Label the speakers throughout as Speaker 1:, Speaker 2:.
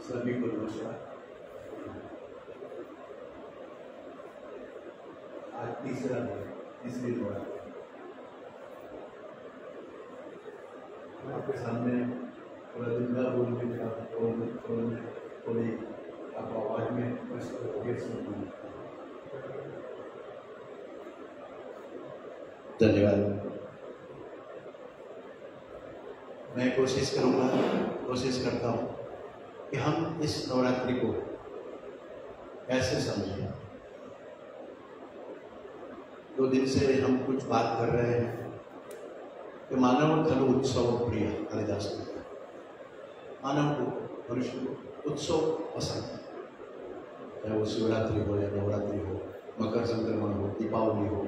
Speaker 1: सभी को नमस्कार। आज तीसरी नवरात्रि मैं आपके सामने थोड़ा दुर्गा बोलने का थोड़ी आप आवाज में धन्यवाद। मैं कोशिश करता हूँ कि हम इस नवरात्रि को ऐसे समझें। 2 दिन से हम कुछ बात कर रहे हैं कि मानव धन उत्सव प्रिय कालिदास ने मानव को मनुष्य को उत्सव पसंद है, चाहे वो शिवरात्रि हो या नवरात्रि हो, मकर संक्रमण हो, दीपावली हो,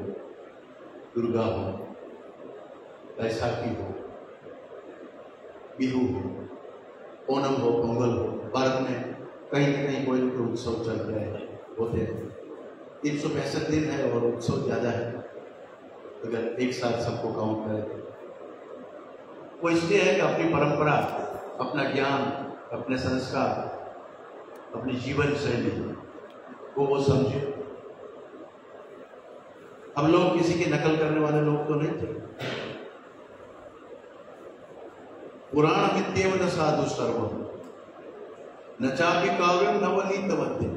Speaker 1: दुर्गा हो, बैसाखी हो, बिहू हो, ओणम हो, पोंगल हो। भारत में कहीं न कहीं कोई न कोई उत्सव चल रहे होते हैं। 365 दिन है और उत्सव ज़्यादा है अगर एक साथ सबको काउंट करें। वो इसलिए है कि अपनी परंपरा, अपना ज्ञान, अपने संस्कार, अपनी जीवन शैली को वो समझे। हम लोग किसी की नकल करने वाले लोग तो नहीं थे। पुराण मित्येव न साधु सर्वम न चापि काव्यम नवनीत मध्य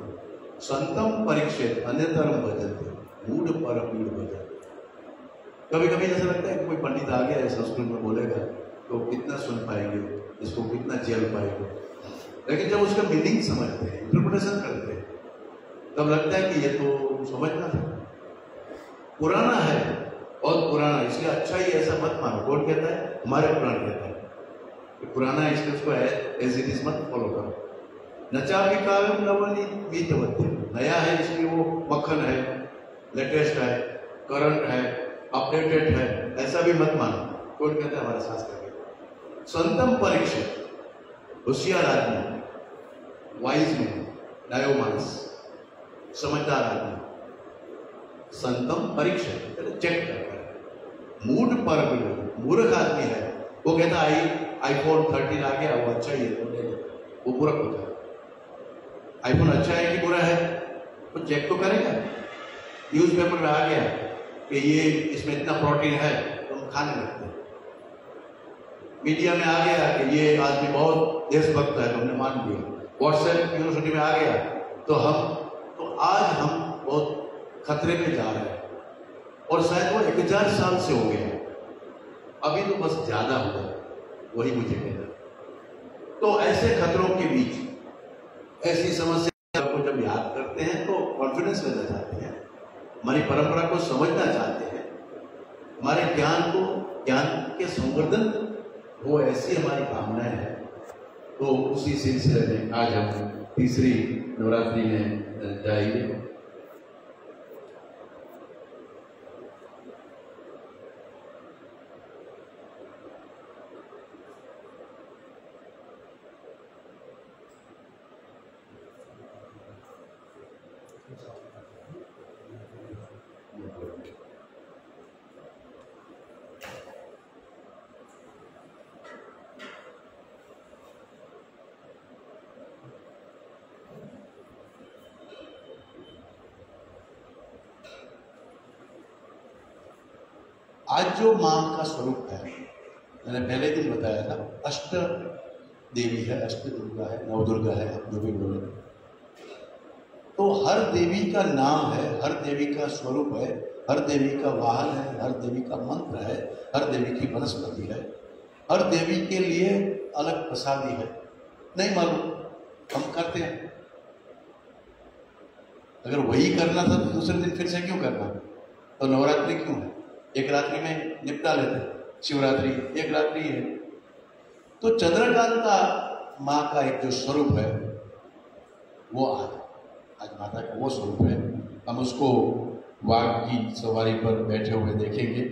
Speaker 1: संतम परीक्षित अन्यतरम भजते मूढ़ पर पीड़ भजन। कभी कभी ऐसा लगता है कि कोई पंडित आ गया है, संस्कृत में बोलेगा तो कितना सुन पाएंगे, इसको कितना झेल पाएंगे। लेकिन जब उसका मीनिंग समझते हैं, इंटरप्रिटेशन करते हैं, तब लगता है कि ये तो समझना था। पुराना है और पुराना, इसलिए अच्छा ही ऐसा मत मानो। कौन कहता है? हमारे पुराण कहता है कि पुराना है इसलिए उसको एज इट इज मत फॉलो करो। नचा भी काव्यम नवनीत मध्य, नया है इसलिए वो मक्खन है, लेटेस्ट है, करंट है, अपडेटेड है, ऐसा भी मत मानो। कौन कहता है? हमारा शास्त्र कहता। संतम परीक्षित, होशियार आदमी, वाइज में, डायोमानस, समझदार आदमी, संतम परीक्षित चेक करता है। मूड पर मूर्ख आदमी है, वो कहता आईफोन 13 आ गया, वो अच्छा ही है, वो मूर्ख होता है। आईफोन अच्छा है कि बुरा है, वो चेक तो करेगा। न्यूज़पेपर में आ गया कि ये इसमें इतना प्रोटीन है, तो हम खाने लगते हैं। मीडिया में आ गया कि ये आदमी बहुत देशभक्त है, तो हमने मान लिया। व्हाट्सएप यूनिवर्सिटी में आ गया तो आज हम बहुत खतरे में जा रहे हैं, और शायद वो 1000 साल से हो गया, अभी तो बस ज्यादा होगा, वही मुझे कहना। तो ऐसे खतरों के बीच ऐसी समस्या को जब याद करते हैं तो कॉन्फिडेंस लेना चाहते हैं, हमारी परंपरा को समझना चाहते हैं, हमारे ज्ञान के संवर्धन हो, ऐसी हमारी भावनाएं हैं। तो उसी सिलसिले में आज हम तीसरी नवरात्रि में जाएंगे। आज जो मां का स्वरूप है, मैंने पहले दिन बताया था, अष्ट देवी है, अष्ट दुर्गा है, नवदुर्गा है, जो भी बोले। तो हर देवी का नाम है, हर देवी का स्वरूप है, हर देवी का वाहन है, हर देवी का मंत्र है, हर देवी की वनस्पति है, हर देवी के लिए अलग प्रसादी है। नहीं मालूम, हम करते हैं। अगर वही करना था तो दूसरे दिन फिर से क्यों करना? तो नवरात्रि क्यों है? एक रात्रि में निपटा लेते। शिवरात्रि एक रात्रि है। तो चंद्रकांता माँ का एक जो स्वरूप है वो आज माता का वो स्वरूप है। हम उसको वाघ की सवारी पर बैठे हुए देखेंगे।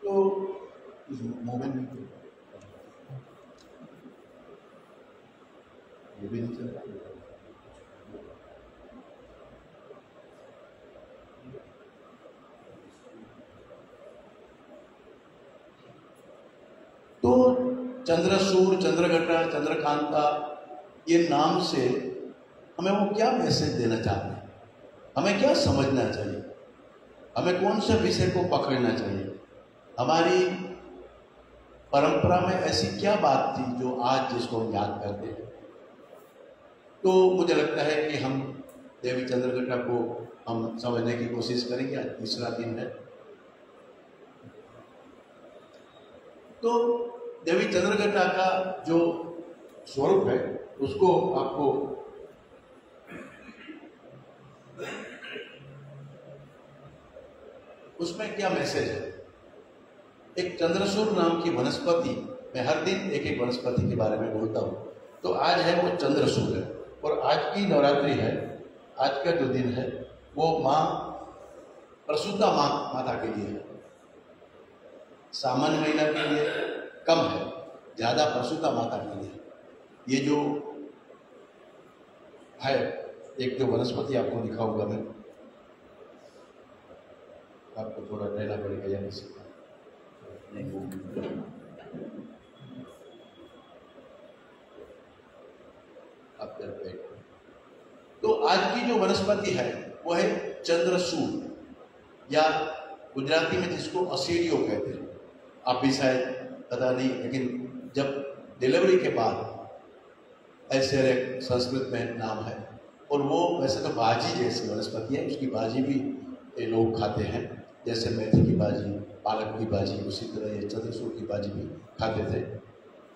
Speaker 1: तो इस मोमेंट में ये भी नहीं चल रहा। चंद्रसूर, चंद्रघटा, चंद्रकांता, ये नाम से हमें वो क्या मैसेज देना चाहते हैं, हमें क्या समझना चाहिए, हमें कौन से विषय को पकड़ना चाहिए? हमारी परंपरा में ऐसी क्या बात थी जो आज जिसको हम याद करते हैं? तो मुझे लगता है कि हम देवी चंद्रघटा को हम समझने की कोशिश करेंगे। आज तीसरा दिन है। तो देवी चंद्रघटा का जो स्वरूप है उसको आपको उसमें क्या मैसेज है? एक चंद्रसूर नाम की वनस्पति, मैं हर दिन एक एक वनस्पति के बारे में बोलता हूँ। तो आज है वो चंद्रसूर है, और आज की नवरात्रि है, आज का जो दिन है वो माँ प्रसूता माता के लिए है। सामान्य महीना के लिए कम है, ज़्यादा प्रसूता माता के लिए। ये जो है एक जो वनस्पति आपको दिखाऊंगा मैं, आपको थोड़ा रहना पड़ेगा या किसी आप तो आज की जो वनस्पति है वो है चंद्रसूर, या गुजराती में जिसको असीरियो कहते हैं। आप भी शायद पता नहीं, लेकिन जब डिलीवरी के बाद ऐसे एक संस्कृत में नाम है, और वो वैसे तो भाजी जैसी वनस्पति है, उसकी भाजी भी ये लोग खाते हैं, जैसे मेथी की भाजी, पालक की भाजी, उसी तरह ये चंद्रसूर की भाजी भी खाते थे।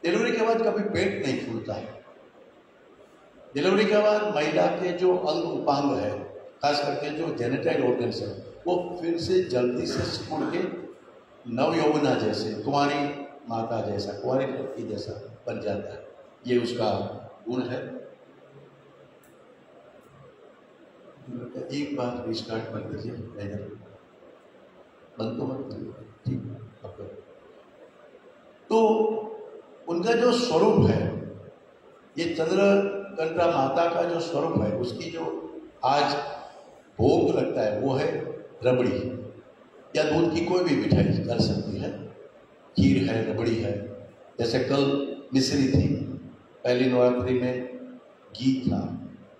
Speaker 1: डिलीवरी के बाद कभी पेट नहीं फूलता है। डिलीवरी के बाद महिला के जो अंग उपांग है, खास करके जो जेनेटाइल ऑर्गन्स है, वो फिर से जल्दी से सिकुड़ के नवयौवना जैसे, कुंवारी माता जैसा, कुंवारी लड़की जैसा बन जाता है। ये उसका गुण है। एक बार रिस्टार्ट कर दीजिए, बंद तो मत ठीक। तो उनका जो स्वरूप है, ये चंद्रघटा माता का जो स्वरूप है, उसकी जो आज भोग लगता है वो है रबड़ी, या दूध की कोई भी मिठाई कर सकती है। खीर है, रबड़ी है, जैसे कल मिश्री थी, पहली नवरात्रि में घी था।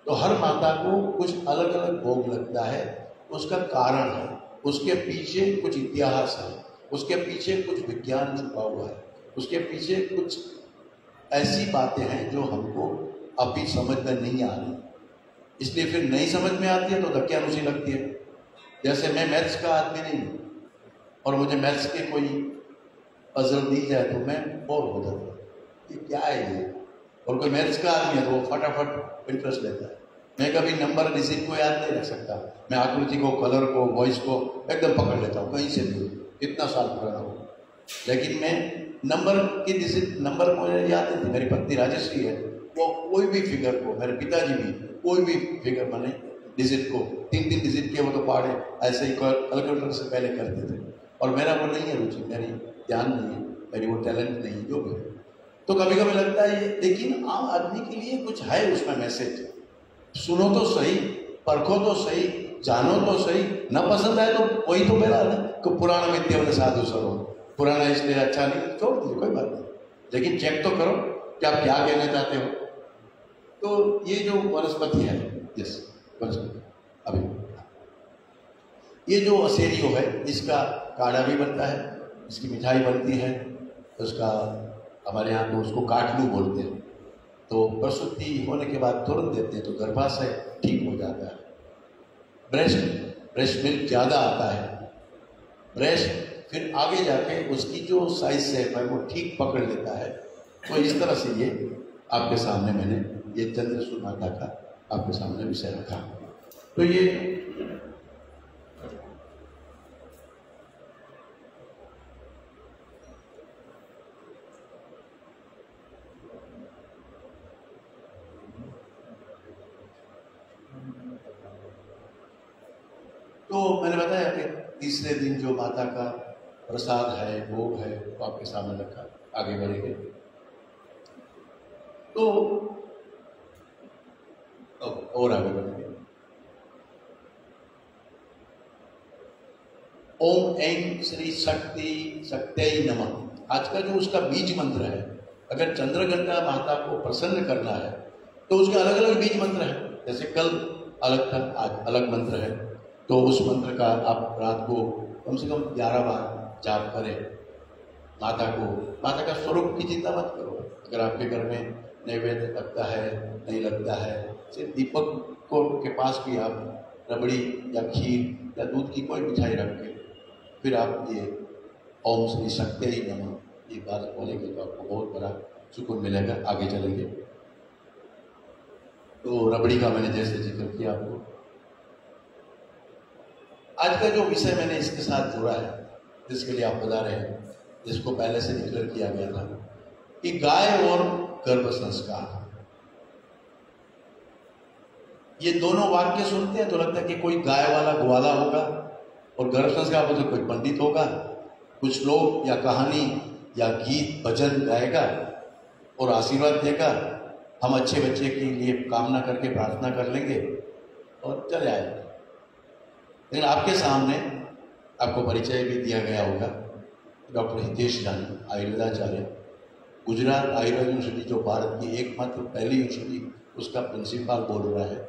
Speaker 1: तो हर माता को कुछ अलग अलग भोग लगता है, उसका कारण है, उसके पीछे कुछ इतिहास है, उसके पीछे कुछ विज्ञान छुपा हुआ है, उसके पीछे कुछ ऐसी बातें हैं जो हमको अभी समझ में नहीं आ रही। इसलिए फिर नहीं समझ में आती है तो धक्यानुसी लगती है। जैसे मैं मैथ्स का आदमी नहीं हूँ, और मुझे मैथ्स के कोई पजल दी जाए तो मैं बोर हो जाता हूँ, ये क्या है ये। और कोई मैथ्स का आदमी है तो वो फटाफट इंटरेस्ट लेता है। मैं कभी नंबर डिजिट को याद नहीं रख सकता, मैं आकृति को, कलर को, वॉइस को एकदम पकड़ लेता हूँ, कहीं से भी, इतना साल पुराना हो। लेकिन मैं नंबर की डिजिट, नंबर मुझे याद नहीं थी। मेरी पत्नी राजेश्वरी है, वो कोई भी फिगर को, मेरे पिताजी भी कोई भी फिगर माने डिजिट को 3-3 डिजिट के वो तो पहाड़े ऐसे ही कैलकुलेटर से पहले करते थे। और मेरा वो नहीं है रुचि, मेरी ध्यान नहीं है, मेरी वो टैलेंट नहीं है, जो भी। तो कभी कभी लगता है ये, लेकिन आम आदमी के लिए कुछ है उसमें मैसेज। सुनो तो सही, परखो तो सही, जानो तो सही, न पसंद आए तो वही तो मेरा है कि पुराण विद्या साधु सरो, पुराना इसलिए अच्छा नहीं, छोड़ दीजिए, कोई बात नहीं, लेकिन चेक तो करो कि आप क्या कहना चाहते हो। तो ये जो वनस्पति है, यस वनस्पति, अभी ये जो असेरियो है, इसका काढ़ा भी बनता है, इसकी मिठाई बनती है, उसका हमारे यहाँ तो उसको काटलू बोलते हैं। तो प्रसूति होने के बाद तुरंत देते हैं तो गर्भाशय ठीक हो जाता है। ब्रेस्ट मिल्क ज़्यादा आता है, ब्रेस्ट फिर आगे जाके उसकी जो साइज शेप है वो ठीक पकड़ लेता है। तो इस तरह से ये आपके सामने मैंने ये चंद्रसूर माता का आपके सामने विषय रखा। तो ये तो मैंने बताया कि तीसरे दिन जो माता का प्रसाद है, भोग है, वो आपके सामने रखा। आगे बढ़ेंगे तो और आगे बढ़ेंगे। ओम ऐं श्री शक्ति शक्त्यै नमः, आज का जो उसका बीज मंत्र है अगर चंद्रघंटा माता को प्रसन्न करना है तो उसके अलग अलग बीज मंत्र हैं। जैसे कल अलग था, आज अलग मंत्र है, तो उस मंत्र का आप रात को कम से कम 11 बार जाप करें। माता का स्वरूप की चिंता मत करो। अगर आपके घर में नैवेद्य लगता है, नहीं लगता है, सिर्फ दीपक को के पास भी आप रबड़ी या खीर या दूध की कोई मिठाई रख के फिर आप ये ओम श्री शक्ति ही नमः ये बात बोलेंगे तो आपको बहुत बड़ा सुकून मिलेगा। आगे चलेंगे तो रबड़ी का मैंने जैसे जिक्र किया आपको, आज का जो विषय मैंने इसके साथ जोड़ा है, जिसके लिए आप बता रहे हैं, जिसको पहले से डिक्लेयर किया गया था कि गाय और गर्भ संस्कार, ये दोनों वाक्य सुनते हैं तो लगता है कि कोई गाय वाला ग्वाला होगा और गर्भ संस्कार पर तो कोई पंडित होगा, कुछ लोग या कहानी या गीत भजन गाएगा और आशीर्वाद देगा, हम अच्छे बच्चे के लिए कामना करके प्रार्थना कर लेंगे और चले आएंगे। लेकिन आपके सामने आपको परिचय भी दिया गया होगा, डॉक्टर हितेश जानी, आयुर्वेदाचार्य, गुजरात आयुर्वेद यूनिवर्सिटी जो भारत की एकमात्र पहली यूनिवर्सिटी, उसका प्रिंसिपल बोल रहा है।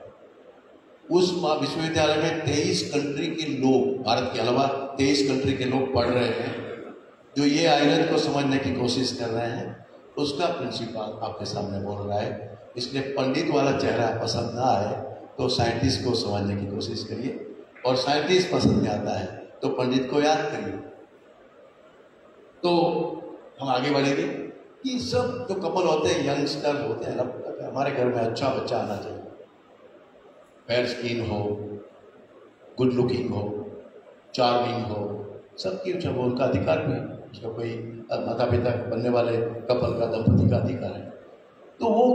Speaker 1: उस विश्वविद्यालय में 23 कंट्री के लोग, भारत के अलावा 23 कंट्री के लोग पढ़ रहे हैं जो ये आयुर्वेद को समझने की कोशिश कर रहे हैं। उसका प्रिंसिपल आपके सामने बोल रहा है। इसलिए पंडित वाला चेहरा पसंद ना आए तो साइंटिस्ट को समझने की कोशिश करिए, और साइंटिस्ट पसंद नहीं आता है तो पंडित को याद करिए। तो हम आगे बढ़ेंगे कि सब जो कपल होते हैं, यंगस्टर होते हैं, हमारे घर में अच्छा बच्चा आना चाहिए, फेयर स्किन हो, गुड लुकिंग हो, चार्मिंग हो, सबकी वो उनका अधिकार भी है। उसका कोई माता पिता बनने वाले कपल का, दंपति का अधिकार है। तो वो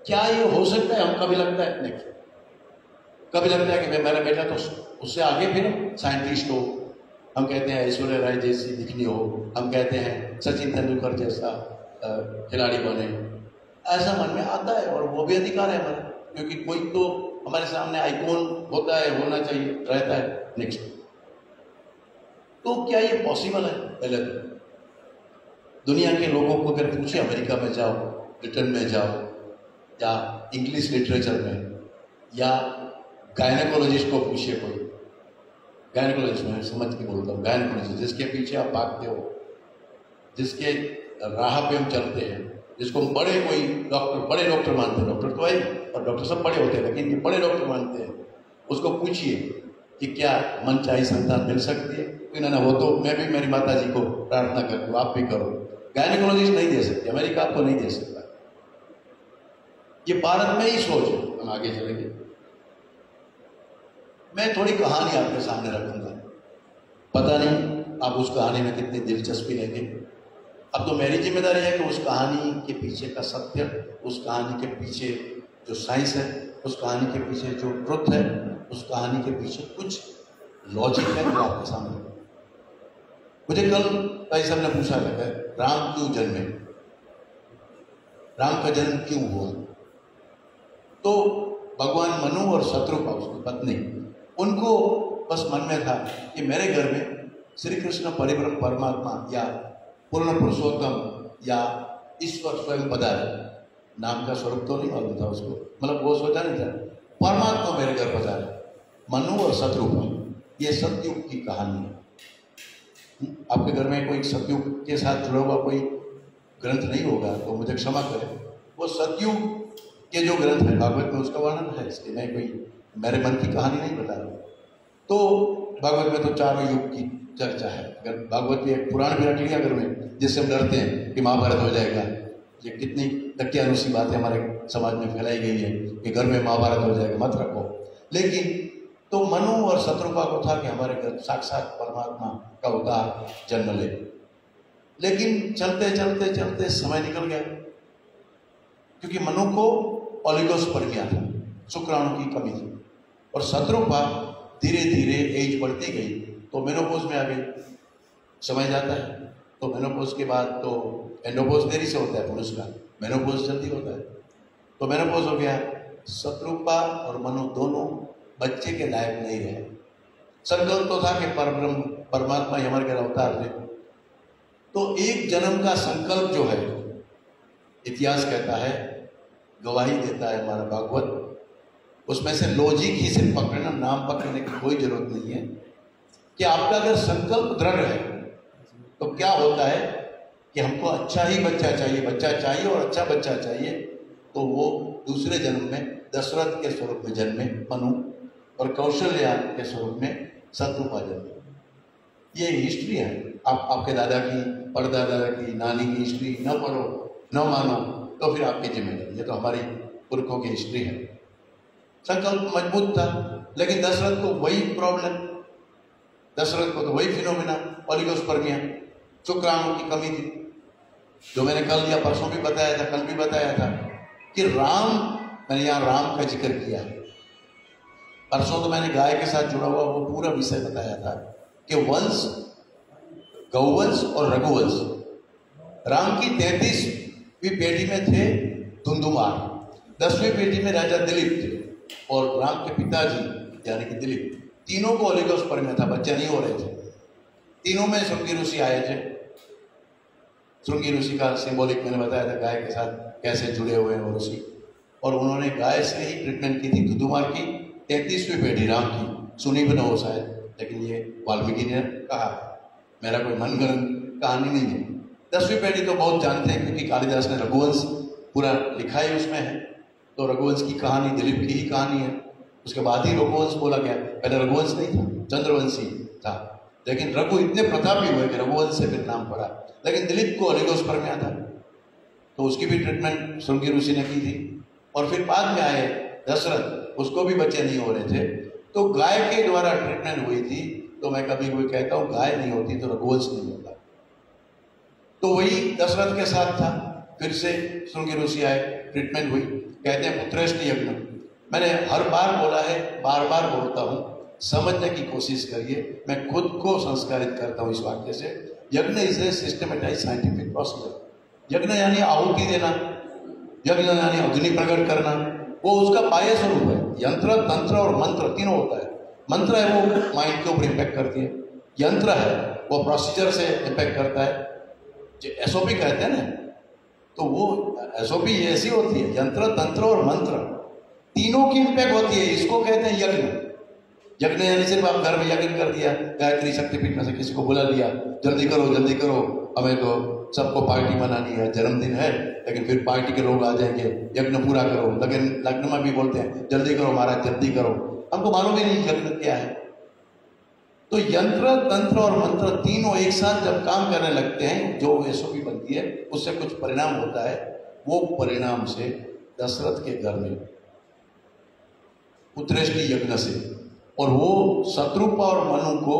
Speaker 1: क्या ये हो सकता है? हम कभी लगता है नहीं, कभी लगता है कि मेरा बेटा तो उससे आगे फिर साइंटिस्ट हो, हम कहते हैं ऐश्वर्या राय जैसी दिखनी हो, हम कहते हैं सचिन तेंदुलकर जैसा खिलाड़ी बने, ऐसा मन में आता है। और वो भी अधिकार है हमारा, क्योंकि कोई तो हमारे सामने आइकॉन होता है, होना चाहिए, रहता है। नेक्स्ट, तो क्या ये पॉसिबल है? पहले तो दुनिया के लोगों को अगर पूछे, अमेरिका में जाओ, ब्रिटेन में जाओ, या इंग्लिश लिटरेचर में, या गायनेकोलॉजिस्ट को पूछिए, कोई गायनेकोलॉजिस्ट, मैं समझ के बोलता हूँ, गायनेकोलॉजिस्ट जिसके पीछे आप भागते हो, जिसके राह पे हम चलते हैं, जिसको बड़े कोई डॉक्टर, बड़े डॉक्टर मानते हैं, डॉक्टर तो है और डॉक्टर सब बड़े होते हैं, लेकिन ये बड़े डॉक्टर मानते हैं, उसको पूछिए कि क्या मनचाही संतान मिल सकती है? ना, वो तो मैं भी मेरी माता जी को प्रार्थना करती हूँ, आप भी करो। गायनेकोलॉजिस्ट नहीं दे सकते, अमेरिका आपको नहीं दे सकता। ये भारत में ही सोच है। हम आगे चलेंगे, मैं थोड़ी कहानी आपके सामने रखूंगा, पता नहीं आप उस कहानी में कितनी दिलचस्पी लेंगे। अब तो मेरी जिम्मेदारी है कि उस कहानी के पीछे का सत्य, उस कहानी के पीछे जो साइंस है, उस कहानी के पीछे जो ट्रुथ है, उस कहानी के पीछे कुछ लॉजिक है जो आपके सामने। मुझे कल कई सबने पूछा है, राम क्यों जन्मे, राम का जन्म क्यों हुआ? तो भगवान मनु और शत्रुपा, उसकी पत्नी, उनको बस मन में था कि मेरे घर में श्री कृष्ण परिब्रह्म परमात्मा या पूर्ण पुरुषोत्तम या ईश्वर स्वयं पधारे। नाम का स्वरूप तो नहीं मालूम था उसको, मतलब वो सोचा नहीं था, परमात्मा मेरे घर पधारे। मनु और शत्रुपा, ये सतयुग की कहानी है। आपके घर में कोई सतयुग के साथ जुड़ा हुआ कोई ग्रंथ नहीं होगा तो मुझे क्षमा करें। वो सतयुग के जो ग्रंथ है भागवत में, उसका वर्णन है, इसलिए मैं कोई मेरे मन की कहानी नहीं बता रहा। तो भागवत में तो चारों युग की चर्चा है। अगर भागवत में एक पुराण भी रख लिया घर में, जिससे हम डरते हैं कि महाभारत हो जाएगा, ये कितनी दकियानुसी बातें हमारे समाज में फैलाई गई है कि घर में महाभारत हो जाएगा, मत रखो। लेकिन तो मनु और शत्रुपा को था कि हमारे घर साक्षात परमात्मा का अवतार जन्म ले। लेकिन चलते चलते चलते समय निकल गया, क्योंकि मनु को ओलिगोस्पर्मिया था, शुक्राणु की कमी थी, और शत्रुपा धीरे धीरे एज बढ़ती गई तो मेनोपॉज में आ गई। समय जाता है तो मेनोपॉज के बाद तो एंडोपॉज देरी से होता है पुरुष का, मेनोपॉज जल्दी होता है। तो मेनोपॉज हो गया, शत्रुपा और मनु दोनों बच्चे के लायक नहीं रहे। संकल्प तो था कि परब्रह्म परमात्मा हमारे घर अवतार ले। तो एक जन्म का संकल्प जो है इतिहास कहता है, गवाही देता है हमारा भागवत, उसमें से लॉजिक ही सिर्फ पकड़ना, नाम पकड़ने की कोई जरूरत नहीं है, कि आपका अगर संकल्प दृढ़ है तो क्या होता है कि हमको अच्छा ही बच्चा चाहिए और अच्छा बच्चा चाहिए, तो वो दूसरे जन्म में दशरथ के स्वरूप में जन्मे मनु और कौशल्या के स्वरूप में शत्रुपा जन्मे। ये हिस्ट्री है। आप आपके दादा की, परदादा की, नानी की हिस्ट्री न पढ़ो, न मानो तो फिर आपकी जिम्मेदारी। ये तो हमारी पुरखों की हिस्ट्री है। संकल्प मजबूत था, लेकिन दशरथ को वही प्रॉब्लम, दशरथ को तो वही फिनोमिना, ओलिगोस्पर्मिया, शुक्राणु की कमी थी, जो मैंने कल या परसों भी बताया था, कल भी बताया था कि राम, मैंने यहाँ राम का जिक्र किया, परसों तो मैंने गाय के साथ जुड़ा हुआ वो पूरा विषय बताया था कि वंश, गौवंश और रघुवंश। राम की 33वीं पीढ़ी में थे धुंधुमार, 10वीं पीढ़ी में राजा दिलीप थे, और राम के पिताजी यानी कि दिलीप, तीनों को ओलिगोस्पर्मिया था, बच्चे नहीं हो रहे थे। तीनों में श्रृंगी ऋषि आए थे। श्रृंगी ऋषि का सिंबॉलिक मैंने बताया था, गाय के साथ कैसे जुड़े हुए हैं वो ऋषि, और उन्होंने गाय से ही ट्रीटमेंट की थी धुंधुमार की 33वीं पीढ़ी राम की। सुनी भी न हो शायद, लेकिन ये वाल्मीकि ने कहा, मेरा कोई मनगढ़ंत कहानी नहीं है। 10वीं पीढ़ी तो बहुत जानते हैं, क्योंकि कालिदास ने रघुवंश पूरा लिखा ही उसमें है, तो रघुवंश की कहानी दिलीप की ही कहानी है। उसके बाद ही रघुवंश बोला गया, पहले रघुवंश नहीं था, चंद्रवंशी था, लेकिन रघु इतने प्रतापी हुए कि रघुवंश से फिर नाम पड़ा। लेकिन दिलीप को ओलिगोस्पर्मिया था, तो उसकी भी ट्रीटमेंट श्रृंगी ऋषि ने की थी। और फिर बाद में आए दशरथ, उसको भी बच्चे नहीं हो रहे थे, तो गाय के द्वारा ट्रीटमेंट हुई थी। तो मैं कभी कोई कहता हूँ गाय नहीं होती तो रघुवंश नहीं होता। तो वही दशरथ के साथ था, फिर से श्रृंगी ऋषि आए, ट्रीटमेंट हुई। कहते हैं पुत्रेष्ट यज्ञ, मैंने हर बार बोला है, बार बार बोलता हूँ, समझने की कोशिश करिए। मैं खुद को संस्कारित करता हूँ इस वाक्य से। यज्ञ is a systematise scientific procedure. यज्ञ यानी आहुति देना, यज्ञ यानी अग्नि प्रकट करना, वो उसका बाह्य स्वरूप है। यंत्र, तंत्र और मंत्र तीनों होता है। मंत्र है वो माइंड के ऊपर इम्पैक्ट करती है, यंत्र है वो प्रोसीजर से इम्पैक्ट करता है, जो एसओपी कहते हैं ना, तो वो एसओपी ऐसी होती है, यंत्र, तंत्र और मंत्र तीनों की इम्पैक्ट होती है। इसको कहते हैं यज्ञ। यज्ञ यानी सिर्फ आप घर में यज्ञ कर दिया, गायत्री शक्तिपीठ में से किसी को बुला लिया, जल्दी करो, हमें तो सबको पार्टी मनानी है, जन्मदिन है, लेकिन फिर पार्टी के लोग आ जाएंगे, यज्ञ पूरा करो। लेकिन लग्न में भी बोलते हैं जल्दी करो महाराज, जल्दी करो, हमको मालूम ही नहीं यज्ञ क्या है। तो यंत्र, तंत्र और मंत्र तीनों एक साथ जब काम करने लगते हैं, जो एसओपी बनती है, उससे कुछ परिणाम होता है। वो परिणाम से दशरथ के घर में पुत्रेष्टि यज्ञ से, और वो शत्रुपा और मनु को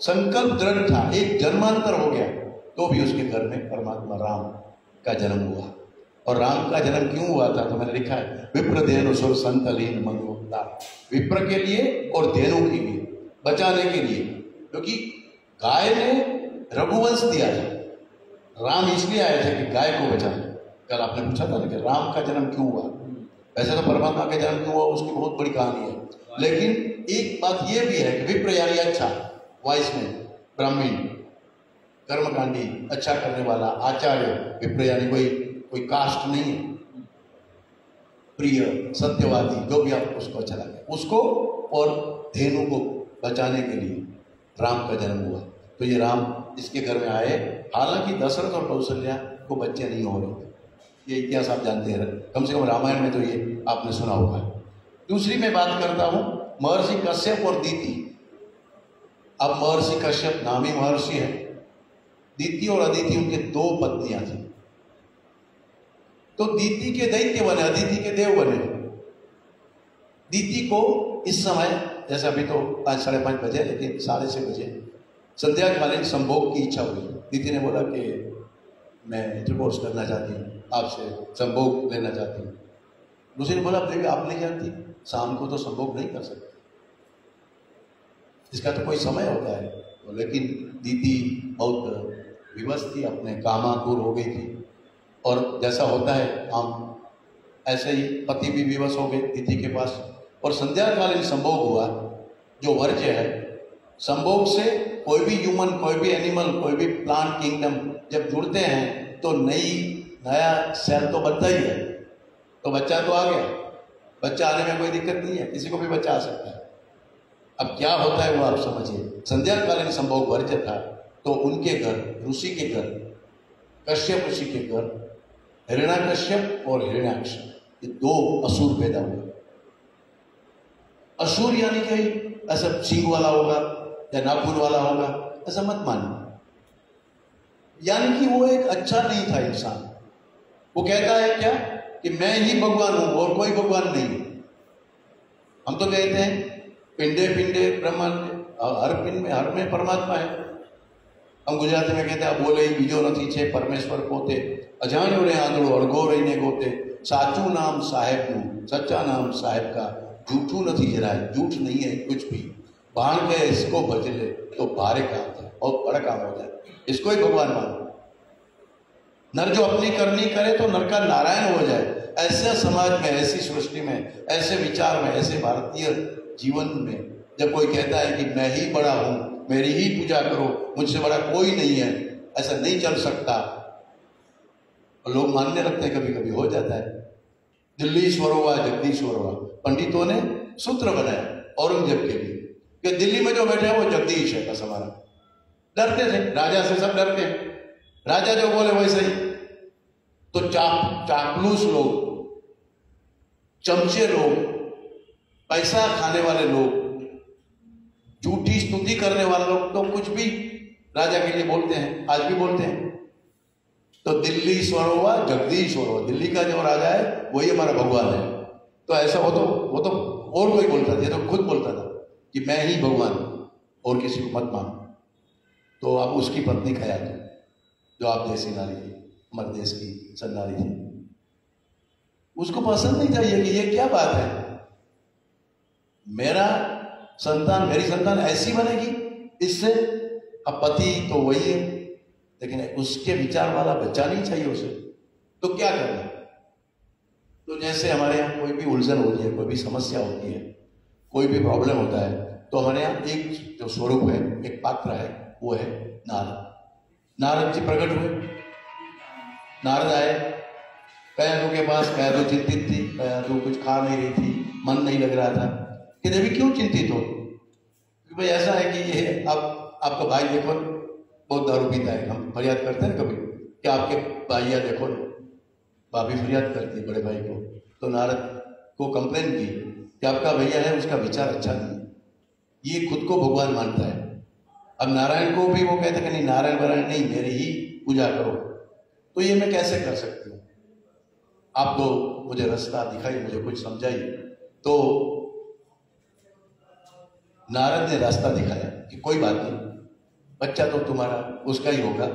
Speaker 1: संकल्प दृढ़ था, एक जन्मांतर हो गया, तो भी उसके घर में परमात्मा राम का जन्म हुआ। और राम का जन्म क्यों हुआ था, तो मैंने लिखा है, विप्र धेनु सुर संतलीन मनुता, विप्र के लिए और धेनु के लिए, बचाने के लिए, क्योंकि गाय ने रघुवंश दिया था। राम इसलिए आए थे कि गाय को बचाने। कल आपने पूछा था ना कि राम का जन्म क्यों हुआ, वैसे तो परमात्मा का जन्म क्यों हुआ उसकी बहुत बड़ी कहानी है, लेकिन एक बात यह भी है कि विप्र यानी अच्छा, वाइसमैन, ब्राह्मण, कर्मकांडी, अच्छा करने वाला, आचार्य। विप्र यानी कोई कास्ट नहीं है, प्रिय, सत्यवादी, जो भी आप उसको अच्छा लगे उसको, और धेनु को बचाने के लिए राम का जन्म हुआ। तो ये राम इसके घर में आए, हालांकि दशरथ और कौशल्या को बच्चे नहीं हो रहे थे। ये इतिहास आप जानते हैं, कम से कम रामायण में तो ये आपने सुना होगा। दूसरी मैं बात करता हूं महर्षि कश्यप और दीति। अब महर्षि कश्यप नामी महर्षि है, दीति और अदिति उनके दो पत्नियां थी। तो दीति के दैत्य बने, अदिति के देव बने। दीति को इस समय, जैसे अभी तो 5, साढ़े 5 बजे, लेकिन 6:30 बजे संध्याकालीन संभोग की इच्छा हुई। दीति ने बोला कि मैं इंटरकोर्स करना चाहती हूँ, आपसे संभोग लेना चाहती हूँ। दूसरी ने बोला, देवी आप नहीं जानती, शाम को तो संभोग नहीं कर सकते, इसका तो कोई समय होता है। लेकिन दीति बहुत विवश थी, अपने कामातुर हो गई थी, और जैसा होता है हम ऐसे ही पति भी विवश हो गए दीति के पास, और संध्याकालीन संभोग हुआ, जो वर्ज्य है। संभोग से कोई भी ह्यूमन, कोई भी एनिमल, कोई भी प्लांट किंगडम जब जुड़ते हैं तो नई नया सेल तो बनता ही है, तो बच्चा तो आ गया, बच्चा आने में कोई दिक्कत नहीं है, किसी को भी बच्चा आ सकता है। अब क्या होता है वो आप समझिए। संध्याकालीन संभोग वर्ज्य था, तो उनके घर, ऋषि के घर, कश्यप ऋषि के घर हिरण्याकश्यप और हिरण्याक्ष, ये दो असुर पैदा हुए। असुर यानी कि ऐसा सींग वाला होगा या नाखून वाला होगा, ऐसा मत मानिए। यानी कि वो एक अच्छा नहीं था इंसान। वो कहता है क्या कि मैं ही भगवान हूं और कोई भगवान नहीं। हम तो कहते हैं पिंडे पिंडे ब्रह्मांड, हर में परमात्मा है। हम गुजराती में कहते हैं बोले बीजो नहीं छे परमेश्वर पोते, अजाण्यो रे आंधळो अड़गो रहीने गोते, साचू नाम साहेब नु, सच्चा नाम साहेब का, झूठू नहीं जराए, झूठ नहीं है कुछ भी। बाण के इसको भज ले तो भारे काम है और बड़ा काम हो जाए, इसको ही भगवान मानो। नर जो अपनी करनी करे तो नर का नारायण हो जाए। ऐसे समाज में, ऐसी सृष्टि में, ऐसे विचार में, ऐसे भारतीय जीवन में जब कोई कहता है कि मैं ही बड़ा हूं, मेरी ही पूजा करो, मुझसे बड़ा कोई नहीं है, ऐसा नहीं चल सकता। और लोग मानने लगते हैं, कभी कभी हो जाता है। दिल्लीश्वर हुआ, जगदीश्वर हुआ, पंडितों ने सूत्र बनाया औरंगजेब के लिए कि दिल्ली में जो बैठे हैं वो जगदीश है, बस हमारा। डरते थे, राजा से सब डरते हैं, राजा जो बोले वैसे ही। तो चापलूस लोग, चमचे लोग, पैसा खाने वाले लोग, झूठी स्तुति करने वाले लोग तो कुछ भी राजा के लिए बोलते हैं, आज भी बोलते हैं। तो दिल्ली स्वर हुआ, जगदीश हुआ, दिल्ली का जो राजा है वही हमारा भगवान है। तो ऐसा वो तो और कोई बोलता था, ये तो खुद बोलता था कि मैं ही भगवान हूं और किसी को मत मानो। तो अब उसकी पत्नी खया थी, जो आप जैसी नारी थी, हमारे देश की सन्नारी थी, उसको पसंद नहीं था ये कि ये क्या बात है, मेरा संतान, मेरी संतान ऐसी बनेगी इससे। अब पति तो वही है, लेकिन उसके विचार वाला बच्चा नहीं चाहिए उसे, तो क्या करना। तो जैसे हमारे यहाँ कोई भी उलझन होती है, कोई भी समस्या होती है, कोई भी प्रॉब्लम होता है, तो हमारे यहाँ एक जो स्वरूप है, एक पात्र है, वो है नारद। नारद जी प्रकट हुए। नारद आए, कयाधु के पास। कयाधु चिंतित थी, कयाधु कुछ खा नहीं रही थी, मन नहीं लग रहा था कि देवी क्यों चिंतित हो। क्योंकि भाई ऐसा है कि ये आपका भाई देखो बहुत दारू पीता है। हम फरियाद करते हैं कभी कि आपके भाइया देखो, भाभी फरियाद करती है बड़े भाई को। तो नारद को कंप्लेन की कि आपका भैया है, उसका विचार अच्छा नहीं है, ये खुद को भगवान मानता है। अब नारायण को भी वो कहते कि नहीं, नारायण वारायण नहीं, मेरी ही पूजा करो। तो ये मैं कैसे कर सकती हूँ, आप तो मुझे रास्ता दिखाइए, मुझे कुछ समझाइए। तो नारद ने रास्ता दिखाया कि कोई बात नहीं, बच्चा तो तुम्हारा उसका ही होगा,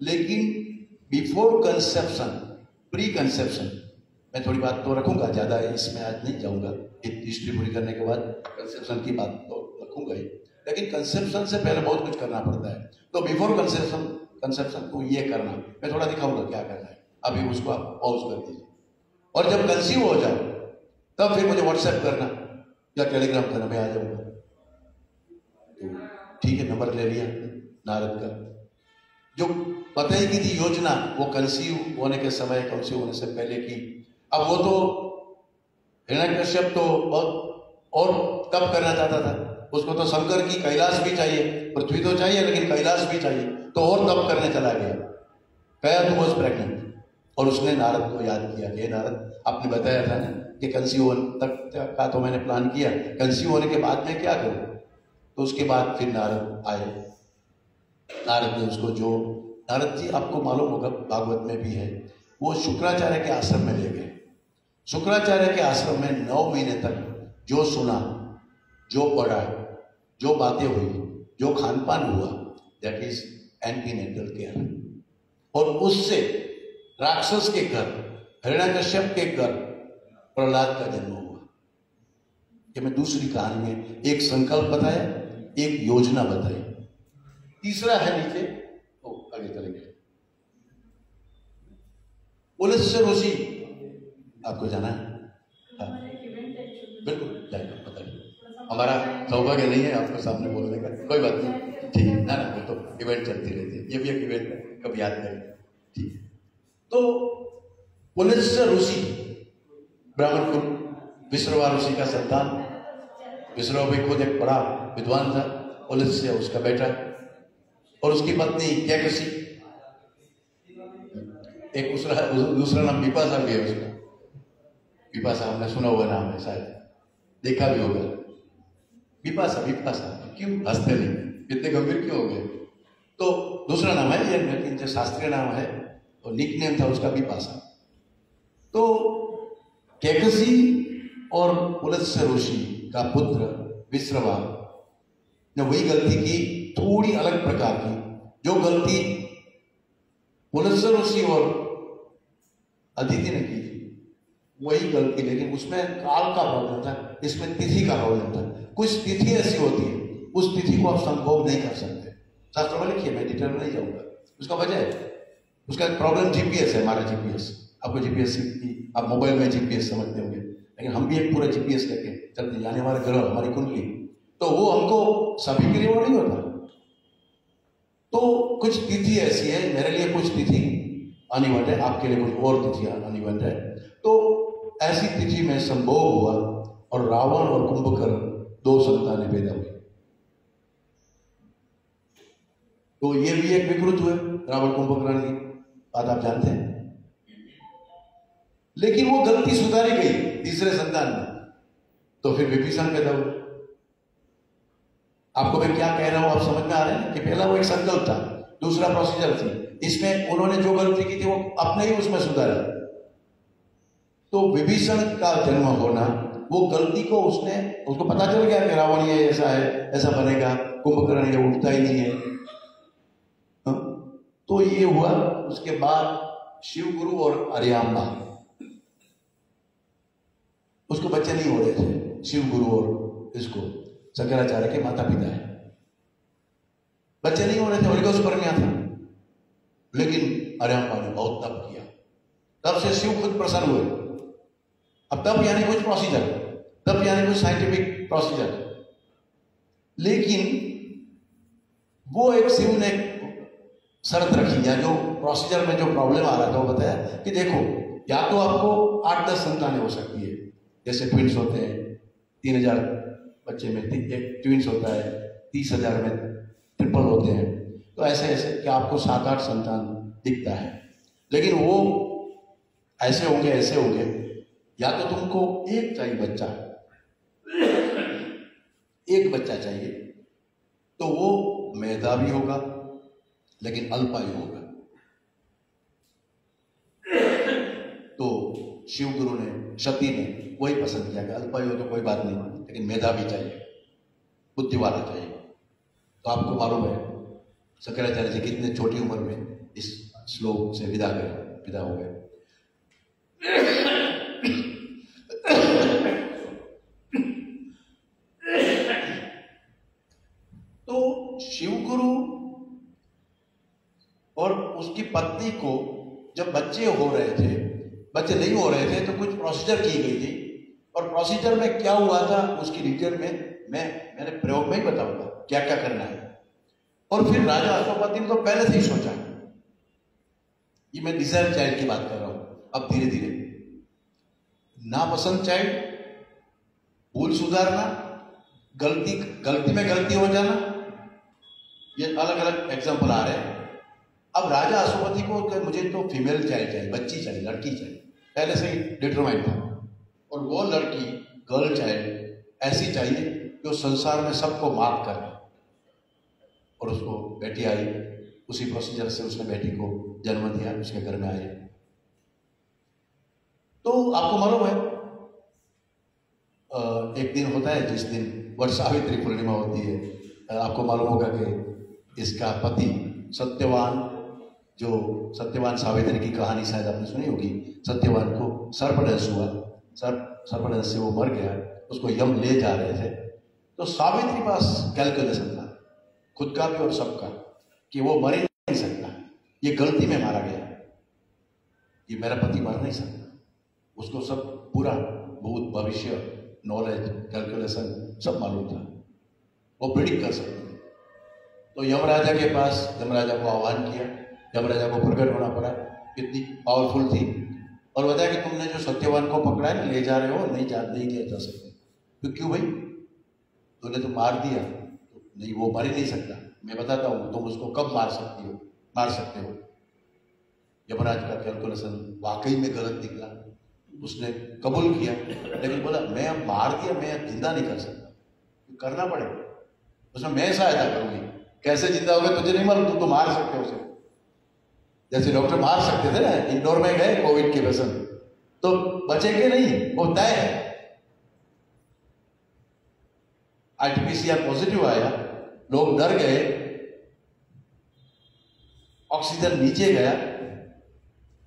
Speaker 1: लेकिन बिफोर कंसेप्शन, प्री कंसेप्शन, मैं थोड़ी बात तो रखूंगा, ज्यादा इसमें आज नहीं जाऊंगा, हिस्ट्री पूरी करने के बाद कंसेप्शन की बात तो रखूंगा ही, लेकिन कंसेप्शन से पहले बहुत कुछ करना पड़ता है। तो बिफोर कंसेप्शन को ये करना, मैं थोड़ा दिखाऊंगा क्या करना है। अभी उसको आप पॉज कर दीजिए, और जब कंसीव हो जाओ तब फिर मुझे व्हाट्सएप करना या टेलीग्राम करना, मैं आ जाऊंगा। तो ठीक है, नंबर ले लिया नारद का। जो बताई की थी योजना, वो कंसीव होने के समय, कंसीव होने से पहले की। अब वो तो हिरण्यकश्यप तो बहुत और तप करना चाहता था, उसको तो शंकर की कैलाश भी चाहिए, पृथ्वी तो चाहिए लेकिन कैलाश भी चाहिए, तो और तप करने चला गया। कयाधु वाज प्रेग्नेंट, और उसने नारद को याद किया कि नारद, आपने बताया था ना कि कंसीव होने तक का तो मैंने प्लान किया, कंसीव होने के बाद में क्या करूं। तो उसके बाद फिर नारद आए। नारद ने उसको, जो नारद जी आपको मालूम होगा भागवत में भी है, वो शुक्राचार्य के आश्रम में ले गए। शुक्राचार्य के आश्रम में 9 महीने तक जो सुना, जो पढ़ा, जो बातें हुई, जो खान पान हुआ, दैट इज एंटीनेटल केयर। और उससे राक्षस के घर, हिरण्यकश्यप के घर प्रहलाद का जन्म हुआ। कि मैं दूसरी कहानी में एक संकल्प बताया, एक योजना बताई। तीसरा है नीचे, आगे चलेंगे। उलस्य ऋषि, आपको जाना है? हाँ बिल्कुल जाएगा, बताइए। हमारा सौभाग्य नहीं है आपको सामने बोलने का, कोई बात नहीं, ठीक है ना, वो तो इवेंट चलती रहती है, ये भी एक इवेंट है, कभी याद करें, ठीक है। तो पुलत्स्य ऋषि, ब्राह्मण कुल, विश्रवा ऋषि का संतान। विश्रवा भी खुद एक बड़ा विद्वान था। पुलत्स्य उसका बेटा, और उसकी पत्नी कैकसी। एक दूसरा नाम विपाशा भी है उसका। विपाशा आपने सुना हुआ नाम है, शायद देखा भी होगा। विपाशा, विपाशा क्यों हंसते नहीं, इतने गंभीर क्यों हो गए? तो दूसरा नाम है ये, लेकिन जो शास्त्रीय नाम है तो निक नेम था उसका विपाशा। तो कैकसी और पुलत्स्य ऋषि का पुत्र विश्रवा ने वही गलती की, थोड़ी अलग प्रकार की। जो गलती पुलत्स्य ऋषि और अदिति ने की थी वही गलती, लेकिन उसमें काल का प्रॉब्लम था, इसमें तिथि का प्रॉब्लम था। कुछ तिथि ऐसी होती है, उस तिथि को आप संभोग नहीं कर सकते। शास्त्र में लिखिए, मैं डिटेल में नहीं जाऊंगा। उसका वजह है, उसका प्रॉब्लम जीपीएस है। हमारा जीपीएस, आपको जीपीएस की, आप मोबाइल में जीपीएस समझते होंगे, लेकिन हम भी एक पूरा जीपीएस लेके चलते जाने, हमारे ग्रह, हमारी कुंडली, तो वो हमको सभी के लिए वो नहीं होता। तो कुछ तिथि ऐसी है, मेरे लिए कुछ तिथि अनिवार्य है, आपके लिए कुछ और तिथि अनिवार्य है। तो ऐसी तिथि में संभोग हुआ और रावण और कुंभकर्ण दो संतानें पैदा हुई। तो ये भी एक विकृत हुए, रावण कुंभकर्ण की बात आप जानते हैं। लेकिन वो गलती सुधारी गई तीसरे संतान में, तो फिर विभीषण पैदा हुए। आपको मैं क्या कह रहा हूं, आप समझ में आ रहे हैं कि पहला वो एक संकल्प था, दूसरा प्रोसीजर थी। इसमें उन्होंने जो गलती की थी वो अपने ही उसमें सुधारा। तो विभीषण का जन्म होना, वो गलती को उसको पता चल गया कि रावण ये ऐसा है, ऐसा बनेगा, कुंभकर्ण ये उठता ही नहीं है। तो ये हुआ। उसके बाद शिव गुरु और अर्याम्बा, उसको बच्चे नहीं हो रहे थे। शिव गुरु और इसको शंकराचार्य के माता पिता है, बच्चे नहीं हो रहे थे, उनका उस पर में था। लेकिन अर्याम्बा ने बहुत तप किया, तब से शिव खुद प्रसन्न हुए। अब तप यानी कुछ प्रोसीजर, तप यानी कुछ साइंटिफिक प्रोसीजर, लेकिन वो एक शिव ने शर्त रखी, या जो प्रोसीजर में जो प्रॉब्लम आ रहा था वो बताया कि देखो, या तो आपको 8-10 संतानें हो सकती है, जैसे ट्विंस होते हैं, 3000 बच्चे में एक ट्विंस होता है, 30,000 में ट्रिपल होते हैं। तो ऐसे ऐसे कि आपको 7-8 संतान दिखता है, लेकिन वो ऐसे होंगे, ऐसे होंगे। या तो तुमको एक चाहिए बच्चा, एक बच्चा चाहिए, तो वो मेधावी होगा लेकिन अल्पायु होगा। तो शिव गुरु ने, शक्ति ने वही पसंद किया कि अल्पायु तो कोई बात नहीं, लेकिन मेधावी चाहिए, बुद्धि वाला चाहिए। तो आपको मालूम है शंकराचार्य जी कितने छोटी उम्र में इस श्लोक से विदा हो गए। तो शिव गुरु और उसकी पत्नी को जब बच्चे हो रहे थे, बच्चे नहीं हो रहे थे, तो कुछ प्रोसीजर की गई थी। और प्रोसीजर में क्या हुआ था उसकी डिटेल में मेरे प्रयोग में ही बताऊंगा क्या क्या करना है। और फिर राजा अश्वपति ने तो पहले से ही सोचा, ये मैं डिजायर चाइल्ड की बात कर रहा हूं। अब धीरे धीरे नापसंद चाइल्ड, भूल सुधारना, गलती में गलती हो जाना, ये अलग अलग एग्जाम्पल आ रहे हैं। अब राजा अश्वपति को कि मुझे तो फीमेल चाइल्ड चाहिए, बच्ची चाहिए, लड़की चाहिए, पहले से ही डिटरमाइंड था। और वो लड़की, गर्ल चाइल्ड ऐसी चाहिए जो संसार में सबको माफ करे। और उसको बेटी आई, उसी प्रोसीजर से उसने बेटी को जन्म दिया, उसके घर में आए। तो आपको मालूम है एक दिन होता है जिस दिन वट सावित्री पूर्णिमा होती है। आपको मालूम होगा कि इसका पति सत्यवान, जो सत्यवान सावित्री की कहानी शायद आपने सुनी होगी। सत्यवान को सर्पदंश हुआ, सर्पदंश से वो मर गया, उसको यम ले जा रहे थे। तो सावित्री पास कैलकुलेशन था, खुद का भी और सबका, कि वो मर ही नहीं सकता, ये गलती में मारा गया, ये मेरा पति मर नहीं सकता। उसको सब पूरा भूत भविष्य नॉलेज कैलकुलेशन सब मालूम था, वो प्रिडिक्ट कर सकते थे। तो यमराजा के पास यमराजा को आह्वान किया, यमराजा को प्रकट होना पड़ा, कितनी पावरफुल थी। और बताया कि तुमने जो सत्यवान को पकड़ा है ना, ले जा रहे हो, नहीं लिया जा सकते। तो क्यों भाई, तूने तो मार दिया, तो नहीं, वो मर ही नहीं सकता। मैं बताता हूँ तुम उसको कब मार सकते हो। यमराज का कैलकुलेशन वाकई में गलत निकला, उसने कबूल किया, लेकिन बोला मैं अब मार दिया, मैं अब जिंदा नहीं कर सकता, करना पड़ेगा। उसमें मैं सहायता करूंगी, कैसे जिंदा हो गया, तुझे नहीं मालूम, तू तो मार सकते हो उसे। जैसे डॉक्टर मार सकते थे ना, इंदौर में गए कोविड के पेशेंट, तो बचेंगे नहीं, वो तय है। आरटीपीसीआर पॉजिटिव आया, लोग डर गए, ऑक्सीजन नीचे गया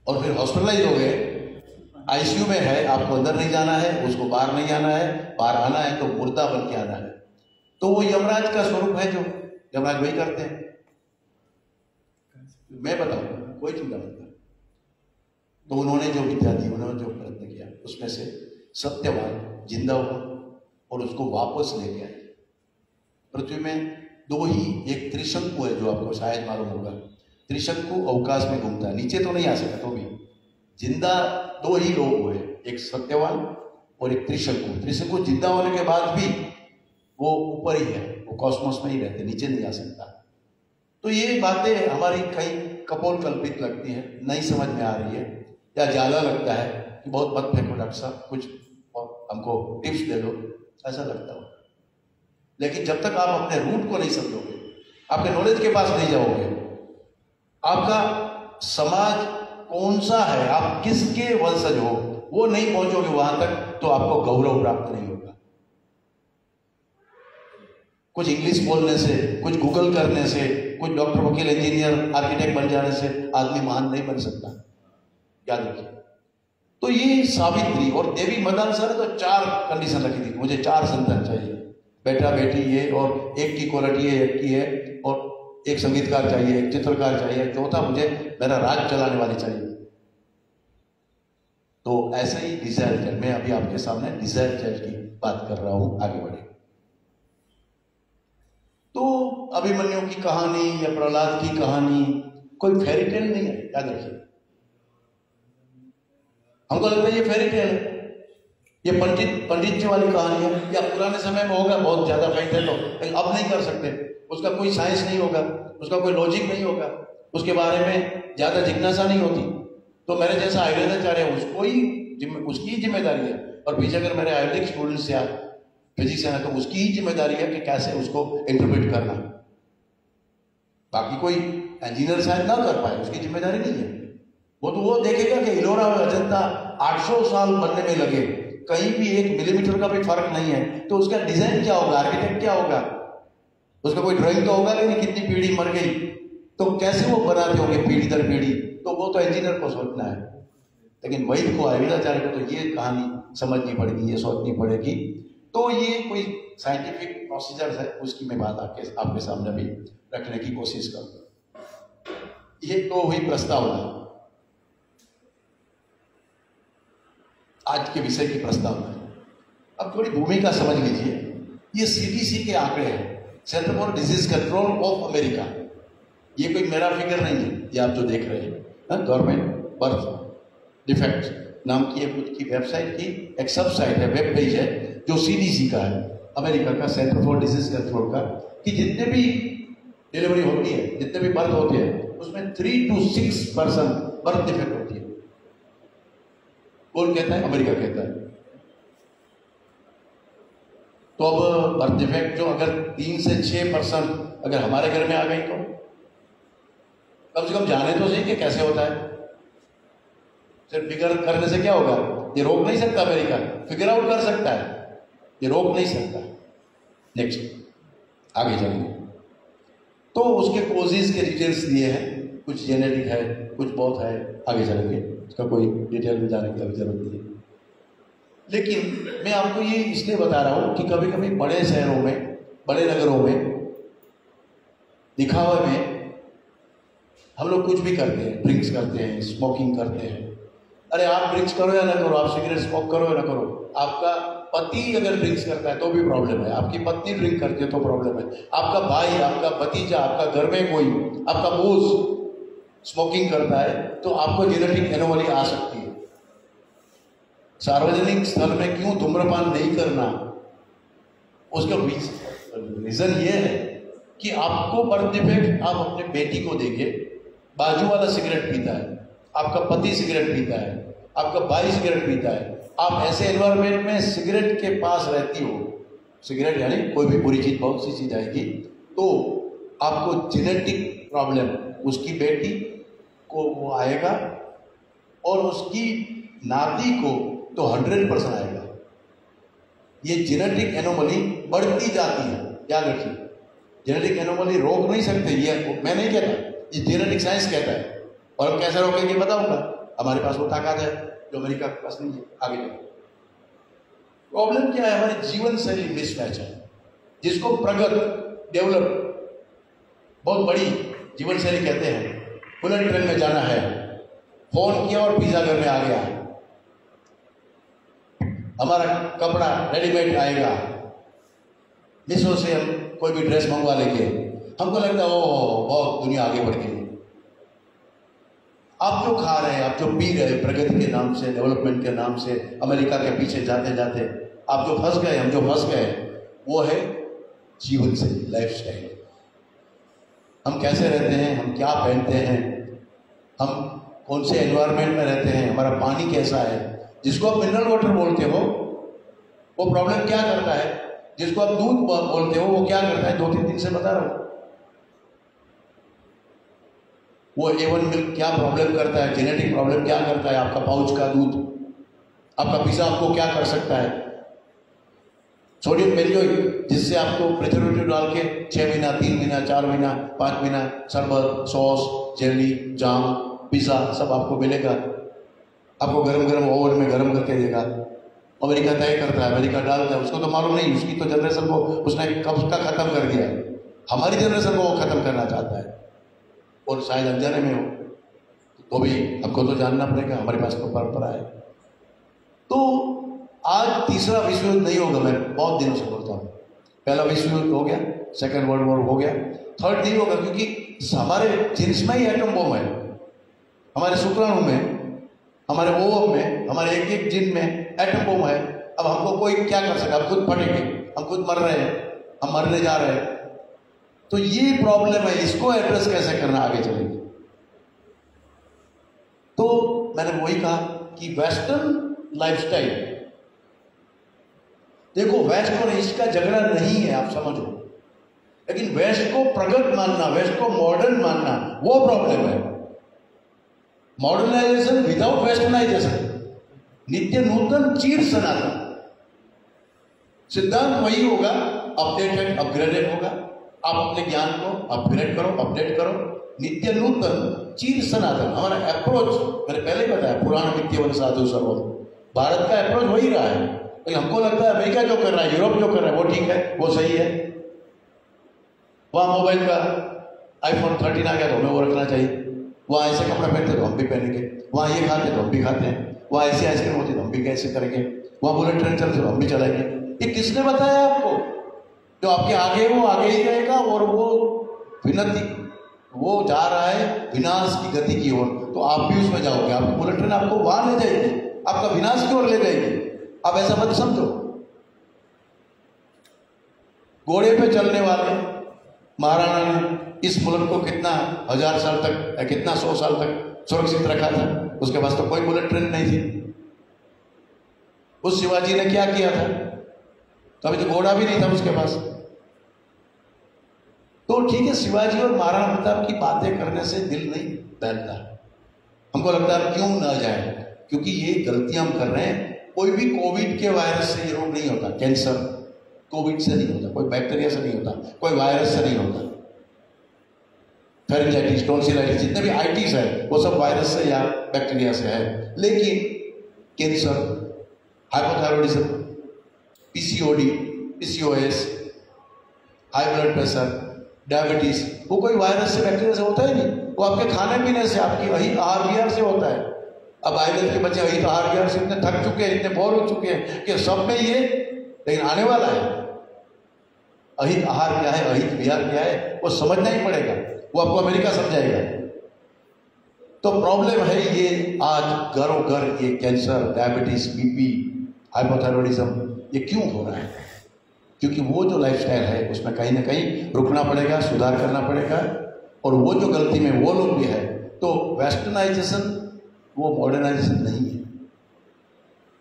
Speaker 1: और फिर हॉस्पिटलाइज हो गए, आईसीयू में है, आपको अंदर नहीं जाना है, उसको बाहर नहीं आना है, बाहर आना है तो मुर्दा बन के आना है। तो वो यमराज का स्वरूप है, जो यमराज वही करते हैं। मैं बताऊं, कोई चिंता मत कर। तो उन्होंने जो विद्या दी, उन्होंने जो प्रयत्न किया, उसमें से सत्यवान जिंदा हुआ और उसको वापस लेके आए। पृथ्वी में दो ही, एक त्रिशंकु है जो आपको शायद मालूम होगा, त्रिशंकु अवकाश में घूमता है, नीचे तो नहीं आ सकता, तो भी जिंदा दो ही लोग हुए, एक सत्यवान और एक त्रिशंकु। त्रिशंकु जिंदा होने के बाद भी वो ऊपर ही है, वो कॉस्मोस में ही रहते, नीचे नहीं आ सकता। तो ये बातें हमारी कई कपोल कल्पित लगती है, नहीं समझ में आ रही है, या ज्यादा लगता है कि बहुत मत फेंको डॉक्टर साहब, कुछ और हमको टिप्स दे दो, ऐसा लगता हो। लेकिन जब तक आप अपने रूट को नहीं समझोगे, आपके नॉलेज के पास नहीं जाओगे, आपका समाज कौन सा है, आप किसके वंशज हो, वो नहीं पहुंचोगे वहां तक, तो आपको गौरव प्राप्त नहीं होगा। कुछ इंग्लिश बोलने से, कुछ गूगल करने से, कुछ डॉक्टर, वकील, इंजीनियर, आर्किटेक्ट बन जाने से आदमी महान नहीं बन सकता, याद रखिए। तो ये सावित्री और देवी मदान सर तो 4 कंडीशन रखी थी, मुझे 4 संतान चाहिए, बेटा बेटी ये, और एक की क्वालिटी है, एक की है, और एक संगीतकार चाहिए, एक चित्रकार चाहिए, चौथा मुझे मेरा राज चलाने वाली चाहिए। तो ऐसे ही डिजायर चाइल्ड, मैं अभी आपके सामने डिजायर चाइल्ड की बात कर रहा हूं, आगे बढ़े। तो अभिमन्यु की कहानी या प्रहलाद की कहानी कोई फेरी टेल नहीं है, याद रखिए। हमको लगता है ये फेरी टेल है, ये पंडित जी वाली कहानी है, या पुराने समय में होगा, बहुत ज्यादा फाइट है, तो अब नहीं कर सकते, उसका कोई साइंस नहीं होगा, उसका कोई लॉजिक नहीं होगा, उसके बारे में ज्यादा जिज्ञासा नहीं होती। तो मेरे जैसा आयुर्वेदाचार्य है, उसकी ही जिम्मेदारी है। और पीछे अगर मेरे आयुर्वेदिक स्टूडेंट्स या फिजिशियन है, तो उसकी ही जिम्मेदारी है कि कैसे उसको इंटरप्रेट करना। बाकी कोई इंजीनियर शायद ना कर पाए, उसकी जिम्मेदारी नहीं है। वो देखेगा कि इलोरा और अजंता 800 साल बनने में लगे, कहीं भी 1 मिलीमीटर का भी फर्क नहीं है, तो उसका डिजाइन क्या होगा, आर्किटेक्ट क्या होगा, उसका कोई ड्राइंग तो होगा नहीं, कितनी पीढ़ी मर गई, तो कैसे वो बनाते होंगे पीढ़ी दर पीढ़ी, तो वो तो इंजीनियर को सोचना है। लेकिन वैद्य को, आयुर्वेदाचार्य को तो ये कहानी समझनी पड़ेगी, ये सोचनी पड़ेगी। तो ये कोई साइंटिफिक प्रोसीजर है, उसकी मैं बात आपके सामने भी रखने की कोशिश करूंगा। ये तो हुई प्रस्तावना, आज के विषय की प्रस्तावना। अब थोड़ी भूमिका समझ लीजिए। ये सीडीसी के आंकड़े हैं, centre for disease control of America. ये कोई मेरा फिगर नहीं है, ये आप जो देख रहे हैं, गवर्नमेंट बर्थ डिफेक्ट नाम की खुद की वेबसाइट की एक सब साइट है, वेब पेज है, जो सीडीसी का है, अमेरिका का सेंटर फॉर डिजीज कंट्रोल का, कि जितने भी डिलीवरी होती है, जितने भी बर्थ होते हैं, उसमें 3 to 6% बर्थ डिफेक्ट होती है। कौन कहता है? अमेरिका कहता है। तो अब बर्थ डिफेक्ट जो अगर 3 से 6% अगर हमारे घर में आ गई, तो कम से कम जाने तो सही कि कैसे होता है। सिर्फ फिगर करने से क्या होगा? ये रोक नहीं सकता अमेरिका, फिगर आउट कर सकता है, ये रोक नहीं सकता। नेक्स्ट आगे चलेंगे। तो उसके कोजेस के डिटेल्स दिए हैं, कुछ जेनेटिक है, कुछ बहुत है, आगे चलेंगे, इसका कोई डिटेल में जाने की अभी जरूरत नहीं है। लेकिन मैं आपको ये इसलिए बता रहा हूं कि कभी कभी बड़े शहरों में, बड़े नगरों में, दिखावे में हम लोग कुछ भी करते हैं, ड्रिंक्स करते हैं, स्मोकिंग करते हैं। अरे आप ड्रिंक्स करो या ना करो, आप सिगरेट स्मोक करो या ना करो, आपका पति अगर ड्रिंक्स करता है तो भी प्रॉब्लम है, आपकी पत्नी ड्रिंक करती है तो प्रॉब्लम है, आपका भाई, आपका भतीजा, आपका घर में कोई, आपका बॉस स्मोकिंग करता है तो आपको जेनेटिक एनोमली आ सकती है। सार्वजनिक स्थल में क्यों धूम्रपान नहीं करना, उसका रीजन ये है कि आपको बर्थ डिफेक्ट, आप अपने बेटी को देखिए, बाजू वाला सिगरेट पीता है, आपका पति सिगरेट पीता है, आपका भाई सिगरेट पीता है, आप ऐसे एनवायरमेंट में सिगरेट के पास रहती हो, सिगरेट यानी कोई भी बुरी चीज, बहुत सी चीज आएगी, तो आपको जेनेटिक प्रॉब्लम उसकी बेटी को वो आएगा और उसकी नाती को तो 100% आएगा। ये जेनेटिक एनोमली बढ़ती जाती है, याद रखिए। जेनेटिक एनोमली रोक नहीं सकते, ये मैं नहीं कहता, ये जेनेटिक साइंस कहता है। और हम कैसे रोकेंगे बताऊंगा। हमारे पास वो ताकत है जो अमेरिका के पास नहीं है। आगे जाओ। प्रॉब्लम क्या है? हमारी जीवन शैली मिसमैच है, जिसको प्रगत, डेवलप, बहुत बड़ी जीवन शैली कहते हैं। बुलेट ट्रेन में जाना है, फोन किया और पिज्जा घर में आ गया, हमारा कपड़ा रेडीमेड आएगा, मीशो से हम कोई भी ड्रेस मंगवा लेंगे, हमको लगता है ओ बहुत दुनिया आगे बढ़ गई। आप जो खा रहे हैं, आप जो पी रहे हैं, प्रगति के नाम से, डेवलपमेंट के नाम से, अमेरिका के पीछे जाते जाते आप जो फंस गए, हम जो फंस गए, वो है जीवन शैली, लाइफ स्टाइल। हम कैसे रहते हैं, हम क्या पहनते हैं, हम कौन से एनवायरनमेंट में रहते हैं, हमारा पानी कैसा है। जिसको आप मिनरल वाटर बोलते हो वो प्रॉब्लम क्या करता है, जिसको आप दूध बोलते हो वो क्या करता है, 2-3 दिन से बता रहा हूं। वो A1 मिल्क क्या प्रॉब्लम करता है, जेनेटिक प्रॉब्लम क्या करता है, आपका पाउच का दूध, आपका पिज्जा आपको क्या कर सकता है। सोडियम बेंजोइक, जिससे आपको प्रिजर्वेटिव डाल के 6 महीना, 3 महीना, 4 महीना, 5 महीना शरबत, सॉस, जेली, जाम, पिज्जा सब आपको मिलेगा। आपको गरम गरम ओवन में गरम करके देगा। अमेरिका तय करता है, अमेरिका डालता है, उसको तो मालूम नहीं, उसकी तो जनरेशन को उसने कब का खत्म कर दिया है। हमारी जनरेशन को वो खत्म करना चाहता है, और शायद अनजाने में हो तो भी हमको तो जानना पड़ेगा, हमारे पास तो परंपरा है। तो आज तीसरा विश्व युद्ध नहीं होगा, मैं बहुत दिनों से बोलता हूँ। पहला विश्व युद्ध हो गया, सेकेंड वर्ल्ड वॉर हो गया, थर्ड नहीं होगा, क्योंकि हमारे जीन्स में ही एटम बम है, हमारे शुक्राणु में, हमारे ओवम में, हमारे एक एक जीन में एटम बम है। अब हमको कोई क्या कर सके, हम खुद फटेंगे, हम खुद मर रहे हैं, हम मरने जा रहे हैं। तो ये प्रॉब्लम है, इसको एड्रेस कैसे करना आगे चलेंगे। तो मैंने वही कहा कि वेस्टर्न लाइफस्टाइल, देखो वेस्ट और ईस्ट का झगड़ा नहीं है, आप समझो, लेकिन वेस्ट को प्रगत मानना, वेस्ट को मॉडर्न मानना, वो प्रॉब्लम है। मॉडर्नाइजेशन विदाउट वेस्टर्नाइजेशन, नित्य नूतन चीर सनातन, सिद्धांत वही होगा, अपडेटेड, अपग्रेडेड होगा। आप अपने ज्ञान को अपग्रेड करो, अपडेट करो, नित्य नूतन चीर सनातन। हमारा अप्रोच मैंने पहले बताया, पुराण वित्तीय वन साधु सर्वम, भारत का अप्रोच वही रहा है। लेकिन हमको लगता है अमेरिका जो कर रहा है, यूरोप जो कर रहा है, वो ठीक है, वो सही है। वहां मोबाइल का iPhone 13 आ गया तो हमें वो रखना चाहिए। वहां ऐसे कपड़े पहनते तो हम भी पहनेंगे, वहां ये खाते तो हम भी खाते हैं, वहां ऐसी आइसक्रीम होती तो हम भी कैसे करेंगे, वहां बुलेट ट्रेन चलते तो हम भी चलाएंगे। ये किसने बताया आपको? जो आपके आगे वो आगे ही रहेगा, और वो विनती, वो जा रहा है विनाश की गति की ओर, तो आप भी उसमें जाओगे। आपकी बुलेट ट्रेन आपको वहां ले जाएगी, आपका विनाश की ओर ले जाएगी। आप ऐसा मत समझो। घोड़े पे चलने वाले महाराणा ने इस मुल्क को कितना 1000 साल तक, कितना 100 साल तक सुरक्षित रखा था। उसके पास तो कोई बुलेट ट्रेन नहीं थी। उस शिवाजी ने क्या किया था? कभी तो घोड़ा भी नहीं था उसके पास। तो ठीक है, शिवाजी और महाराणा प्रताप की बातें करने से दिल नहीं बहलता। हमको लगता है क्यों ना जाए, क्योंकि ये गलतियां हम कर रहे हैं। कोई भी कोविड के वायरस से ये रोग नहीं होता, कैंसर कोविड से नहीं होता, कोई बैक्टीरिया से नहीं होता, कोई वायरस से नहीं होता। फेरिंजाइटिस, टॉन्सिलाइटिस, जितने भी आइटिस है वो सब वायरस से या बैक्टीरिया से है। लेकिन cancer, hypothyroidism, PCOD, PCOS, high blood pressure, diabetes, वो कोई वायरस से बैक्टीरिया से होता ही नहीं। वो आपके खाने पीने से, आपकी वही आहार विहार से होता है। अब आजकल के बच्चे वही आहार विहार से इतने थक चुके हैं, इतने बोर हो चुके हैं कि सब में ये, लेकिन आने वाला है। अहित आहार क्या है, अहित विहार क्या है, वो समझना ही पड़ेगा। वो आपको अमेरिका समझाएगा। तो प्रॉब्लम है ये आज घरों घर ये कैंसर, डायबिटीज, बीपी, हाइपोथायरॉयडिज्म ये क्यों हो रहा है? क्योंकि वो जो लाइफस्टाइल है उसमें कहीं ना कहीं रुकना पड़ेगा, सुधार करना पड़ेगा। और वो जो गलती में वो लोग भी है, तो वेस्टर्नाइजेशन वो मॉडर्नाइजेशन नहीं है।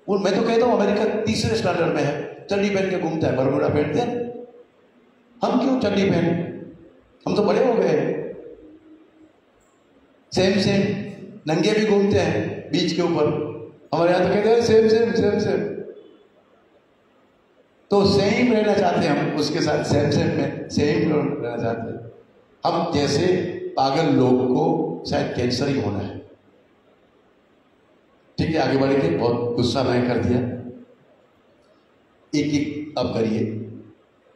Speaker 1: वो मैं तो कहता हूँ अमेरिका तीसरे स्टैंडर्ड में है, चड्डी पहन के घूमता है, बरमूडा पहनते हैं। हम क्यों चड्डी पहने? हम तो बड़े हो गए हैं। सेम सेम नंगे भी घूमते हैं बीच के ऊपर। हमारे यहाँ तो कहते हैं सेम सेम सेम सेम। तो सेम रहना चाहते हैं हम, उसके साथ सेम सेम में सेम रहना चाहते हैं। हम जैसे पागल लोग को शायद कैंसर ही होना है। ठीक है, आगे बढ़ेंगे। बहुत गुस्सा मैंने कर दिया। एक एक अब करिए,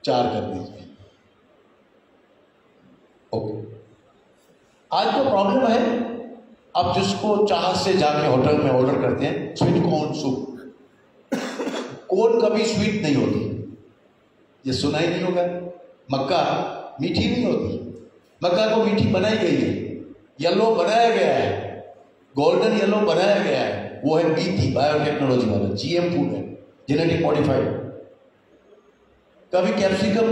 Speaker 1: 4 कर दीजिए। ओके। आज जो प्रॉब्लम है, आप जिसको चाह से जाके होटल में ऑर्डर करते हैं स्वीट कॉर्न सूप, कॉर्न कभी स्वीट नहीं होती, ये सुना ही नहीं होगा। मक्का मीठी नहीं होती, मक्का को मीठी बनाई गई है, येलो बनाया गया है, गोल्डन येलो बनाया गया है। वो है बीटी, बायोटेक्नोलॉजी वाला, जीएम फूड है, जेनेटिक मॉडिफाइड। कभी कैप्सिकम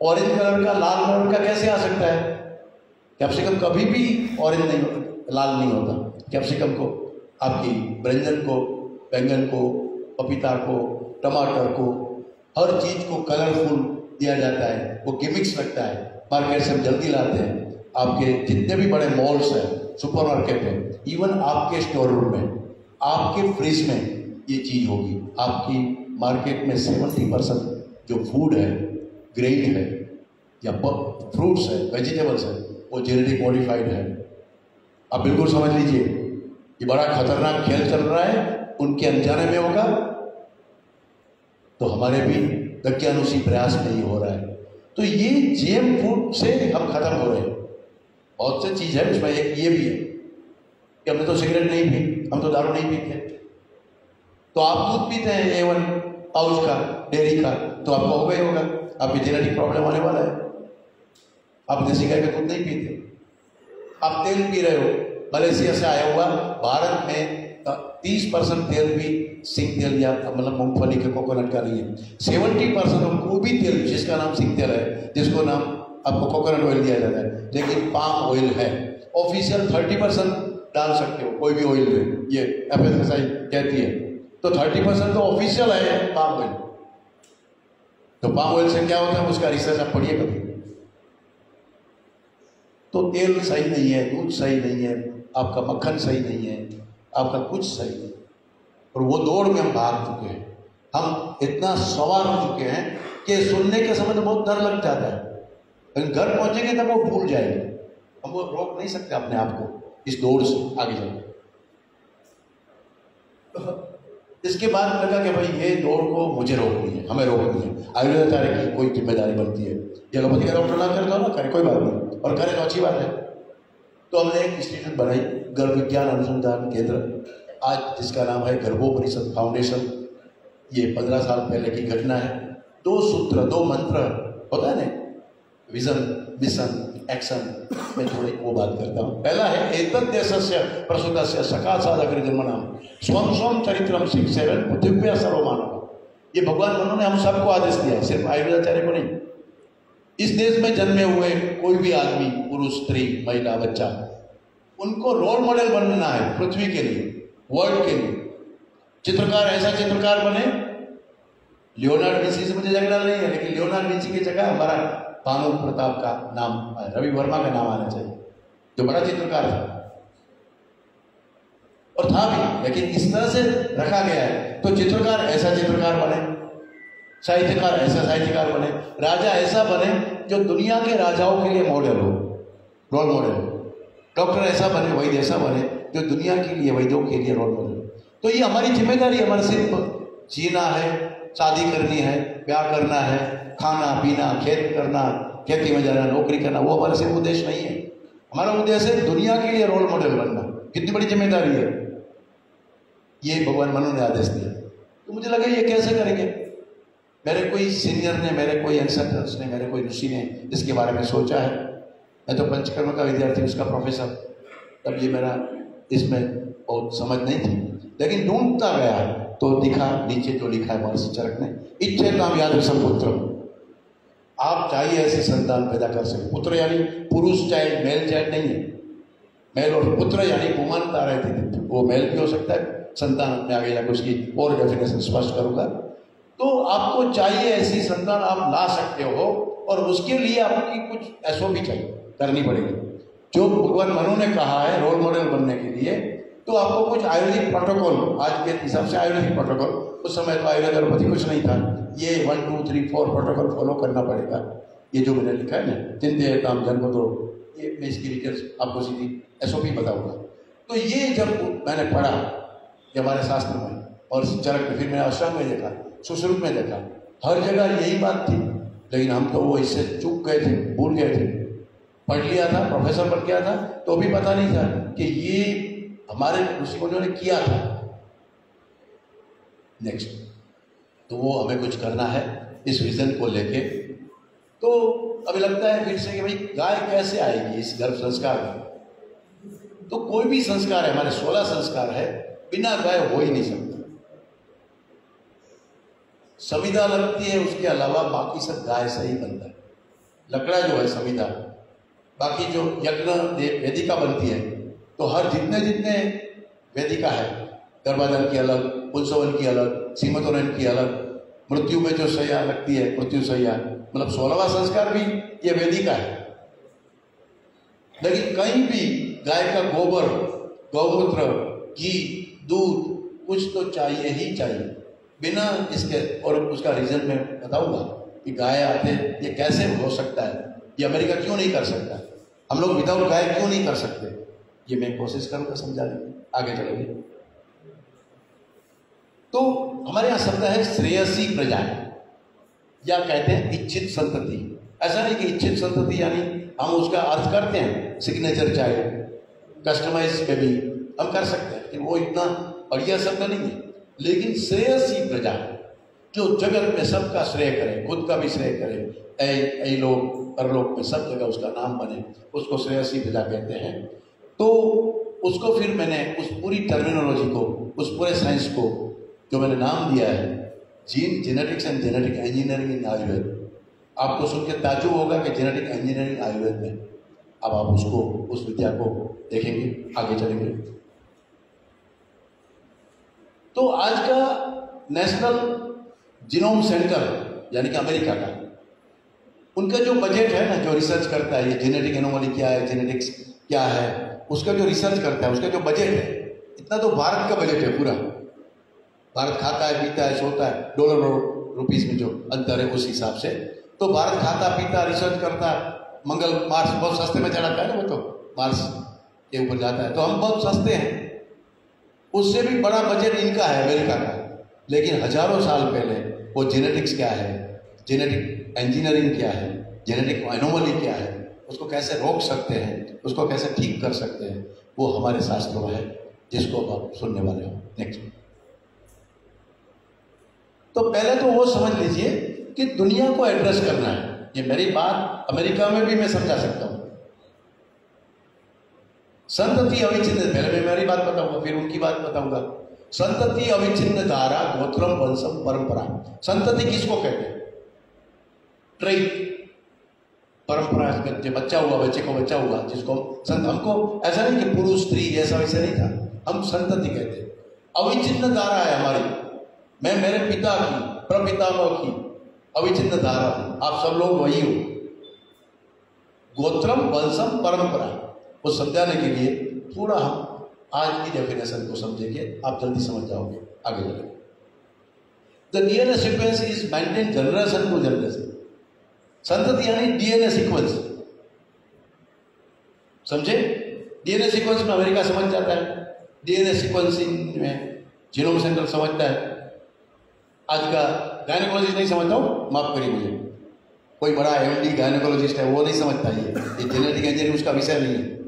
Speaker 1: ऑरेंज कलर का, लाल कलर का कैसे आ सकता है? कैप्सिकम कभी भी ऑरेंज नहीं होता, लाल नहीं होता। कैप्सिकम को, आपकी बैंगन को, बैंगन को, पपीता को, टमाटर को, हर चीज को कलरफुल दिया जाता है। वो गिमिक्स लगता है, मार्केट से हम जल्दी लाते हैं। आपके जितने भी बड़े मॉल्स हैं, सुपरमार्केट है, इवन आपके स्टोर रूम में, आपके फ्रिज में ये चीज होगी। आपकी मार्केट में 70% जो फूड है, ग्रेन है या फ्रूट्स है, वेजिटेबल्स है, वो जेनेटिक मॉडिफाइड है। आप बिल्कुल समझ लीजिए, ये बड़ा खतरनाक खेल चल रहा है, उनके अनजाने में होगा। तो हमारे भी दक्यानुसी प्रयास में ही हो रहा है। तो ये जीएम फूड से हम खत्म हो रहे हैं। बहुत सी चीज है उसमें, एक ये भी है कि हमने तो सिगरेट नहीं पी, हम तो दारू नहीं पीते। तो आप दूध पीते हैं A1 पाउच का, डेयरी का, तो आपको हो गई होगा, आपकी जेनेटिक प्रॉब्लम आने वाला है। आप देसी गाय का दूध नहीं पीते। आप तेल पी रहे हो, मलेशिया से आया हुआ। भारत में 30% तेल भी सिंग तेल या मतलब मूंगफली के, कोकोनट का नहीं है। 70% हमको भी तेल जिसका नाम सिंग तेल है, जिसको नाम आपको कोकोनट ऑयल दिया जाता है, लेकिन पाम ऑयल है। ऑफिशियल 30% डाल सकते हो कोई भी ऑयल में, ये FSSAI कहती है। तो 30% तो ऑफिशियल है पाम ऑयल। तो पाम ऑयल से क्या होता है, उसका रिसर्च आप पढ़िए कभी। तो तेल सही नहीं है, दूध सही नहीं है, आपका मक्खन सही नहीं है, आपका कुछ सही नहीं। और वो दौड़ में हम भाग चुके हैं। हम इतना सवार हो चुके हैं कि सुनने के समय तो बहुत डर लग जाता है, लेकिन घर पहुंचेंगे तब वो भूल जाएंगे। हम वो रोक नहीं सकते अपने आप को इस दौड़ से आगे जाए। इसके बाद लगा कि भाई ये दौड़ को मुझे रोकनी है, हमें रोकनी है। आयुर्वेदाचार्य की कोई जिम्मेदारी बनती है। एलोपैथी का डॉक्टर ना करे तो ना करे, कोई बात नहीं, और करे तो अच्छी बात है। तो हमने एक इंस्टीट्यूट बनाई, गर्भ विज्ञान अनुसंधान केंद्र, आज जिसका नाम है गर्भोपनिषद फाउंडेशन। ये 15 साल पहले की घटना है। 2 सूत्र, 2 मंत्र होता है ना, विजन, मिशन, एक्शन। मैं थोड़ी वो बात करता हूँ। पहला है एतद् देशस्य प्रसूतस्य सकाशादग्रजन्मनाम स्वम स्वम चरित्रम शिक्षेरन पृथिव्या सर्वमानव। ये भगवान मनु ने हम सबको आदेश दिया है, सिर्फ आयुर्वेदाचार्य को नहीं। इस देश में जन्मे हुए कोई भी आदमी, पुरुष, स्त्री, महिला, बच्चा, उनको रोल मॉडल बनना है पृथ्वी के लिए, वर्ल्ड के लिए। चित्रकार ऐसा चित्रकार बने। लियोनार्ड विंसी से मुझे झगड़ा नहीं है, लेकिन लियोनार्ड विंसी की जगह हमारा भानु प्रताप का नाम, रवि वर्मा का नाम आना चाहिए, जो बड़ा चित्रकार था और था भी, लेकिन इस तरह से रखा गया है। तो चित्रकार ऐसा चित्रकार बने, साहित्यकार ऐसा साहित्यकार बने, राजा ऐसा बने जो दुनिया के राजाओं के लिए मॉडल हो, रोल मॉडल हो। डॉक्टर ऐसा बने, वैद्य ऐसा बने जो दुनिया के लिए, वैद्यों के लिए रोल मॉडल हो। तो ये हमारी जिम्मेदारी, हमारे सिर्फ जीना है, शादी करनी है, ब्याह करना है, खाना पीना, खेत करना, खेती में जाना, नौकरी करना, वो हमारा सिर्फ उद्देश्य नहीं है। हमारा उद्देश्य है दुनिया के लिए रोल मॉडल बनना। कितनी बड़ी जिम्मेदारी है। ये भगवान मनु ने आदेश दिया। तो मुझे लगा ये कैसे करेंगे। मेरे कोई सीनियर ने, मेरे कोई एंसेस्टर्स ने, मेरे कोई ऋषि ने इसके बारे में सोचा है। मैं तो पंचकर्म का विद्यार्थी, उसका प्रोफेसर। तब ये मेरा इसमें बहुत समझ नहीं थी, लेकिन ढूंढता गया तो दिखा नीचे जो लिखा है महर्षि चरक ने, इच्छेताम यादृशं पुत्रम। आप चाहिए ऐसे संतान पैदा कर सकते। पुत्र यानी पुरुष चाइल्ड, मेल चाइल्ड नहीं है। मेल और पुत्र यानी पुमानता रहती थी, वो मेल भी हो सकता है, संतान अपने आगे जाकर उसकी और डेफिनेशन स्पष्ट करूंगा। तो आपको चाहिए ऐसी संतान, आप ला सकते हो, और उसके लिए आपकी कुछ एसओपी चाहिए, करनी पड़ेगी। जो भगवान मनु ने कहा है रोल मॉडल बनने के लिए, तो आपको कुछ आयुर्वेदिक प्रोटोकॉल, आज के हिसाब से आयुर्वेदिक प्रोटोकॉल, उस समय तो आयुर्वेद एलोपैथी कुछ नहीं था, ये 1 2 3 4 प्रोटोकॉल फॉलो करना पड़ेगा। ये जो मैंने लिखा है ना, चिंतयताम जन्मतो, ये मैं इसकी डिटेल्स आपको सीधी एसओपी बताऊंगा। तो ये जब मैंने पढ़ा ये हमारे शास्त्र में और चरक में, फिर मैंने अष्टांग में देखा, सुश्रुत में देखा, हर जगह यही बात थी, लेकिन हम तो वो इससे चूक गए थे, भूल गए थे। पढ़ लिया था, प्रोफेसर बन गया था, तो भी पता नहीं था कि ये हमारे ऋषिमुनियों ने किया था। नेक्स्ट, तो वो हमें कुछ करना है इस विजन को लेके। तो अभी लगता है फिर से कि भाई गाय कैसे आएगी इस गर्भ संस्कार में। तो कोई भी संस्कार है, हमारे 16 संस्कार है, बिना गाय हो ही नहीं सकता। संविदा लगती है, उसके अलावा बाकी सब गाय से ही बनता है। लकड़ा जो है संविदा, बाकी जो यज्ञ वेदिका बनती है, तो हर जितने जितने वेदिका है, गर्भाधान की अलग, पुंसवन की अलग, सीमतोरण की अलग, मृत्यु में जो सैया लगती है मृत्यु सैया, मतलब 16वां संस्कार भी ये वेदिका है। लेकिन कहीं भी गाय का गोबर, गौमूत्र, घी, दूध कुछ तो चाहिए ही चाहिए, बिना इसके। और उसका रीजन मैं बताऊंगा कि गाय आते ये कैसे हो सकता है, ये अमेरिका क्यों नहीं कर सकता, हम लोग विदाउट गाय क्यों नहीं कर सकते, ये मैं कोशिश करूंगा समझाने की, आगे चलेंगे। तो हमारे यहाँ शब्द है श्रेयसी प्रजा, या कहते हैं इच्छित संतति। ऐसा नहीं कि इच्छित संतति यानी हम उसका अर्थ करते हैं सिग्नेचर चाइल्ड, कस्टमाइज पे भी हम कर सकते हैं, कि वो इतना बढ़िया शब्द नहीं है। लेकिन श्रेयसी प्रजा, जो जगत में सबका श्रेय करे, खुद का भी श्रेय करे, ऐ लोग परलोक में सब जगह उसका नाम बने, उसको श्रेयसी प्रजा कहते हैं। तो उसको फिर मैंने उस पूरी टर्मिनोलॉजी को, उस पूरे साइंस को जो मैंने नाम दिया है gene genetics and genetic engineering in Ayurveda. आपको सुन के ताज्जुब होगा कि जेनेटिक इंजीनियरिंग आयुर्वेद में, अब आप उसको, उस विद्या को देखेंगे, आगे चलेंगे। तो आज का नेशनल जीनोम सेंटर यानी कि अमेरिका का, उनका जो बजट है ना, जो रिसर्च करता है ये जेनेटिक एनोमली क्या है, जेनेटिक्स क्या है, उसका जो रिसर्च करता है, उसका जो बजट है, इतना तो भारत का बजट है पूरा। भारत खाता है, पीता है, सोता है, डॉलर और रुपीस में जो अंतर है उस हिसाब से। तो भारत खाता पीता, रिसर्च करता, मंगल मार्स बहुत सस्ते में चढ़ाता है ना, वो तो मार्स के ऊपर जाता है, तो हम बहुत सस्ते हैं। उससे भी बड़ा बजट इनका है अमेरिका का। लेकिन हजारों साल पहले वो जेनेटिक्स क्या है, जेनेटिक इंजीनियरिंग क्या है, जेनेटिक एनोमली क्या है, उसको कैसे रोक सकते हैं, उसको कैसे ठीक कर सकते हैं, वो हमारे शास्त्रों में है, जिसको आप सुनने वाले हो। नेक्स्ट, तो पहले तो वो समझ लीजिए कि दुनिया को एड्रेस करना है। ये मेरी बात अमेरिका में भी मैं समझा सकता हूं। संतति अविच्छिन्न, पहले मैं मेरी बात बताऊंगा फिर उनकी बात बताऊंगा। संतति अविच्छिन्न धारा गोत्रम वंशम परंपरा। संतति किसको कहते हैं? ट्रेट, परंपरा, जो बच्चा हुआ, बच्चे को बच्चा हुआ, जिसको संत, हमको ऐसा नहीं कि पुरुष स्त्री ऐसा वैसा नहीं था, हम संतति कहते हैं। अविच्छिन्न धारा है हमारी, मैं मेरे पिता की, प्रपितामह की अविच्छिन्न धारा हूं, आप सब लोग वही हो। गोत्रम वंशम परंपरा, वो समझाने के लिए थोड़ा हम आज की डेफिनेशन को समझेंगे, आप जल्दी समझ जाओगे, आगे चलेंगे। The DNA sequence is maintain generation to generation. संतति यानी डीएनए सीक्वेंस, समझे? डीएनए सीक्वेंस में अमेरिका समझ जाता है, डीएनए सीक्वेंसिंग में जीनोम सेंटर समझता है। आज का गायनेकोलॉजिस्ट नहीं समझता हूँ, माफ करिए मुझे, कोई बड़ा एमडी गायनेकोलॉजिस्ट है वो नहीं समझता ये जेनेटिक इंजीनियरिंग उसका विषय नहीं है।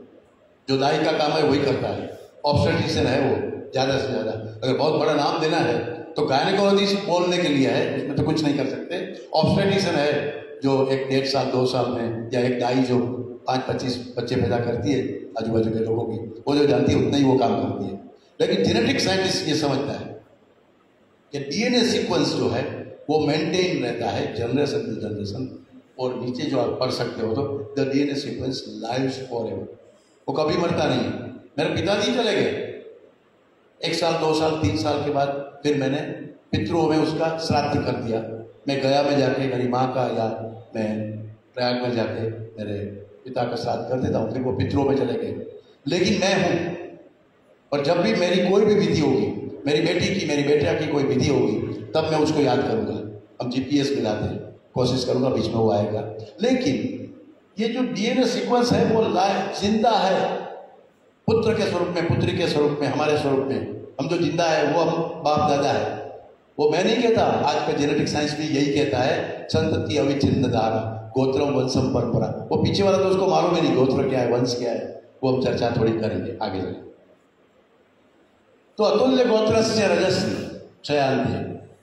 Speaker 1: जो दाई का काम है वही करता है, ऑब्स्टेट्रिशियन है वो ज़्यादा से ज़्यादा। अगर बहुत बड़ा नाम देना है तो गायनेकोलॉजिस्ट बोलने के लिए है, उसमें तो कुछ नहीं कर सकते। ऑब्स्टेट्रिशियन है जो 1 1.5 साल 2 साल में, या एक दाई जो
Speaker 2: 5-25 बच्चे पैदा करती है आजू बाजू के लोगों की, वो जो जानती है उतना ही वो काम करती है। लेकिन जेनेटिक साइंटिस्ट ये समझता है कि डीएनए सीक्वेंस जो है वो मेंटेन रहता है जनरेशन टू जनरेशन, और नीचे जो आप पढ़ सकते हो तो the DNA sequence lives forever, वो कभी मरता नहीं। मेरे पिताजी चले गए 1 साल 2 साल 3 साल के बाद, फिर मैंने पितरों में उसका श्राद्ध कर दिया। मैं गया में जाके मेरी माँ का या मैं प्रयाग में जाके मेरे पिता का श्राद्ध कर देता हूँ, फिर वो पितरों में चले गए। लेकिन मैं हूँ, और जब भी मेरी कोई भी विधि होगी, मेरी बेटी की मेरी बेटा की कोई विधि होगी, तब मैं उसको याद करूँगा। हम जीपीएस मिलाते हैं, कोशिश करूँगा बीच में वो आएगा। लेकिन ये जो डीएनए सीक्वेंस है वो जिंदा है, पुत्र के स्वरूप में, पुत्री के स्वरूप में, हमारे स्वरूप में। हम जो जिंदा है वो हम बाप दादा है। वो मैं नहीं कहता, आज का जेनेटिक साइंस भी यही कहता है, संतति अविच्छिन्न धारा, गोत्रम वंशम परंपरा। वो पीछे वाला तो उसको मालूम ही नहीं गोत्र क्या है, वंश क्या है, वो हम चर्चा थोड़ी करेंगे आगे जाके। तो अतुल्य गोत्र से रजस्वी क्षयांति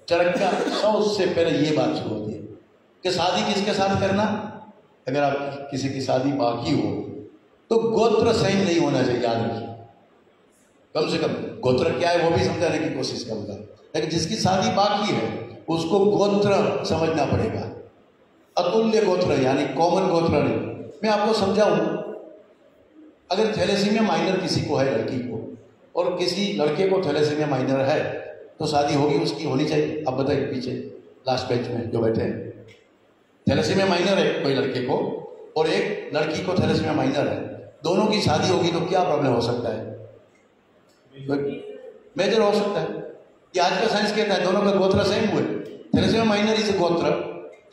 Speaker 2: चरक का 100 से पहले ये बात शुरू होती है कि शादी किसके साथ करना। अगर आप किसी की शादी बाकी हो तो गोत्र सही नहीं होना चाहिए, याद रखिए। कम से कम गोत्र क्या है वो भी समझाने की कोशिश करूंगा, लेकिन जिसकी शादी बाकी है उसको गोत्र समझना पड़ेगा। अतुल्य गोत्र यानी कॉमन गोत्र नहीं। मैं आपको समझाऊं, अगर थैलेसीमिया माइनर किसी को है, लड़की को, और किसी लड़के को थैलेसीमिया माइनर है, तो शादी होगी उसकी, होनी चाहिए। अब बताइए, पीछे लास्ट बेंच में जो बैठे हैं, थैलेसीमिया माइनर है कोई लड़के को और एक लड़की को थैलेसीमिया माइनर है, दोनों की शादी होगी तो क्या प्रॉब्लम हो सकता है? मेजर हो सकता है। ये आज का साइंस कहता है दोनों का गोत्र सेम हुए। थैलेसीमिया माइनर इज गोत्र,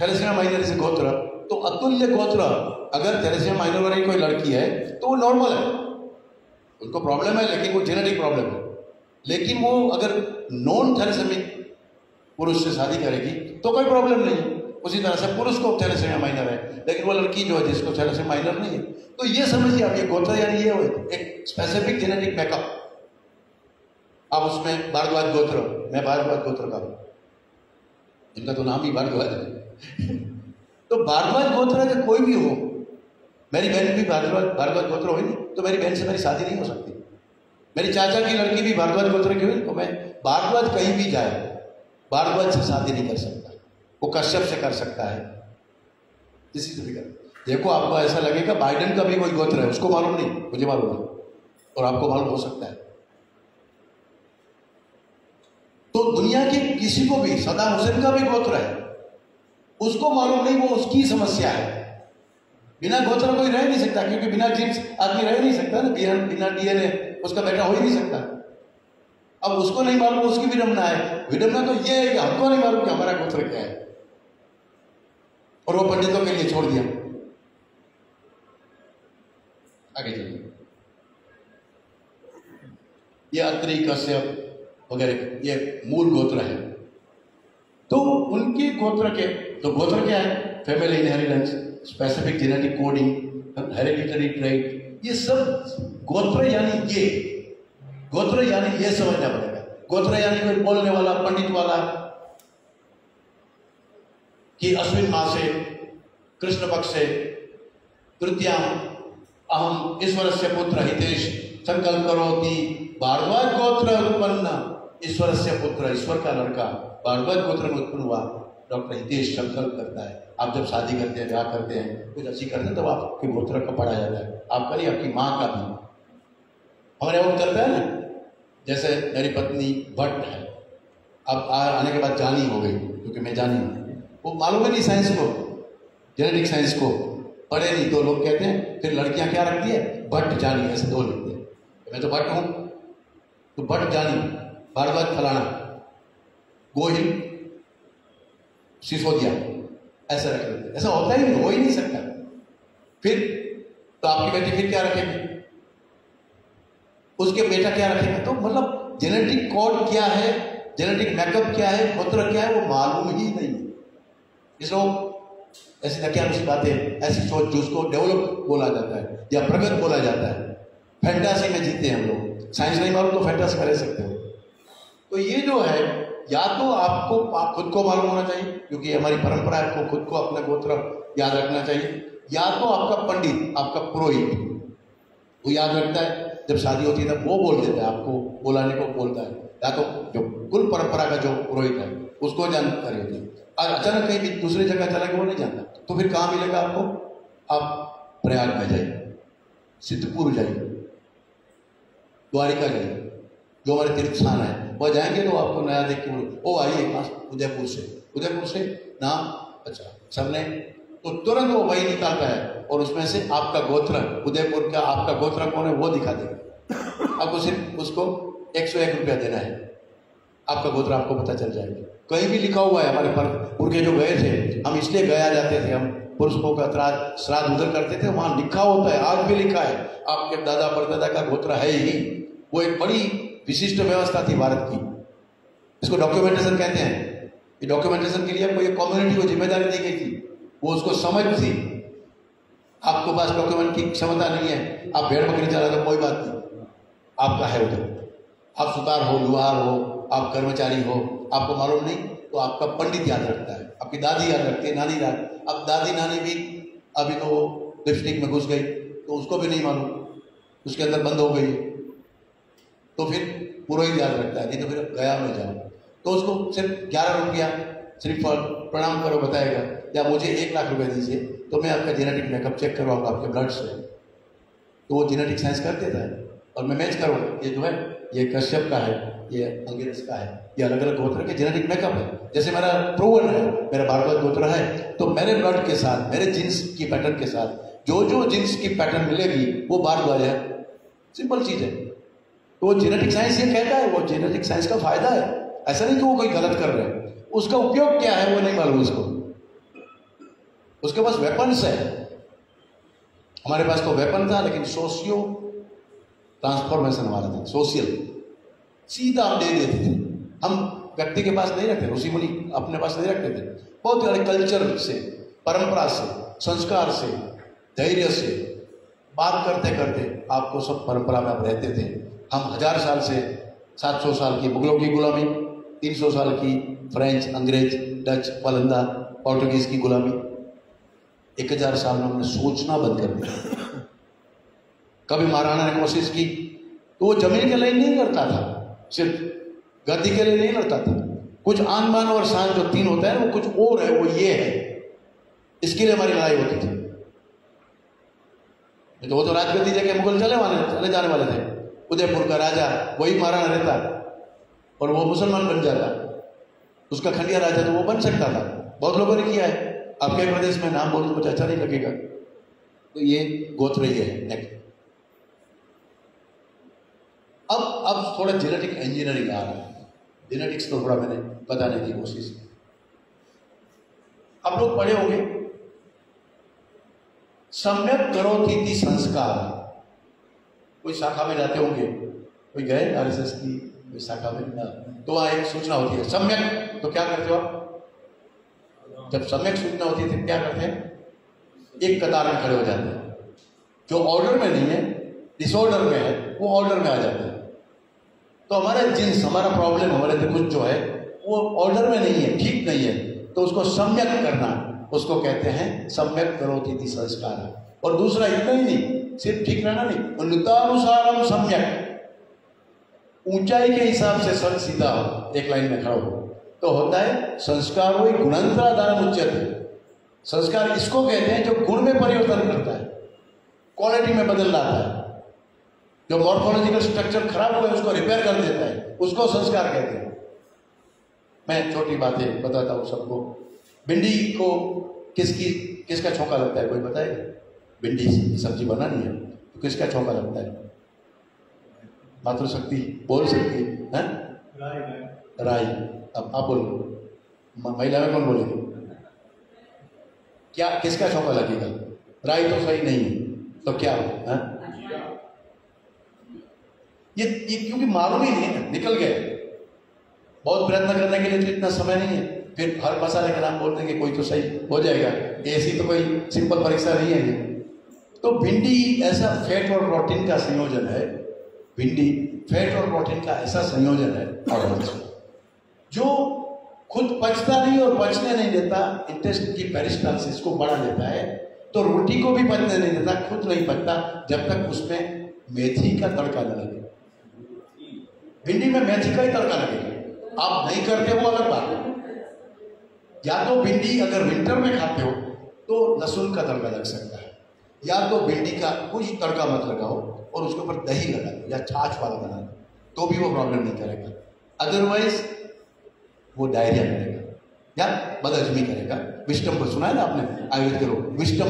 Speaker 2: थैलेसीमिया माइनर इज गोत्र। तो अतुल्य गोत्र, अगर थैलेसीमिया माइनर वाली कोई लड़की है तो वो नॉर्मल है, उनको प्रॉब्लम है लेकिन वो जेनेटिक प्रॉब्लम है। लेकिन वो अगर नॉन थैलेसेमिक पुरुष से शादी करेगी तो कोई प्रॉब्लम नहीं। उसी तरह से पुरुष को थैलेसीमिया माइनर है, लेकिन वो लड़की जो है जिसको थैलेसीमिया माइनर नहीं है, तो ये समझिए आप, ये गोत्र यानी ये एक स्पेसिफिक जेनेटिक मैकअप। अब उसमें भारद्वाज गोत्र, मैं भारद्वाज गोत्र का हूं, इनका तो नाम ही भारद्वाज है। तो भारद्वाज गोत्र अगर कोई भी हो, मेरी बहन भी भारद्वाज गोत्र हुई तो मेरी बहन से मेरी शादी नहीं हो सकती। मेरी चाचा की लड़की भी भारद्वाज गोत्र की हुई तो मैं भारद्वाज कहीं भी जाए भारद्वाज से शादी नहीं कर सकता, वो कश्यप से कर सकता है, किसी से भी कर। देखो आपको ऐसा लगेगा बाइडेन का भी कोई गोत्र है, उसको मालूम नहीं, मुझे मालूम है, और आपको मालूम हो सकता है। तो दुनिया के किसी को भी, सद्दाम हुसैन का भी गोत्र है, उसको मालूम नहीं, वो उसकी समस्या है। बिना गोत्र कोई रह नहीं सकता, क्योंकि बिना जीन्स आदमी रह नहीं सकता ना, बिना डीएनए उसका बेटा हो ही नहीं सकता। अब उसको नहीं मालूम, उसकी विडंबना है। विडंबना तो ये है कि हमको नहीं मालूम कि हमारा गोत्र क्या है, और वो पंडितों के लिए छोड़ दिया। आगे चलिए, ये अत्रि, कश्यप वगैरह ये मूल गोत्र है। तो उनके गोत्र के, तो गोत्र क्या है? Family inheritance, specific genetic coding, hereditary trait, ये सब गोत्र यानी ये, गोत्र यानी ये समझना पड़ेगा। गोत्र यानी कोई बोलने वाला, पंडित वाला कि अश्विन मासे कृष्ण पक्षे तृतीयाम अहम ईश्वरस्य पुत्र हितेश संकल्प करोति भारद्वाज गोत्र उत्पन्न ईश्वरस्य पुत्र, ईश्वर का लड़का भारद्वाज गोत्र में उत्पन्न हुआ। डॉक्टर हितेश संकल्प करता है। आप जब शादी करते हैं, ब्याह करते हैं, कुछ अच्छी करते हैं, तब आपके गोत्र का पढ़ा जाता है, आपका नहीं, आपकी माँ का भी। हमारे यहाँ चलता है ना, जैसे मेरी पत्नी भट्ट है, अब आने के बाद जानी हो गई, क्योंकि मैं जानी हूँ, वो मालूम है नहीं साइंस को, जेनेटिक साइंस को पढ़े नहीं, तो लोग कहते हैं फिर लड़कियां क्या रखती है, भट्ट जानी, ऐसे दो लिखते हैं। मैं तो भट्ट हूँ, तो भट्ट जानी, भारद्वाज फलाना, गोहिल, सिसोदिया, ऐसा रख लेते। ऐसा होता ही नहीं, हो ही नहीं सकता। फिर तो आपकी बेटी फिर क्या रखेगी, उसके बेटा क्या रखेगा? तो मतलब जेनेटिक कोड क्या है, जेनेटिक मैकअप क्या है, गोत्र क्या है, वो मालूम ही नहीं। इसलिए ऐसी नकियानुसी बातें, ऐसी सोच जिसको डेवलप बोला जाता है या प्रगत बोला जाता है, फैंटासी में जीते हैं हम लोग। साइंस नहीं मालूम तो फैंटासी में रह सकते हो। तो ये जो है, या तो आपको खुद को मालूम होना चाहिए, क्योंकि हमारी परंपरा है, आपको खुद को अपना गोत्र याद रखना चाहिए, या तो आपका पंडित, आपका पुरोहित, वो याद रखता है, जब शादी होती है तब वो बोल देता है, आपको बुलाने को बोलता है, या तो जो कुल परंपरा का जो पुरोहित है उसको जानकारी होती है। अचानक कहीं भी दूसरी जगह चला गया वो नहीं जानता, तो फिर कहाँ मिलेगा आपको? आप प्रयाग में जाइए, सिद्धपुर जाइए, द्वारिका जाइए, जो हमारे तीर्थ स्थान है वह जाएंगे तो आपको नया देख के बोलो, ओ आइए उदयपुर से नाम, अच्छा सबने, तो तुरंत वो वही निकालता है और उसमें से आपका गोत्र, उदयपुर का आपका गोत्र कौन है वो दिखा देगा। आपको सिर्फ उसको 101 रुपया देना है, आपका गोत्र आपको पता चल जाएगा। कहीं भी लिखा हुआ है, हमारे पुरखे जो गए थे, हम इसलिए गया जाते थे, हम पुरुषों का श्राद्ध उधर करते थे, वहां लिखा होता है, आज भी लिखा है, आपके दादा परदादा का गोत्र है ही। वो एक बड़ी विशिष्ट व्यवस्था थी भारत की, इसको डॉक्यूमेंटेशन कहते हैं। ये डॉक्यूमेंटेशन के लिए कोई कम्युनिटी को जिम्मेदारी दी गई थी, वो उसको समझ थी। आपके पास डॉक्यूमेंट की क्षमता नहीं है, आप भेड़ बकरी चला तो कोई बात नहीं, आपका है उधर, आप सुतार हो, लुहार हो, आप कर्मचारी हो, आपको मालूम नहीं तो आपका पंडित याद रखता है, आपकी दादी याद रखती है, नानी याद। अब दादी नानी भी अभी तो लिपस्टिक में घुस गई तो उसको भी नहीं मालूम, उसके अंदर बंद हो गई, तो फिर पुरोहित याद रखता है। नहीं तो फिर गया में जाओ तो उसको सिर्फ 11 रुपया सिर्फ प्रणाम करो बताएगा, या मुझे 1 लाख रुपए दीजिए तो मैं आपका जेनेटिक मेकअप चेक करवाऊंगा आपके ब्लड से। तो वो जेनेटिक साइंस कर देता है और मैं मैच करूँगा, ये जो है ये कश्यप का है, ये अंगिरस का है, ये अलग अलग गोत्र के जेनेटिक मेकअप है। जैसे मेरा प्रोवन है, मेरा भारद्वाज गोत्र है, तो मेरे ब्लड के साथ, मेरे जीन्स की पैटर्न के साथ जो जो जीन्स की पैटर्न मिलेगी वो भारद्वाज है। सिंपल चीज है। तो वो जेनेटिक साइंस ये कहता है, वो जेनेटिक साइंस का फायदा है। ऐसा नहीं कि वो कोई गलत कर रहे हैं, उसका उपयोग क्या है वो नहीं मालूम उसको, उसके पास वेपन्स है। हमारे पास तो वेपन था, लेकिन सोशियो ट्रांसफॉर्मेशन हमारा था, सोशल सीधा हम दे देते थे। हम व्यक्ति के पास नहीं रखते, ऋषि मुनि अपने पास नहीं रखते थे, बहुत सारे कल्चर से, परंपरा से, संस्कार से, धैर्य से बात करते करते आपको सब परंपरा में आप रहते थे। हम 1000 साल से 700 साल की मुगलों की गुलामी, 300 साल की फ्रेंच, अंग्रेज, डच, पलंदा, पोर्टुगीज की गुलामी, 1000 साल में हमने सोचना बंद कर दिया। कभी महाराणा ने कोशिश की तो वो जमीन के लिए नहीं लड़ता था, सिर्फ गद्दी के लिए नहीं लड़ता था, कुछ आन बान और शान जो 3 होता है वो कुछ और है, वो ये है, इसके लिए हमारी लड़ाई होती थी। तो वो तो राजगद्दी जगह मुगल चले जाने वाले थे, उदयपुर का राजा वही महाराणा रहता और वो मुसलमान बन जाता, उसका खंडिया राजा तो वो बन सकता था। बहुत लोगों ने किया है, आपके प्रदेश में नाम बोलने कुछ अच्छा नहीं लगेगा। तो ये गोत्र ही है। नेक्स्ट, अब थोड़ा जेनेटिक इंजीनियरिंग आ रहा है, जेनेटिक्स तो थोड़ा मैंने बताने की कोशिश। आप लोग पढ़े होंगे सम्यक करोति संस्कार, कोई शाखा में जाते होंगे, कोई गए आरएसएस की कोई शाखा में ना, तो वहां एक सूचना होती है सम्यक, तो क्या करते हो आप? जब सम्यक सूचना होती है तो क्या करते हैं? एक कतार में खड़े हो जाते हैं, जो ऑर्डर में नहीं है, डिसऑर्डर में है, वो ऑर्डर में आ जाते हैं। तो हमारा जिन्स, हमारा प्रॉब्लम, हमारे अंदर कुछ जो है वो ऑर्डर में नहीं है, ठीक नहीं है, तो उसको सम्यक करना, उसको कहते हैं सम्यक करोति संस्कार। और दूसरा इतना ही नहीं, सिर्फ ठीक रहना नहीं, उन्नतानुसारम सम्यक, ऊंचाई के हिसाब से सर सीधा हो, एक लाइन में खड़ा हो, तो होता है संस्कार वही गुणांतरादान उच्यते। संस्कार इसको कहते हैं जो गुण में परिवर्तन करता है, क्वालिटी में बदल लाता है, जो मॉर्फोलॉजिकल स्ट्रक्चर खराब हुआ है उसको रिपेयर कर देता है, उसको संस्कार कहते हैं। मैं छोटी बातें बताता हूँ सबको। भिंडी को किसका छौंका लगता है, कोई बताएगा? भिंडी की सब्जी बनानी है तो किसका छौंका लगता है? मातृशक्ति बोल सकती है, राई। अब आप बोलो, महिला में कौन बोलेगी? क्या किसका छौंका लगेगा? राई तो सही नहीं है, तो क्या हो? ये क्योंकि मालूम ही नहीं है, निकल गए। बहुत प्रयत्न करने के लिए तो इतना समय नहीं है, फिर हर मसाले का नाम बोल देंगे, कोई तो सही हो जाएगा, ऐसी तो कोई सिंपल परीक्षा नहीं है ये। तो भिंडी ऐसा फैट और प्रोटीन का संयोजन है, भिंडी फैट और प्रोटीन का ऐसा संयोजन है और जो खुद पचता नहीं और पचने नहीं देता, इंटेस्टाइन की पेरिस्टाल्सिस को बढ़ा देता है तो रोटी को भी पचने नहीं देता, खुद नहीं पचता जब तक उसमें मेथी का तड़का न लगे। भिंडी में मेथी का ही तड़का लगेगा, आप नहीं करते वो अलग बात है। या तो भिंडी अगर विंटर में खाते हो तो लहसुन का तड़का लग सकता है, या तो भिंडी का कुछ तड़का मत लगाओ और उसके ऊपर दही लगा दो या छाछ वाला बना दो, तो भी वो प्रॉब्लम नहीं करेगा। अदरवाइज वो डायरिया करेगा या बदहजमी करेगा। विस्टम को सुना है ना आपने, आयुर्वेद के लोग विस्टम,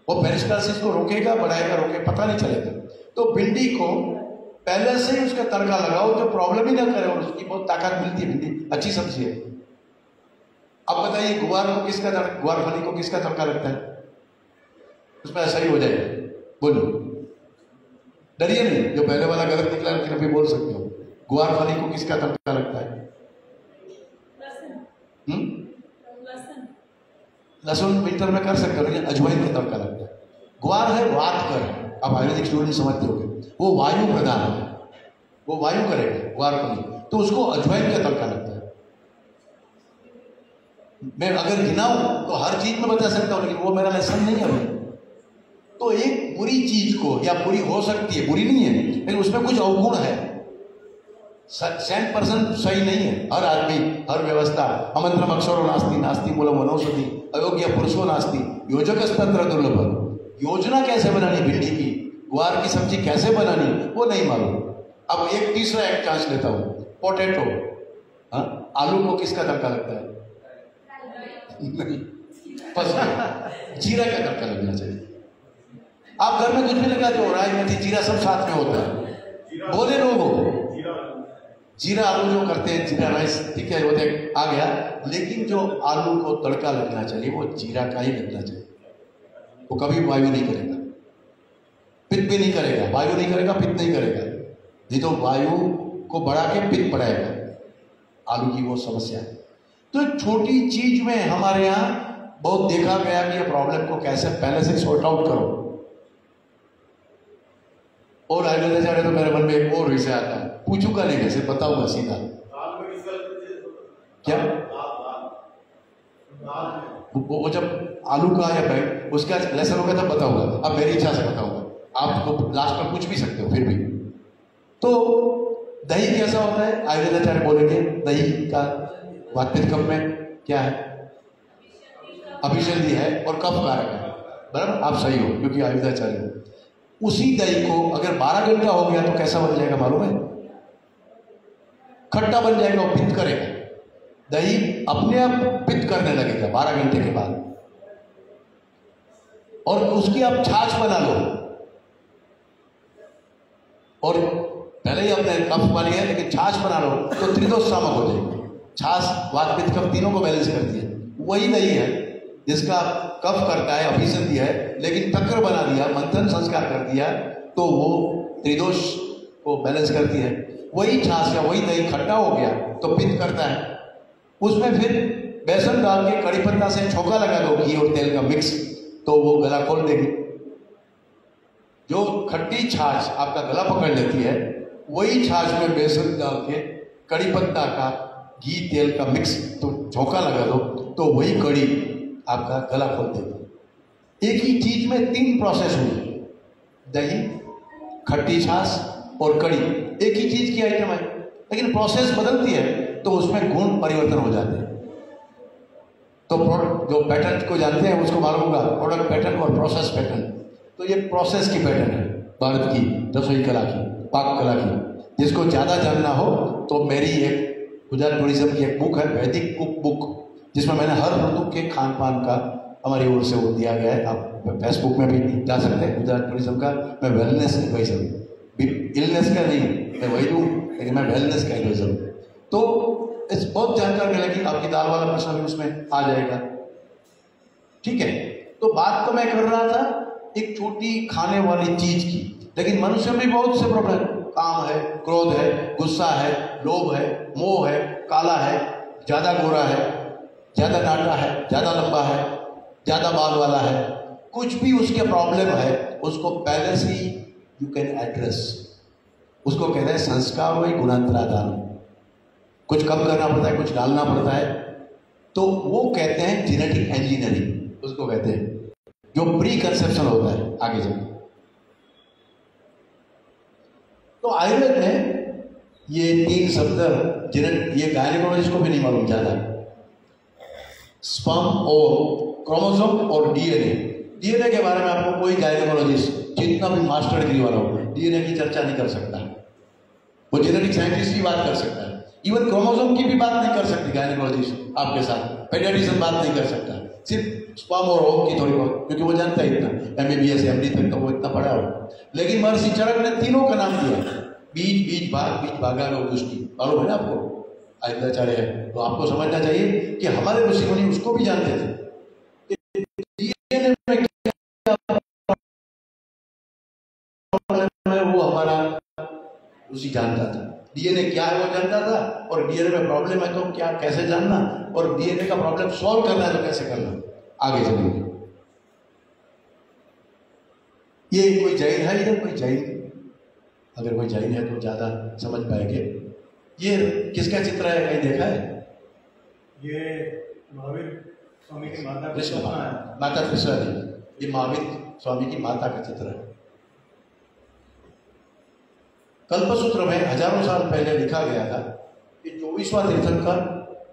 Speaker 2: वो पेरिस्टालसिस को रोकेगा, बढ़ाएगा, रोकेगा, पता नहीं चलेगा। तो भिंडी को पहले से ही उसका तड़का लगाओ जो प्रॉब्लम ही ना करे, और उसकी बहुत ताकत मिलती है। भिंडी अच्छी सब्जी है। अब बताइए गुवार फली को किसका तड़का लगता है? उसमें ऐसा ही हो जाएगा। बोलो, डरिए नहीं, जो पहले वाला गलत निकला लेकिन अभी बोल सकते हो। गुवार फली को किसका तड़का लगता है? लहसुन विंटर में कर सकते हो, लेकिन अजवाइन का तड़का लगता है। ग्वार है वात कर, आप आयुर्वेदिक स्टूडेंट समझते होंगे, वो वायु प्रधान है, वो वायु करेगा ग्वार फली, तो उसको अजवाइन का तड़का लगता है। मैं अगर गिनाऊं तो हर चीज में बता सकता हूं, लेकिन वो मेरा लेसन नहीं है अभी। तो एक बुरी चीज को, या बुरी हो सकती है, बुरी नहीं है, लेकिन उसमें कुछ अवगुण है, 100% सही नहीं है। हर आदमी, हर व्यवस्था, अमंत्रम अक्षरो नास्ति, नास्ति मूलम वनौषधि, अयोग्य पुरुषो नास्ति, योजक तंत्र दुर्लभ। योजना कैसे बनानी भिंडी की, ग्वार की सब्जी कैसे बनानी, वो नहीं मालूम। अब एक तीसरा एक चांस लेता हूं, पोटैटो, आलू को किसका तड़का लगता है? नहीं, जीरा का तड़का लगना चाहिए। आप घर में कुछ भी लगाते हो, राई मेथी जीरा सब साथ में होता है। बोले लोगों जीरा आलू जो करते हैं, जीरा राइस, ठीक है, वो देख आ गया, लेकिन जो आलू को तड़का लगना चाहिए वो जीरा का ही लगना चाहिए। वो कभी वायु नहीं करेगा, पित्त भी नहीं करेगा, वायु नहीं करेगा, पित्त नहीं करेगा। ये तो वायु को बढ़ा के पित्त बढ़ाएगा, आलू की वो समस्या है। तो छोटी चीज में हमारे यहाँ बहुत देखा गया कि ये प्रॉब्लम को कैसे पहले से सॉर्ट आउट करो। और आयुर्वेदाचार्य तो मेरे मन में एक और विषय आता है, पूछूंगा नहीं, वैसे बताऊंगा सीधा। क्या वो जब आलू का या बैग उसका लेसन होगा तब बताऊंगा, अब मेरी इच्छा से बताऊंगा, आप तो लास्ट में पूछ भी सकते हो फिर भी। तो दही कैसा होता है? आयुर्वेदाचार्य बोलेंगे दही का वातपित्त कफ में क्या है? अभिषेधी है और कफ कारक है, बराबर, आप सही हो क्योंकि आयुर्वेदाचार्य हो। उसी दही को अगर 12 घंटा हो गया तो कैसा बन जाएगा मालूम है? खट्टा बन जाएगा और पित्त करेगा। दही अपने आप पित्त करने लगेगा 12 घंटे के बाद, और उसकी आप छाछ बना लो, और पहले ही आपने कफ वाली है लेकिन छाछ बना लो तो त्रिदोष सामक हो जाएगी। छाछ वात पित्त कफ तीनों को बैलेंस करती है। वही दही है जिसका कफ करता है, अभिषेधी है, लेकिन तक्र बना दिया, मंथन संस्कार कर दिया तो वो त्रिदोष को बैलेंस करती है। वही छाछ या वही दही खट्टा हो गया तो पित्त करता है। उसमें फिर बेसन डाल के कड़ी पत्ता से छोका लगा दो, घी और तेल का मिक्स, तो वो गला खोल देगी। जो खट्टी छाछ आपका गला पकड़ लेती है, वही छाछ में बेसन डाल के कड़ी पत्ता का घी तेल का मिक्स तो झोंका लगा दो तो वही कड़ी आपका गला खोल देगी। एक ही चीज में 3 प्रोसेस हुई, दही, खट्टी छाछ और कड़ी, एक ही चीज की आइटम है, लेकिन प्रोसेस बदलती है तो उसमें गुण परिवर्तन हो जाते हैं। तो जो पैटर्न को जानते हैं उसको मालूम होगा, प्रोडक्ट पैटर्न और प्रोसेस पैटर्न। तो ये प्रोसेस की पैटर्न है भारत की रसोई कला की, पाक कला की। जिसको ज़्यादा जानना हो तो मेरी एक गुजरात टूरिज्म की एक बुक है, वैदिक कुक बुक, जिसमें मैंने हर ऋतु के खान पान का हमारी ओर से वो दिया गया है। आप फेसबुक में भी जा सकते हैं, गुजरात टूरिज्म का। मैं वेलनेस एडवाइजर, इलनेस का नहीं, मैं वही दूँ, लेकिन मैं वेलनेस का एडवाइजर हूँ। तो इस बहुत जानकारी मिलेगी, आपकी दाल वाला प्रश्न भी उसमें आ जाएगा, ठीक है। तो बात तो मैं कर रहा था एक छोटी खाने वाली चीज की, लेकिन मनुष्य में बहुत से प्रॉब्लम, काम है, क्रोध है, गुस्सा है, लोभ है, मोह है, काला है, ज्यादा गोरा है, ज्यादा डांटा है, ज्यादा लंबा है, ज्यादा बाल वाला है, कुछ भी उसके प्रॉब्लम है, उसको पहले से ही यू कैन एड्रेस। उसको कहते हैं संस्कार वही गुणांतरादान। कुछ कम करना पड़ता है, कुछ डालना पड़ता है, तो वो कहते हैं जेनेटिक इंजीनियरिंग, उसको कहते हैं। जो प्री कंसेप्शन होता है आगे चल। तो आयुर्वेद में ये 3 शब्द जिन्हें ये गायनिकोलॉजिस्ट को भी नहीं मालूम ज़्यादा, स्पर्म और क्रोमोसोम और डीएनए। डीएनए के बारे में आपको कोई गायनिकोलॉजिस्ट जितना भी मास्टर डिग्री वाला हो डीएनए की चर्चा नहीं कर सकता। वो जेनेटिक साइंटिस्ट की बात कर सकता है, इवन क्रोमोसोम की भी बात नहीं कर सकती गायनिकोलॉजिस्ट आपके साथ, पेडियाट्रिशियन बात नहीं कर सकता, सिर्फ स्पर्म और ओव की थोड़ी बहुत, क्योंकि वो जानता है इतना, MBBS MD तक तो वो इतना पढ़ा हो। लेकिन महर्षि चरक ने तीनों का नाम दिया, बीज, बीज भाग, बीज भागा और दुष्टि। मालूम है ना आपको, आयुर्वेदाचार्य है, तो आपको समझना चाहिए कि हमारे ऋषि मुनि उसको भी जानते थे। वो हमारा ऋषि जानता था, डीएनए क्या है वो जानता था, और डीएनए में प्रॉब्लम है तो क्या कैसे जानना, और डीएनए का प्रॉब्लम सॉल्व करना है तो कैसे करना, आगे चलेंगे। ये कोई जैन है इधर, कोई जैन, अगर कोई जैन है तो ज्यादा समझ पाएंगे। ये किसका चित्र है, कहीं देखा है?
Speaker 3: ये महावीर स्वामी की माता
Speaker 2: कृष्ण माता कृष्णा देवी, ये महावीर स्वामी की माता का चित्र है। कल्पसूत्र में हजारों साल पहले लिखा गया था कि 24वां तीर्थंकर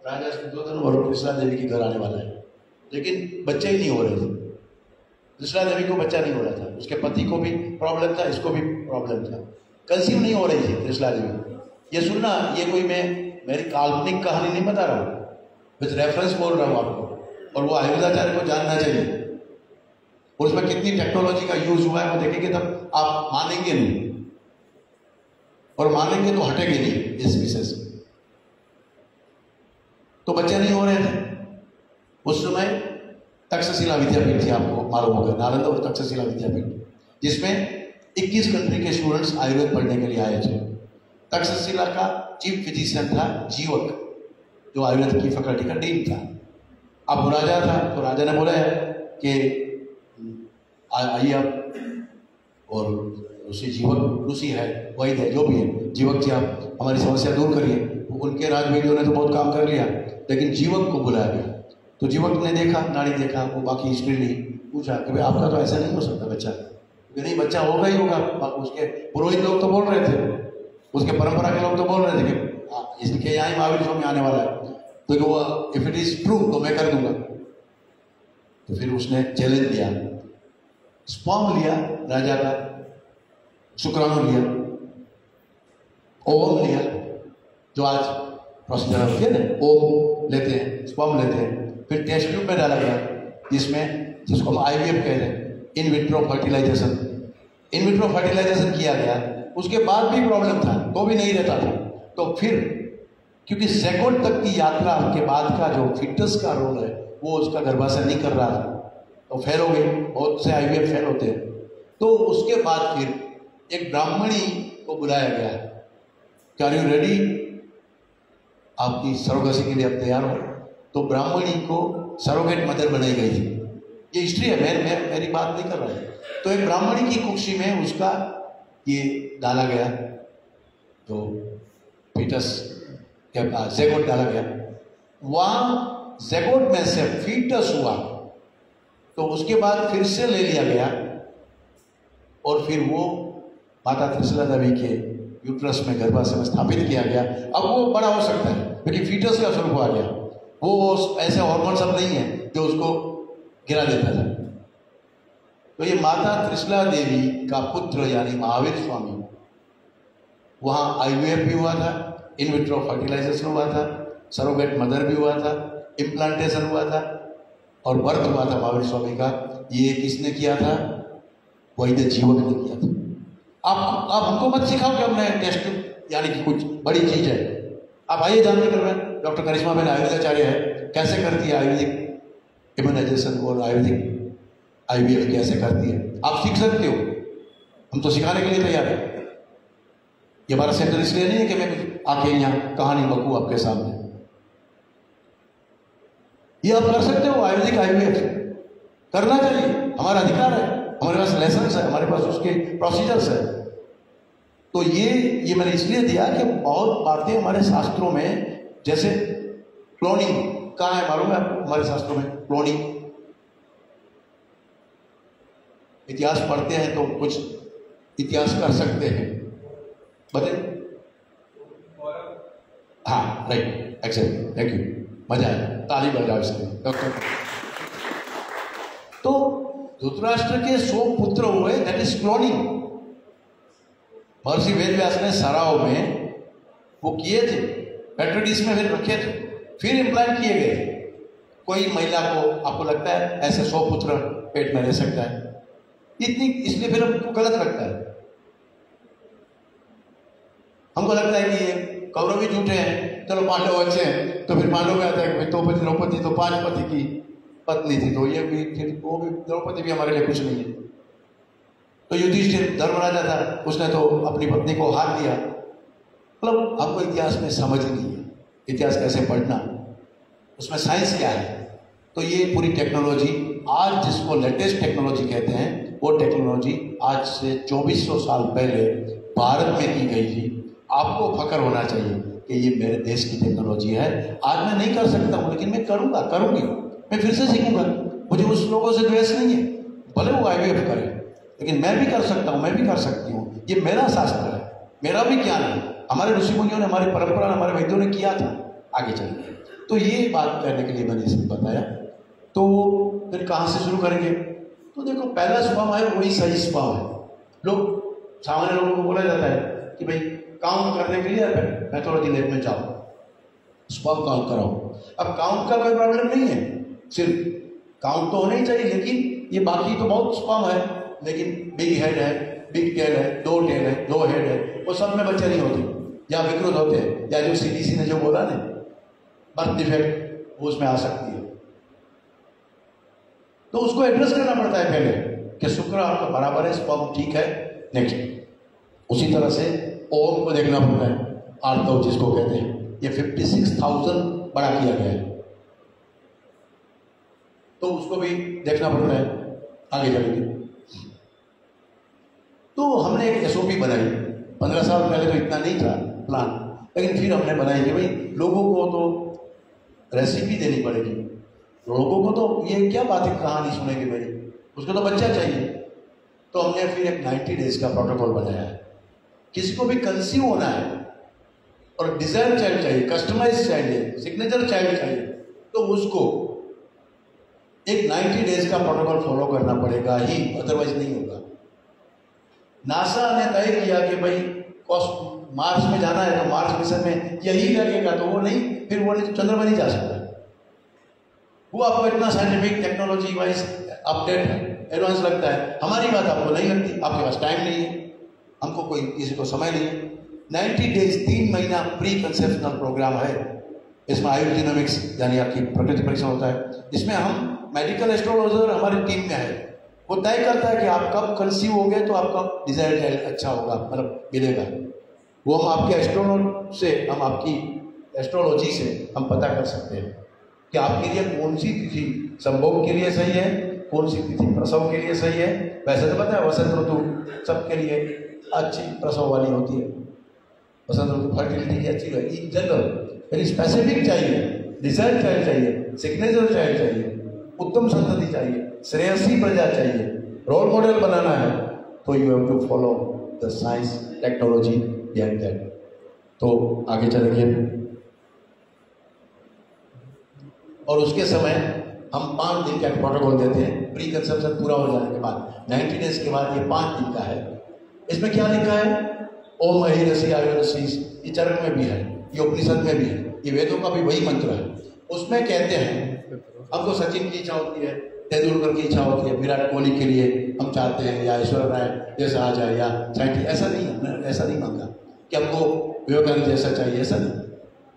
Speaker 2: राजा शुद्धोधन और कृष्णा देवी के घर आने वाला है, लेकिन बच्चे ही नहीं हो रहे थे। कृष्णा देवी को बच्चा नहीं हो रहा था, उसके पति को भी प्रॉब्लम था, इसको भी प्रॉब्लम था, कंसीव नहीं हो रही थी कृष्णा देवी। ये सुनना, ये कोई मेरी काल्पनिक कहानी नहीं बता रहा हूँ, बस रेफरेंस बोल रहा हूँ आपको, और वो आयुर्वेदाचार्य को जानना चाहिए, और उसमें कितनी टेक्नोलॉजी का यूज हुआ है वो देखेंगे तब आप मानेंगे नहीं, और मानेंगे तो हटेंगे नहीं इस विषय से। तो बच्चे नहीं हो रहे थे उस समय। तक्षशिला विद्यापीठ थी, आपको मालूम होगा, नालंदा और तक्षशिला विद्यापीठ, जिसमें 21 कंट्री के स्टूडेंट्स आयुर्वेद पढ़ने के लिए आए थे। तक्षशिला का चीफ फिजिशियन था जीवक, जो आयुर्वेद की फैकल्टी का डीन था। अब वो राजा था, तो राजा ने बोला है कि आइए आप, और ऋषि जीवक ऋषि है, वैद है, जो भी है, जीवक जी आप हमारी समस्या दूर करिए। उनके राजवीरियों ने तो बहुत काम कर लिया, लेकिन जीवक को बुलाया गया। तो जीवक ने देखा, नाड़ी देखा, वो बाकी हिस्ट्री ली, पूछा कि भाई आपका तो ऐसा नहीं हो सकता बच्चा, कि नहीं बच्चा होगा ही होगा। उसके पुरोहित लोग तो बोल रहे थे, उसके परंपरा के लोग तो बोल रहे थे कि इसके यहाँ ही महावीर स्वामी आने वाला है, तो वो इफ इट इज ट्रू तो मैं कर दूंगा। तो फिर उसने चैलेंज दिया, स्पर्म लिया राजा का, शुक्राणु लिया, ओवम लिया, जो आज प्रोसीजर होती है ना, ओवम लेते हैं, स्पर्म लेते हैं, फिर टेस्ट ट्यूब में डाला गया, जिसको हम IVF कह रहे हैं, in vitro fertilisation. In vitro fertilisation किया गया, उसके बाद भी प्रॉब्लम था, तो भी नहीं रहता था। तो फिर क्योंकि सेकंड तक की यात्रा के बाद का जो फिटस का रोल है वो उसका गर्भाशय नहीं कर रहा था, तो फेल हो गई, बहुत से IVF फेल होते हैं। तो उसके बाद फिर एक ब्राह्मणी को बुलाया गया, आर यू रेडी, आपकी सरोगेसी के लिए आप तैयार हो? तो ब्राह्मणी को सरोगेट मदर बनाई गई थी। ये हिस्ट्री है, मैं मेरी बात नहीं कर रहा हूँ। तो एक ब्राह्मणी की कुक्षी में उसका ये डाला गया, तो फीटस ज़ैगोट डाला गया, वहाँ ज़ैगोट में से फीटस हुआ, तो उसके बाद फिर से ले लिया गया, और फिर वो माता त्रिशला देवी के यूट्रस में गर्भाशय में स्थापित किया गया। अब वो बड़ा हो सकता है, क्योंकि फीटस का स्वरूप आ गया, वो ऐसे हार्मोन सब नहीं है जो उसको गिरा देता था। तो ये माता त्रिशला देवी का पुत्र यानी महावीर स्वामी, वहाँ IVF भी हुआ था, इन विट्रो फर्टिलाइजेशन हुआ था, सरोगेट मदर भी हुआ था, इम्प्लांटेशन हुआ था, और बर्थ हुआ था महावीर स्वामी का। ये किसने किया था? वैद जीवक ने किया था। आप हमको मत सिखाओ कि हमने टेस्ट यानी कि कुछ बड़ी चीज है। आप आइए जानने के लिए, डॉक्टर करिश्मा बेन आयुर्वेदाचार्य है, कैसे करती है आयुर्वेदिक इम्यूनाइजेशन और आयुर्वेदिक IVF कैसे करती है, आप सीख सकते हो, हम तो सिखाने के लिए तैयार है। ये हमारा सेंटर इसलिए नहीं है कि मैं आके यहाँ कहानी बकूँ आपके सामने, ये आप कर सकते हो। आयुर्वेदिक IVF करना चाहिए, हमारा अधिकार है, हमारे पास लाइसेंस है, हमारे पास उसके प्रोसीजर्स है। तो ये मैंने इसलिए दिया कि बहुत बातें हमारे शास्त्रों में, जैसे क्लोनिंग कहाँ है मालूम है आपको? हमारे शास्त्रों में क्लोनिंग इतिहास पढ़ते हैं तो कुछ इतिहास कर सकते हैं। बताइए। हाँ राइट, एक्सेप्ट, थैंक यू, मजा आया, ताली बजाओ इसके डॉक्टर। तो धृतराष्ट्र के 100 पुत्र हुए, दैट इज क्लोनिंग। महर्षि वेदव्यास ने सराव में वो किए थे, पेट्रोडिस में फिर रखे थे, फिर इम्प्लांट किए गए। कोई महिला को आपको लगता है ऐसे 100 पुत्र पेट में रह सकता है? इतनी, इसलिए फिर हमको गलत लगता है। हमको लगता है कि ये कौरव भी झूठे हैं, चलो पांडव अच्छे हैं, तो फिर पांडव में आता है कि द्रौपदी तो 5 पति की पत्नी थी, तो ये भी फिर वो भी द्रौपदी भी हमारे लिए कुछ नहीं है। तो युधिष्ठिर धर्मराजा था, उसने तो अपनी पत्नी को हार दिया। मतलब हमको इतिहास में समझ नहीं है, इतिहास कैसे पढ़ना, उसमें साइंस क्या है। तो ये पूरी टेक्नोलॉजी आज जिसको लेटेस्ट टेक्नोलॉजी कहते हैं, वो टेक्नोलॉजी आज से 2400 साल पहले भारत में की गई थी। आपको फख्र होना चाहिए कि ये मेरे देश की टेक्नोलॉजी है। आज मैं नहीं कर सकता हूँ, लेकिन मैं करूँगा, करूँगी, मैं फिर से सीखूंगा। मुझे उस लोगों से द्वेष नहीं है, भले वो IVF करें, लेकिन मैं भी कर सकता हूँ, मैं भी कर सकती हूँ। ये मेरा शास्त्र है, मेरा भी ज्ञान है, हमारे ऋषि मुनियों ने, हमारी परंपरा, हमारे वैद्यों ने किया था, आगे चलिए। तो ये बात करने के लिए मैंने इसे बताया। तो फिर कहाँ से शुरू करेंगे? तो देखो, पहला स्पर्म है वही सही स्पर्म है। लोग, सामान्य लोगों को बोला जाता है कि भाई काउंट करने के लिए पैथोलॉजी लैब में जाओ, स्पर्म काउंट कराओ। अब काउंट का कोई प्रॉब्लम नहीं है, सिर्फ काउंट तो होना ही चाहिए, लेकिन ये बाकी तो बहुत स्पर्म है, लेकिन बिग हेड है, बिग टेल है, 2 टेल है, 2 हेड है, वो सब में बच्चे नहीं होते या विकृत होते हैं, या जो CDC ने जो बोला ना बर्थ डिफेक्ट, वो उसमें आ सकती है। तो उसको एड्रेस करना पड़ता है पहले कि शुक्र आपका बराबर है, स्पर्म ठीक है, नेक्स्ट। उसी तरह से ओम को देखना पड़ता है, आर्तव जिसको कहते हैं, ये 56,000 बड़ा किया गया है, तो उसको भी देखना पड़ता है आगे चलेंगे। तो हमने एक SOP बनाई, 15 साल पहले तो इतना नहीं था प्लान, लेकिन फिर हमने बनाई कि भाई लोगों को तो रेसिपी देनी पड़ेगी, लोगों को तो ये क्या बात है, कहानी सुनेगी मेरी, उसको तो बच्चा चाहिए। तो हमने फिर एक 90 डेज का प्रोटोकॉल बनाया है। किसी को भी कंसीव होना है और डिजायर चाइल्ड चाहिए, कस्टमाइज चाहिए, सिग्नेचर चाइल्ड चाहिए, तो उसको एक 90 डेज का प्रोटोकॉल फॉलो करना पड़ेगा ही, अदरवाइज नहीं होगा। नासा ने तय किया कि भाई मार्स में जाना है तो मार्स मिशन में यही लगेगा, तो वो नहीं, फिर वो नहीं, चंद्रमा नहीं जा सकता। वो आपको इतना scientific technology wise update advance लगता है, हमारी बात आपको नहीं लगती, आपके पास टाइम नहीं है, हमको कोई किसी को समय नहीं है। 90 डेज 3 महीना प्री कंसेप्शनल प्रोग्राम है। इसमें आयुर्जीनोमिक्स यानी आपकी प्रकृति परीक्षण होता है, इसमें हम मेडिकल एस्ट्रोलॉजर हमारी टीम में है, वो तय करता है कि आप कब कंसीव हो गए तो आपका डिजायर चाइल्ड अच्छा होगा, मतलब मिलेगा। वो हम आपके एस्ट्रोलॉजी से हम पता कर सकते हैं कि आपके लिए कौन सी तिथि संभोग के लिए सही है, कौन सी तिथि प्रसव के लिए सही है। वैसे तो पता है वसंत ऋतु सबके लिए अच्छी प्रसव वाली होती है, वसंत ऋतु फर्टिलिटी की अच्छी रहती है इन जनरल, लेकिन स्पेसिफिक चाहिए, डिजायर चाइल्ड चाहिए, सिग्नेचर चाइल्ड चाहिए, उत्तम संतति चाहिए, श्रेयसी प्रजा चाहिए, रोल मॉडल बनाना है, तो you have to follow the science technology behind that. तो आगे चलेंगे और उसके समय हम 5 दिन का प्रोटोकॉल देते हैं प्री कंसेप्शन पूरा हो जाने के बाद। 90 डेज के बाद ये 5 दिन का है। इसमें क्या लिखा है? ओम महिरसी आयुरसी, ये चरक में भी है, ये उपनिषद में भी है, ये वेदों का भी वही मंत्र है। उसमें कहते हैं हमको सचिन की इच्छा होती है, तेंदुलकर की इच्छा होती है, विराट कोहली के लिए हम चाहते हैं, या ऐश्वर्या राय जैसा आ जाए, या साइंटिस्ट, ऐसा नहीं है, मैंने ऐसा नहीं मांगा कि हमको विवेकानंद जैसा चाहिए, ऐसा नहीं।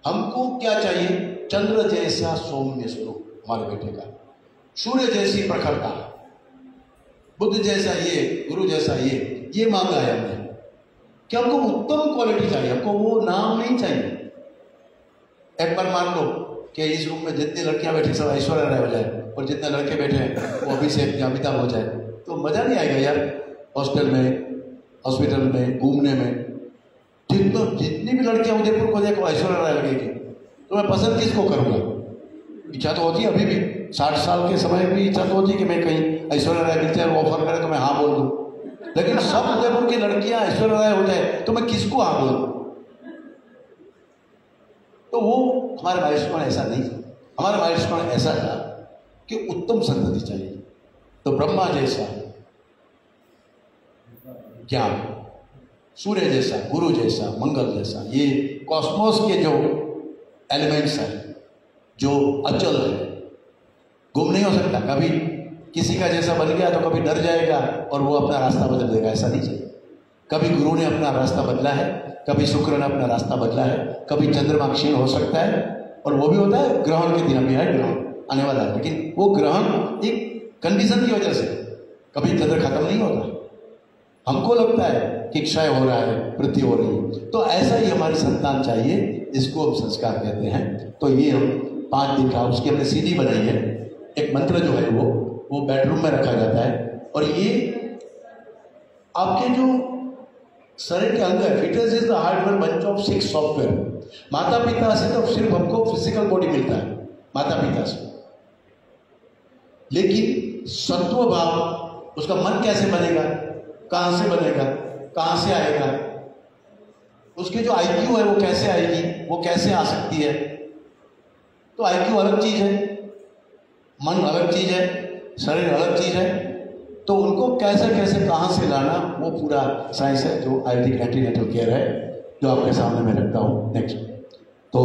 Speaker 2: हमको क्या चाहिए? चंद्र जैसा सौम्य स्वरूप हमारे बेटे का, सूर्य जैसी प्रखरता, बुद्ध जैसा ये, गुरु जैसा ये मांगा है हमने कि हमको उत्तम क्वालिटी चाहिए, हमको वो नाम नहीं चाहिए। एक बार मान लो कि इस रूम में जितनी लड़कियां बैठी सब ऐश्वर्या राय हो जाए और जितने लड़के बैठे हैं वो अभिषेक या अमिताभ हो जाए, तो मजा नहीं आएगा यार। हॉस्टल में, हॉस्पिटल में, घूमने में जितनी भी लड़कियां उदयपुर को देखो ऐश्वर्या राय लगेगी, तो मैं पसंद किसको करूँगा? इच्छा तो होती है अभी भी, 60 साल के समय भी इच्छा तो होती कि मैं कहीं ऐश्वर्या राय मिलते हैं ऑफर करे तो मैं हाँ बोल दूँ, लेकिन सब उदयपुर की लड़कियां ऐश्वर्या राय हो जाए तो मैं किसको हाँ बोल दूँ? तो वो हमारे माइलस्टोन ऐसा नहीं था। हमारा माइलस्टोन ऐसा था कि उत्तम संतति चाहिए। तो ब्रह्मा जैसा ज्ञान, सूर्य जैसा, गुरु जैसा, मंगल जैसा, ये कॉस्मोस के जो एलिमेंट्स हैं जो अचल है, गुम नहीं हो सकता। कभी किसी का जैसा बन गया तो कभी डर जाएगा और वो अपना रास्ता बदल देगा, ऐसा नहीं चाहिए। कभी गुरु ने अपना रास्ता बदला है, कभी शुक्र ने अपना रास्ता बदला है, कभी चंद्रमा क्षीण हो सकता है, और वो भी होता है ग्रहण के दिन, अभी है ग्रहण आने वाला है, लेकिन वो ग्रहण एक कंडीशन की वजह से, कभी चंद्र खत्म नहीं होता। हमको लगता है कि क्षय हो रहा है, वृद्धि हो रही है, तो ऐसा ही हमारी संतान चाहिए, इसको हम संस्कार कहते हैं। तो ये हम 5 दिन का उसकी हमने सीडी बनाई है। एक मंत्र जो है वो बेडरूम में रखा जाता है, और ये आपके जो शरीर के अंग है, fitness is the hardware bunch of 6 software. माता पिता से तो सिर्फ हमको फिजिकल बॉडी मिलता है, माता पिता से, लेकिन सत्व भाव, उसका मन कैसे बनेगा, कहाँ से बनेगा, कहाँ से आएगा, उसकी जो आईक्यू है वो कैसे आएगी, वो कैसे आ सकती है। तो आईक्यू अलग चीज है, मन अलग चीज है, शरीर अलग चीज है, तो उनको कैसे कैसे कहाँ से लाना, वो पूरा साइंस है जो आयुर्वेदिक एंटीनेटल केयर है, जो आपके सामने मैं रखता हूँ। नेक्स्ट, तो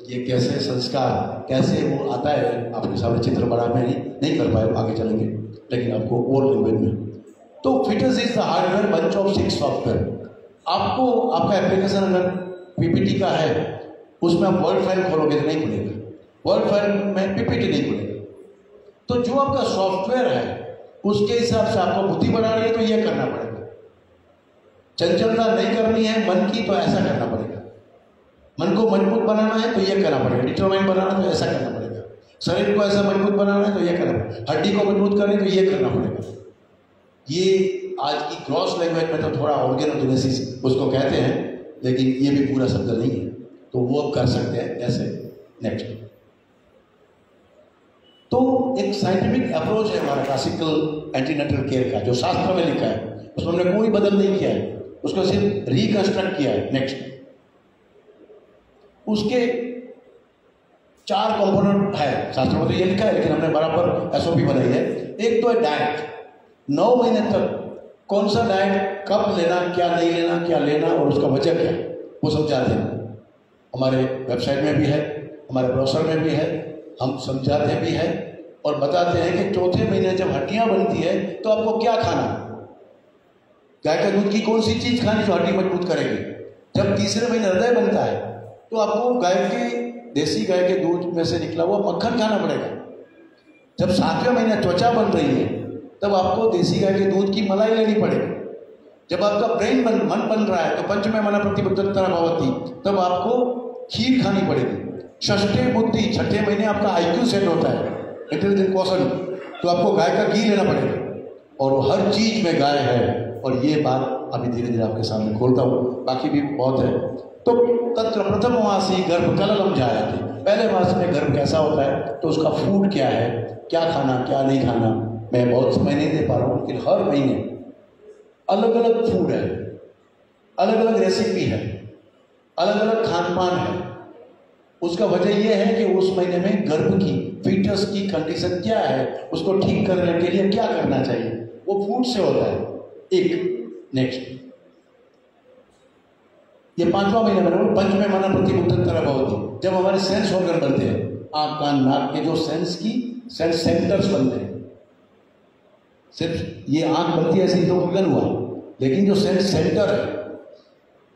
Speaker 2: ये कैसे संस्कार कैसे वो आता है, आपके सामने चित्र बड़ा मैं नहीं कर पाए, आगे चलेंगे, लेकिन आपको और लैंग्वेज में। तो fitness is the hardware bunch of 6 software. आपको आपका एप्लीकेशन अगर पीपीटी का है, उसमें आप वर्ड फाइल खोलोगे तो नहीं खुलेगा, वर्ड फाइल में पीपीटी नहीं खुलेगा। तो जो आपका सॉफ्टवेयर है उसके हिसाब से आपको बुद्धि बढ़ानी है तो ये करना पड़ेगा, चंचलता नहीं करनी है मन की तो ऐसा करना पड़ेगा, मन को मजबूत बनाना है तो ये करना पड़ेगा, डिटरमाइन बनाना तो ऐसा करना पड़ेगा, शरीर को ऐसा मजबूत बनाना है तो ये करना पड़ेगा, हड्डी को मजबूत करनी तो ये करना पड़ेगा। ये आज की क्रॉस लैंग्वेज में तो थोड़ा ऑर्गेनोजेनेसिस उसको कहते हैं, लेकिन ये भी पूरा शब्द नहीं है, तो वो अब कर सकते हैं ऐसे। नेक्स्ट, तो एक साइंटिफिक अप्रोच है हमारा क्लासिकल एंटीनेटल केयर का, जो शास्त्र में लिखा है, उसमें हमने कोई बदल नहीं किया है, उसको सिर्फ रिकंस्ट्रक्ट किया है। नेक्स्ट, उसके 4 कंपोनेंट है, शास्त्र में तो ये लिखा है, लेकिन हमने बराबर एसओपी बनाई है। एक तो है डाइट, 9 महीने तक कौन सा डाइट कब लेना, क्या नहीं लेना, क्या लेना और उसका वजह क्या, वो समझाते हैं। हमारे वेबसाइट में भी है, हमारे ब्रोशर में भी है, हम समझाते भी हैं और बताते हैं कि चौथे महीने जब हड्डियां बनती है तो आपको क्या खाना, गाय के दूध की कौन सी चीज खानी जो हड्डी मजबूत करेगी। जब तीसरे महीने हृदय बनता है तो आपको गाय के, देसी गाय के दूध में से निकला हुआ मक्खन खाना पड़ेगा। जब 7वें महीने त्वचा बन रही है तब आपको देसी गाय के दूध की मलाई लेनी पड़ेगी। जब आपका ब्रेन मन बन रहा है तो पंचमे मन प्रतिबद्धता भवति, तब आपको खीर खानी पड़ेगी। षष्ठे बुद्धि, 6ठे महीने आपका आईक्यू सेट होता है, इंटेलिजेंट क्वेश्चन, तो आपको गाय का घी लेना पड़ेगा, और हर चीज में गाय है। और ये बात अभी धीरे धीरे आपके सामने खोलता हूँ, बाकी भी बहुत है। तो तत्र प्रथम मासी गर्भ कललम जायते, पहले मास में गर्भ कैसा होता है, तो उसका फूड क्या है, क्या खाना क्या नहीं खाना, मैं बहुत समय नहीं दे पा रहा हूँ, लेकिन हर महीने अलग अलग फूड है, अलग अलग रेसिपी है, अलग अलग खान पान है। उसका वजह यह है कि उस महीने में गर्भ की, फीटस की कंडीशन क्या है, उसको ठीक करने के लिए क्या करना चाहिए, वो फूड से होता है। एक नेक्स्ट, ये 5वां महीना बना, पंचमे मना प्रतिबद्धता भवति, जब हमारे सेंस ऑर्गन बनते हैं, आंख कान नाक के जो सेंस सेंटर्स बनते हैं, सिर्फ ये आंख बनती है ऐसे तो ऑर्गन हुआ, लेकिन जो सेंस सेंटर है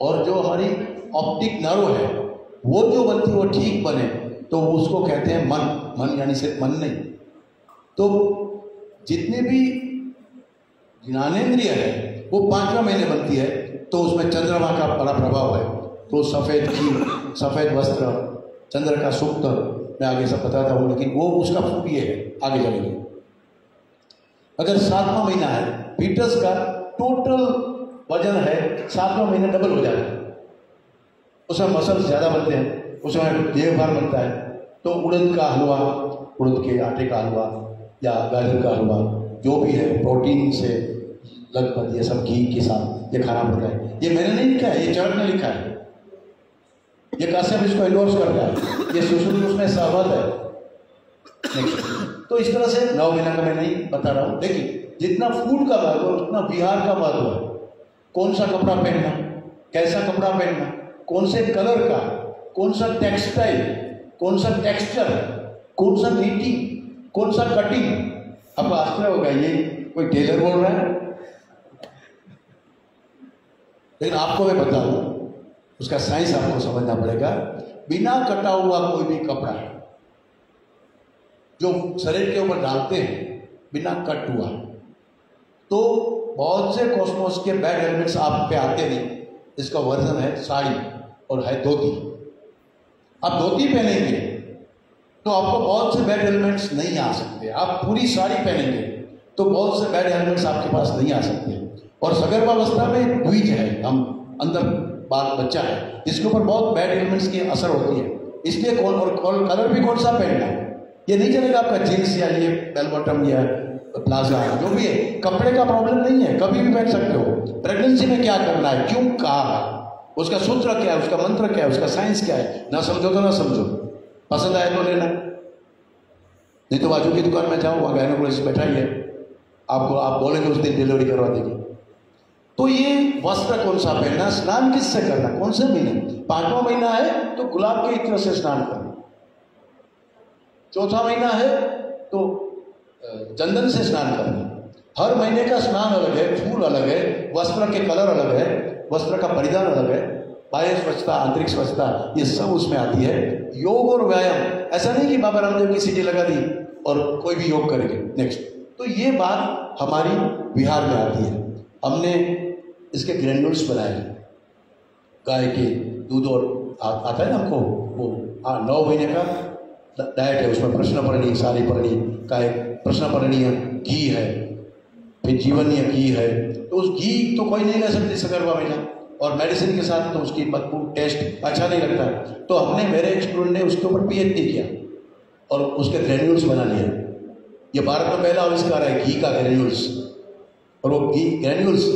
Speaker 2: और जो हमारी ऑप्टिक नर्व है वो जो बनती है वो ठीक बने तो उसको कहते हैं मन। मन यानी सिर्फ मन नहीं, तो जितने भी ज्ञानेंद्रिय है वो 5वें महीने बनती है, तो उसमें चंद्रमा का बड़ा प्रभाव है। तो सफ़ेद खीर, सफ़ेद वस्त्र, चंद्र का सूक्त, मैं आगे सब बताता हूँ, लेकिन वो उसका फूड ये है, आगे चलेंगे। अगर 7वां महीना है, फीटस का टोटल वजन है 7वां महीने डबल हो जाता है, उसमें मसल्स ज़्यादा बनते हैं, उसमें देह भार बनता है, तो उड़द का हलवा, उड़द के आटे का हलवा या गाजर का हलवा, जो भी है प्रोटीन से लगभग ये सब घी के साथ ये खाना पड़ता है। ये मैंने नहीं लिखा है, ये चरक ने लिखा है, ये काश्यप इसको एंडोर्स करता है, ये सुश्रुत उसमें सहमत है। तो इस तरह से 9 महीना का मैं नहीं बता रहा हूँ, लेकिन जितना फूड का महत्व है उतना विहार का महत्व है। कौन सा कपड़ा पहनना, कैसा कपड़ा पहनना, कौन से कलर का, कौन सा टेक्सटाइल, कौन सा टेक्सचर, कौन सा नीटिंग, कौन सा कटिंग। अब आश्चर्य होगा, ये कोई टेलर बोल रहा है, लेकिन आपको मैं बता दूं उसका साइंस आपको समझना पड़ेगा। बिना कटा हुआ कोई भी कपड़ा जो शरीर के ऊपर डालते हैं बिना कट हुआ, तो बहुत से कॉस्मोस के बैड एलिमेंट्स आप पे आते नहीं। इसका वर्जन है साड़ी और है धोती। आप धोती पहनेंगे तो आपको बहुत से बैड एलिमेंट्स नहीं आ सकते। आप पूरी साड़ी पहनेंगे तो बहुत से बैड एलिमेंट्स आपके पास नहीं आ सकते। और सगर्भावस्था में द्विज है, हम अंदर बाल बच्चा है जिसके ऊपर बहुत बैड एलिमेंट्स की असर होती है। इसलिए कलर भी कौन सा पहनना है, ये नहीं चलेगा आपका जीन्स या ये बेल बॉटम या प्लाजा जो भी है, कपड़े का प्रॉब्लम नहीं है, कभी भी पहन सकते हो। प्रेगनेंसी में क्या करना है, क्यों कहा, उसका सूत्र क्या है, उसका मंत्र क्या है, उसका साइंस क्या है, ना समझो तो ना समझो, पसंद आए तो लेना, नहीं तो बाजू की दुकान में जाओ, वहाँ गायनोकोलॉजिस्ट बैठा ही है, आपको आप बोलेंगे उस दिन डिलीवरी करवा देंगे। तो ये वस्त्र कौन सा पहनना, स्नान किससे करना, कौन से महीने, 5वां महीना है तो गुलाब के इत्र से स्नान करना, 4था महीना है तो चंदन से स्नान करना। हर महीने का स्नान अलग है, फूल अलग है, वस्त्र के कलर अलग है, वस्त्र का परिधान अलग है, बाह्य स्वच्छता, आंतरिक स्वच्छता, ये सब उसमें आती है। योग और व्यायाम, ऐसा नहीं कि बाबा रामदेव की सीटी लगा दी और कोई भी योग करेंगे नेक्स्ट। तो ये बात हमारी बिहार में आती है। हमने इसके ग्रैन्यूल्स बनाए, गाय के दूध और आता है ना हमको वो 9 महीने का डाइट है, उसमें प्रश्नपर्णी, सारीपर्णी का एक प्रश्नपर्णीय घी है, फिर जीवनीय घी है। तो उस घी तो कोई नहीं ले सकती सगर्भा महिला, और मेडिसिन के साथ तो उसकी बदबू टेस्ट अच्छा नहीं लगता। तो हमने, मेरे एक स्टूडेंट ने उसके ऊपर PhD किया और उसके ग्रैन्यूल्स बना लिए। ये भारत में पहला आविष्कार है घी का ग्रैन्यूल्स। और वो घी ग्रैन्यूल्स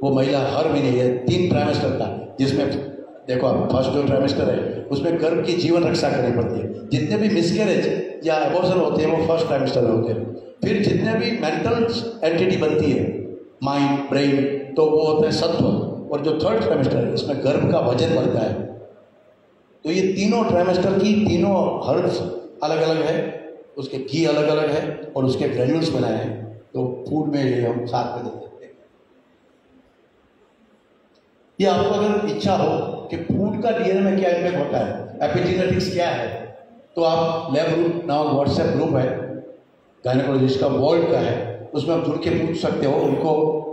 Speaker 2: वो महिला हर महीने, ये 3 ट्राइमेस्टर का, जिसमें देखो आप फर्स्ट जो ट्राइमेस्टर है उसमें गर्भ की जीवन रक्षा करनी पड़ती है। जितने भी मिसकैरेज या एबॉर्शन होते हैं वो फर्स्ट ट्राइमेस्टर में होते हैं। फिर जितने भी मेंटल एंटिटी बनती है, माइंड, ब्रेन, तो वो होता है सत्व। और जो 3rd ट्राइमेस्टर है इसमें गर्भ का वजन बढ़ता है। तो ये तीनों ट्राइमेस्टर की तीनों हर्ब्स अलग अलग है, उसके घी अलग अलग है और उसके ग्रैन्यूल्स बनाए हैं। तो फूड में ये हम साथ में देते हैं। ये आपको अगर इच्छा हो कि फूड का डीएनए में क्या इम्पैक्ट होता है, एपिजेनेटिक्स क्या है, तो आप लैब ग्रुप नामक व्हाट्सएप ग्रुप है गायनेकोलॉजिस्ट का, वर्ल्ड का है, उसमें आप जुड़ के पूछ सकते हो उनको।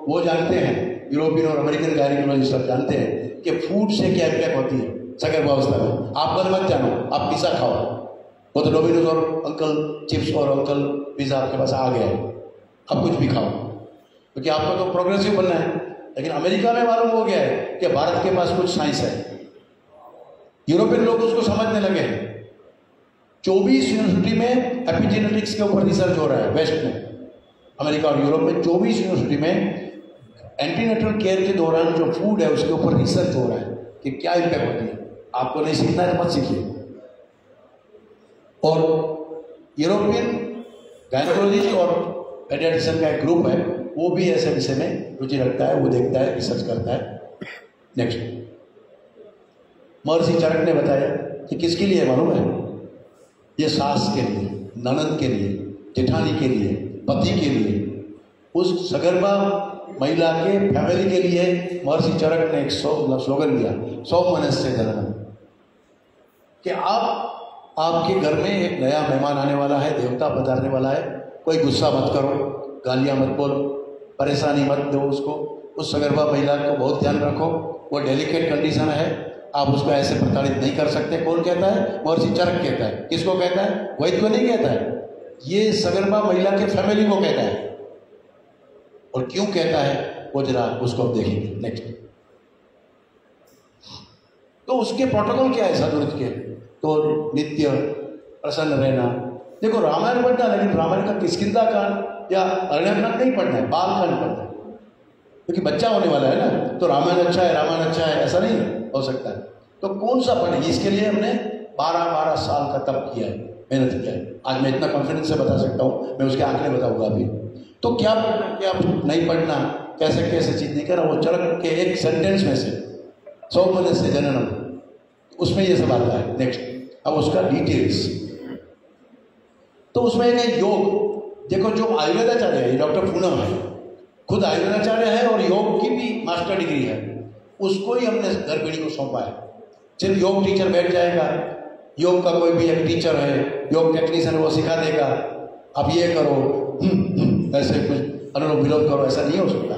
Speaker 2: वो जानते हैं, यूरोपियन और अमेरिकन गायनेकोलॉजिस्ट सब जानते हैं कि फूड से क्या इम्पैक्ट होती है सगर्भावस्था में। आप बस मत जानो, आप पिज़्ज़ा खाओ, वो तो डोमिनोज और अंकल चिप्स और अंकल पिज़्ज़ा आपके पास आ गया है, अब कुछ भी खाओ, क्योंकि आपको तो प्रोग्रेसिव बनना है। लेकिन अमेरिका में मालूम हो गया है कि भारत के पास कुछ साइंस है, यूरोपियन लोग उसको समझने लगे हैं। 24 यूनिवर्सिटी में एपिजेनेटिक्स के ऊपर रिसर्च हो रहा है वेस्ट में, अमेरिका और यूरोप में 24 यूनिवर्सिटी में एंटीनेटल केयर के दौरान जो फूड है उसके ऊपर रिसर्च हो रहा है कि क्या इम्पैक्ट होती है। आपको नहीं सीखना है मत सीखिए। और यूरोपियन गायनेकोलॉजिस्ट और पेडियाट्रिशियन का एक ग्रुप है, वो भी ऐसे विषय में रुचि रखता है, वो देखता है, रिसर्च करता है। नेक्स्ट, महर्षि चरक ने बताया कि किसके लिए मालूम है, ये सास के लिए, ननद के लिए, जेठानी के लिए, पति के लिए, उस सगर्भा महिला के फैमिली के लिए महर्षि चरक ने एक स्लोगन दिया, 100 मनस्य जननम, कि आपके घर में एक नया मेहमान आने वाला है, देवता पधारने वाला है, कोई गुस्सा मत करो, गालियां मत बोलो, परेशानी मत दो उसको। उस सगर्भा महिला को बहुत ध्यान रखो, वो डेलिकेट कंडीशन है, आप उसको ऐसे प्रताड़ित नहीं कर सकते। कौन कहता है? महर्षि चरक कहता है। किसको कहता है? वैद्य को नहीं कहता है, ये सगर्भा महिला के फैमिली को कहता है। और क्यों कहता है वो जरा उसको अब देखेंगे नेक्स्ट। तो उसके प्रोटोकॉल क्या है सदुरुत के? तो नित्य प्रसन्न रहना। देखो रामायण पढ़ना, लेकिन रामायण का किष्किंधा कांड या अरण्यकांड नहीं पढ़ना है, बाल कांड पढ़ना है, क्योंकि बच्चा होने वाला है ना। तो रामायण अच्छा है, रामायण अच्छा है, ऐसा नहीं हो सकता है। तो कौन सा पढ़ेंगे? इसके लिए हमने 12-12 साल का तप किया है, मेहनत किया है। आज मैं इतना कॉन्फिडेंस से बता सकता हूँ, मैं उसके आंकड़े बताऊंगा अभी। तो क्या पढ़ना, क्या नहीं पढ़ना, कैसे कैसे चीज नहीं करना, वो चरक के एक सेंटेंस में से 100 मनुष्य से जननम, उसमें ये सब आता है। नेक्स्ट, अब उसका डिटेल्स। तो उसमें एक योग, देखो जो आयुर्वेदाचार्य है, डॉक्टर पूनम है, खुद आयुर्वेदाचार्य है और योग की भी मास्टर डिग्री है, उसको ही हमने घर पीढ़ी को सौंपा है। सिर्फ योग टीचर बैठ जाएगा, योग का कोई भी एक टीचर है, योग टेक्नीशियन, वो सिखा देगा, अब ये करो, ऐसे कुछ अनुलोम विलोम करो, ऐसा नहीं हो सकता।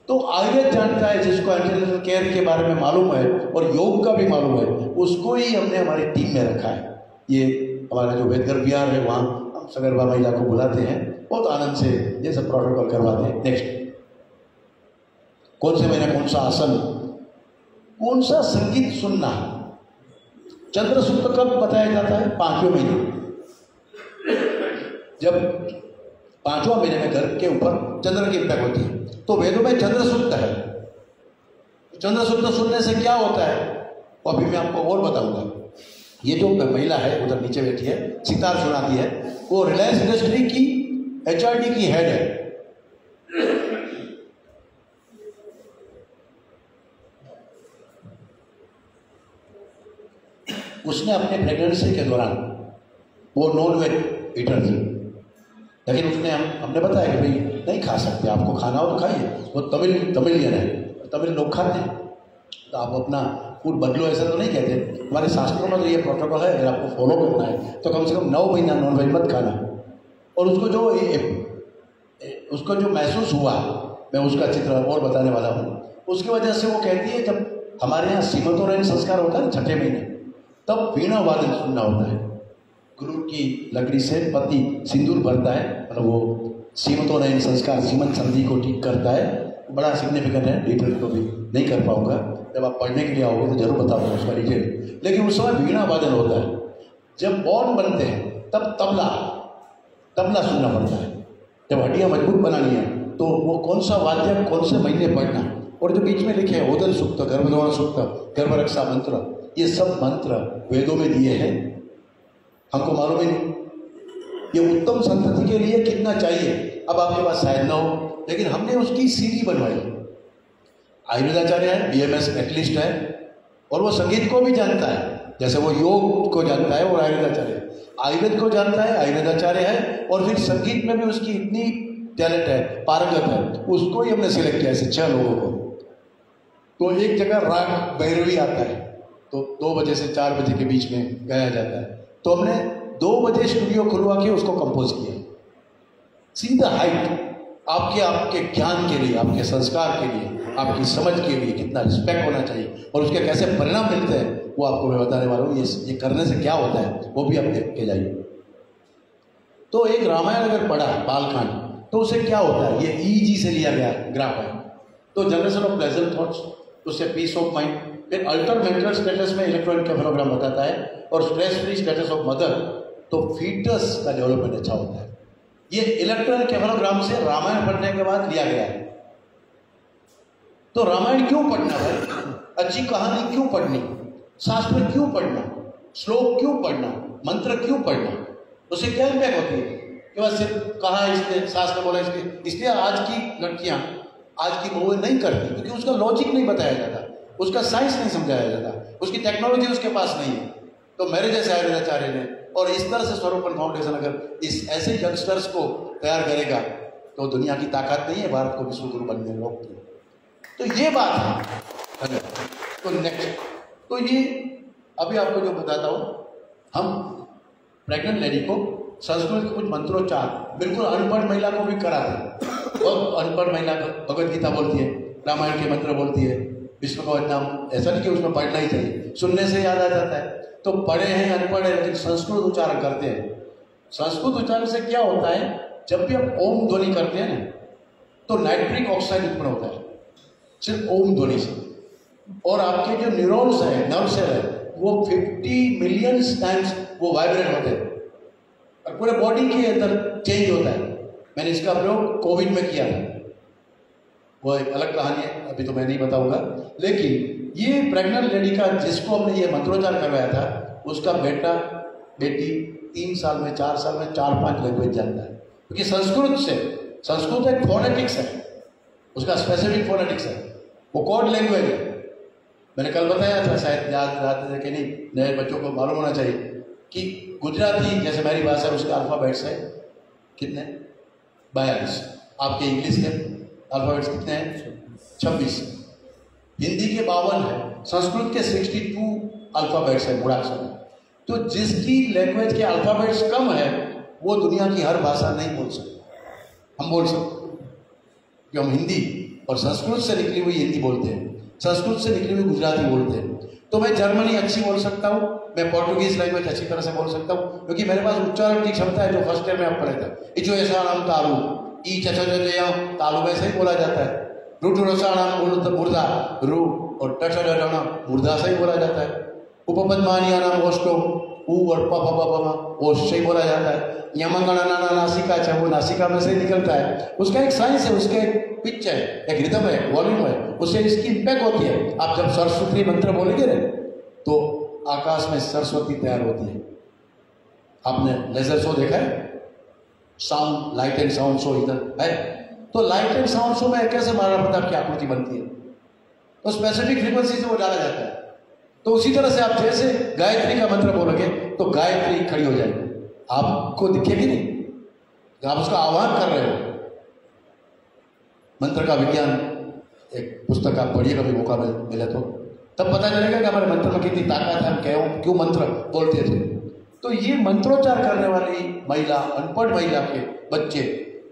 Speaker 2: तो आयुर्वेद जानता है, जिसको एंटीनेटल केयर के बारे में मालूम है और योग का भी मालूम है, उसको ही हमने हमारी टीम में रखा है। ये हमारा जो वेदगर विहार है, वहाँ हम सगर्भा महिला को बुलाते हैं, बहुत आनंद से ये सब प्रोटोकॉल करवाते हैं। नेक्स्ट, कौन से महीने कौन सा आसन, कौन सा संगीत सुनना। चंद्र सूक्त कब बताया जाता है? 5वें महीने, जब 5वां महीने में गर्भ के ऊपर चंद्र की इम्पैक्ट होती है। तो वेदों में चंद्र सूक्त है। चंद्र सूक्त सुनने से क्या होता है वो अभी मैं आपको और बताऊंगा। ये जो महिला है उधर नीचे बैठी है, सितार सुनाती है, वो रिलायंस इंडस्ट्री की HRD की हेड है। उसने अपने प्रेगनेंसी के दौरान, वो नॉन वेज ईटर थी, लेकिन उसने हमने बताया कि भाई नहीं खा सकते, आपको खाना हो तो खाइए। वो तमिलियन है, तमिल लोग खाते हैं, तो आप अपना फूड बदलो, ऐसा तो नहीं कहते। हमारे शास्त्रों में तो ये प्रोटोकॉल है, अगर आपको फॉलो करना है तो कम से कम 9 महीना नॉन वेज मत खाना। और उसको जो महसूस हुआ, मैं उसका चित्र और बताने वाला हूँ। उसकी वजह से वो कहती है, जब हमारे यहाँ सीमंतोनयन संस्कार होता है ना 6ठे महीने, तब वीणा वादन सुनना होता है। गुरु की लकड़ी से पति सिंदूर भरता है, मतलब वो सीमंतोनयन संस्कार, सीमंत संधि को ठीक करता है। बड़ा सिग्निफिकेंट है, डिटेल तो भी नहीं कर पाऊंगा, जब आप पढ़ने के लिए आओगे तो जरूर बताऊंगा उसका डिटेल। लेकिन उस समय वीणा वादन होता है। जब बॉर्न बनते हैं तब तबला सुनना पड़ता है। जब हड्डियाँ मजबूत बनानी है तो वो कौन सा वाद्य कौन से महीने पढ़ना। और जो बीच में लिखे हैं ओदन सूक्त, गर्भधारण सूक्त, गर्भरक्षा मंत्र, ये सब मंत्र वेदों में दिए हैं, हमको मालूम ही नहीं। ये उत्तम संतति के लिए कितना चाहिए, अब आपके पास शायद ना हो, लेकिन हमने उसकी सीढ़ी बनवाई। आयुर्वेदाचार्य है, BMS एटलिस्ट है, और वो संगीत को भी जानता है, जैसे वो योग को जानता है और आयुर्वेदाचार्य, आयुर्वेद को जानता है, आयुर्वेदाचार्य है, और फिर संगीत में भी उसकी इतनी टैलेंट है, पारंगत है, उसको ही हमने सिलेक्ट किया ऐसे 6 लोगों को। तो एक जगह राग भैरवी आता है, तो 2 बजे से 4 बजे के बीच में गाया जाता है, तो हमने 2 बजे स्टूडियो खुलवा के उसको कंपोज किया। सीधा हाइट, आपके ज्ञान के लिए, आपके संस्कार के लिए, आपकी समझ के लिए कितना रिस्पेक्ट होना चाहिए और उसके कैसे परिणाम मिलते हैं, वो आपको मैं बताने वाला हूँ। ये करने से क्या होता है वो भी आप देख के जाइए। तो एक रामायण अगर पढ़ा बालकांड, तो उसे क्या होता है, ये EEG से लिया गया ग्राफ है। तो जनरेशन ऑफ प्लेजेंट थॉट्स, उससे पीस ऑफ माइंड, फिर अल्टर मेंटल स्टेटस में इलेक्ट्रोएन्केफेलोग्राम बताता है, और stress free status of mother, तो फीटस का डेवलपमेंट अच्छा होता है। ये इलेक्ट्रोएन्केफेलोग्राम से रामायण पढ़ने के बाद लिया गया है। तो रामायण क्यों पढ़ना है, अच्छी कहानी क्यों पढ़नी, शास्त्र क्यों पढ़ना, श्लोक क्यों पढ़ना, मंत्र क्यों पढ़ना, उससे क्या इम्पैक्ट होती है कि बस सिर्फ कहा इसने, शास्त्र बोला इसलिए आज की लड़कियां, आज की बहुएं नहीं करती, क्योंकि उसका लॉजिक नहीं बताया जाता, उसका साइंस नहीं समझाया जाता, उसकी टेक्नोलॉजी उसके पास नहीं है। तो मेरे जैसे आयुर्वेदाचार्य ने, और इस तरह से स्वरूपन फाउंडेशन अगर इस ऐसे यंगस्टर्स को तैयार करेगा, तो दुनिया की ताकत नहीं है भारत को विश्व गुरु बनने में रोकती। तो ये बात है। तो नेक्स्ट, तो ये अभी आपको जो बताता हूँ, हम प्रेग्नेंट लेडी को संस्कृत के कुछ मंत्रोच्चार बिल्कुल अनपढ़ महिला को भी कराते हैं। और अनपढ़ महिला भगवद गीता बोलती है, रामायण के मंत्र बोलती है, विष्णु का नाम, ऐसा नहीं कि उसमें पढ़ना ही चाहिए, सुनने से याद आ जाता है। तो पढ़े हैं अनपढ़ है, लेकिन संस्कृत उच्चारण करते हैं। संस्कृत उच्चारण से क्या होता है, जब भी हम ओम ध्वनि करते हैं ना, तो नाइट्रिक ऑक्साइड उत्पन्न होता है सिर्फ ओम ध्वनि से। और आपके जो न्यूरॉन्स हैं, नर्व सेल है, वो 50 मिलियन टाइम्स वो वाइब्रेट होते हैं और पूरे बॉडी के अंदर चेंज होता है। मैंने इसका प्रयोग कोविड में किया था, वो एक अलग कहानी है, अभी तो मैं नहीं बताऊंगा। लेकिन ये प्रेग्नेंट लेडी का जिसको हमने ये मंत्रोच्चार करवाया था, उसका बेटा बेटी 3 साल में 4 साल में 4-5 लैंग्वेज जानता है, क्योंकि संस्कृत एक फोनेटिक्स है, उसका स्पेसिफिक फोनेटिक्स है, वो कोड लैंग्वेज है। मैंने कल बताया था, शायद याद है कि नहीं, नए बच्चों को मालूम होना चाहिए कि गुजराती जैसे मेरी भाषा, उसके अल्फ़ाबेट्स है कितने 42, आपके इंग्लिश के अल्फ़ाबेट्स कितने हैं 26, हिंदी के 52 है, संस्कृत के 62 अल्फ़ाबेट्स है मूढ़ाक्षर। तो जिसकी लैंग्वेज के अल्फ़ाबेट्स कम है वो दुनिया की हर भाषा नहीं बोल सकता। हम बोल सकते कि हम हिंदी और संस्कृत से निकली हुई हिंदी बोलते हैं, संस्कृत से निकली हुई गुजराती बोलते हैं। तो मैं जर्मनी अच्छी बोल सकता हूँ, मैं पोर्टुगीज लैंग्वेज अच्छी तरह से बोल सकता हूँ, क्योंकि मेरे पास उच्चारण की क्षमता है, जो फर्स्ट ईयर में आप पढ़े थे। इजो ऐसा नाम तालू, ई चचा तालू में से ही बोला जाता है। रूटू रसाणाम मुर्दा रू और टचा मुर्दा से ही बोला जाता है। उपपद्मानिया नाम ओष्टो ऊ और प ओष्ट से ही बोला जाता है। यमंगणा नाना नासिका है, वो नासिका में से ही निकलता है। उसका एक साइंस है, उसका एक पिच है, एक रिदम है, वॉल्यूम है, उससे इसकी इम्पैक्ट होती है। आप जब सरस्वती मंत्र बोलेंगे ना तो आकाश में सरस्वती तैयार होती है। आपने लेजर शो देखा है, sound light and sound show इधर है, तो लाइट एंड साउंड शो में कैसे महाराणा प्रताप की आकृति बनती है, तो स्पेसिफिक फ्रीक्वेंसी से वो डाला जाता है। तो उसी तरह से आप जैसे गायत्री का मंत्र बोलोगे तो गायत्री खड़ी हो जाएगी, आपको दिखेगी नहीं, आप उसका आह्वान कर रहे हो। मंत्र का विज्ञान एक पुस्तक आप पढ़िए कभी मौका मिले तो, तब पता चलेगा कि हमारे मंत्र में कितनी ताकत है, हम क्यों मंत्र बोलते थे। तो ये मंत्रोच्चार करने वाली महिला, अनपढ़ महिला के बच्चे